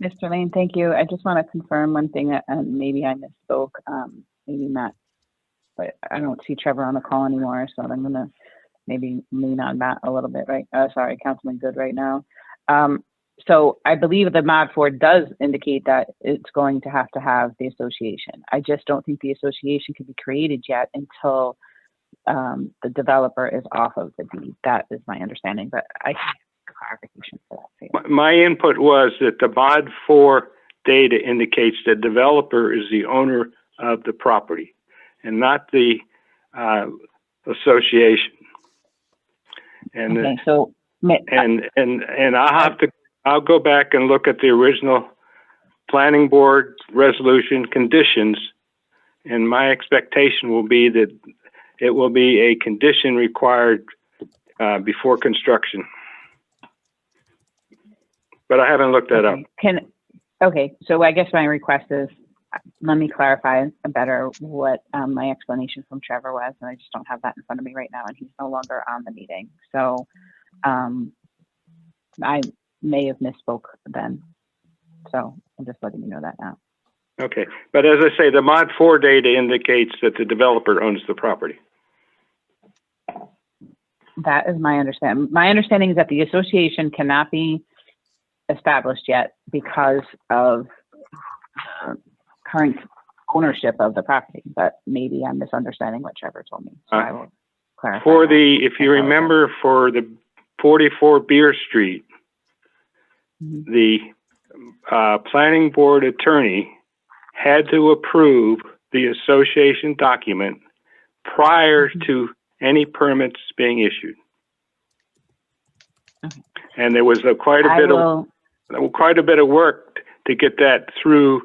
Mr. Lane, thank you. I just want to confirm one thing, and maybe I misspoke, maybe not, but I don't see Trevor on the call anymore, so I'm going to maybe lean on Matt a little bit, right? Sorry, Councilman Good right now. So I believe the Mod 4 does indicate that it's going to have the association. I just don't think the association can be created yet until the developer is off of the deed. That is my understanding, but I can get clarification for that. My input was that the Mod 4 data indicates the developer is the owner of the property and not the association. And okay, so and I'll go back and look at the original planning board resolution conditions, and my expectation will be that it will be a condition required before construction. But I haven't looked that up. Okay, so I guess my request is, let me clarify better what my explanation from Trevor was, and I just don't have that in front of me right now, and he's no longer on the meeting. So I may have misspoke then. So I'm just letting you know that now. Okay, but as I say, the Mod 4 data indicates that the developer owns the property. That is my understanding. My understanding is that the association cannot be established yet because of current ownership of the property, but maybe I'm misunderstanding what Trevor told me. So I will clarify. For the, if you remember, for the 44 Beer Street, the planning board attorney had to approve the association document prior to any permits being issued. Okay. And there was quite a bit of work to get that through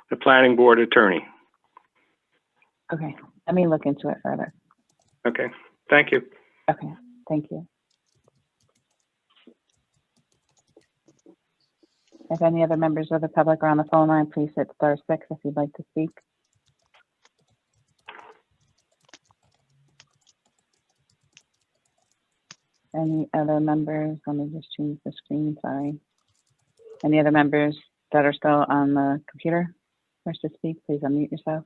the planning board attorney. Okay, let me look into it further. Okay, thank you. Okay, thank you. If any other members of the public are on the phone line, please hit star 6 if you'd like to speak. Any other members? Let me just change the screen, sorry. Any other members that are still on the computer wish to speak, please unmute yourself.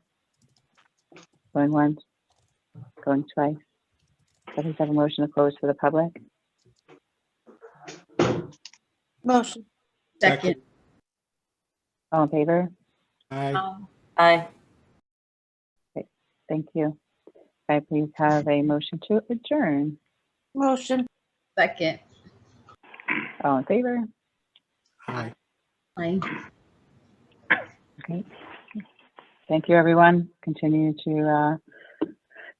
Going once, going twice. Please have a motion to close for the public. Motion. Second. All in favor? Aye. Aye. Thank you. Can I please have a motion to adjourn? Motion. Second. All in favor? Aye. Aye. Okay. Thank you, everyone. Continue to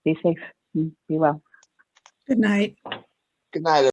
be safe and be well. Good night. Good night,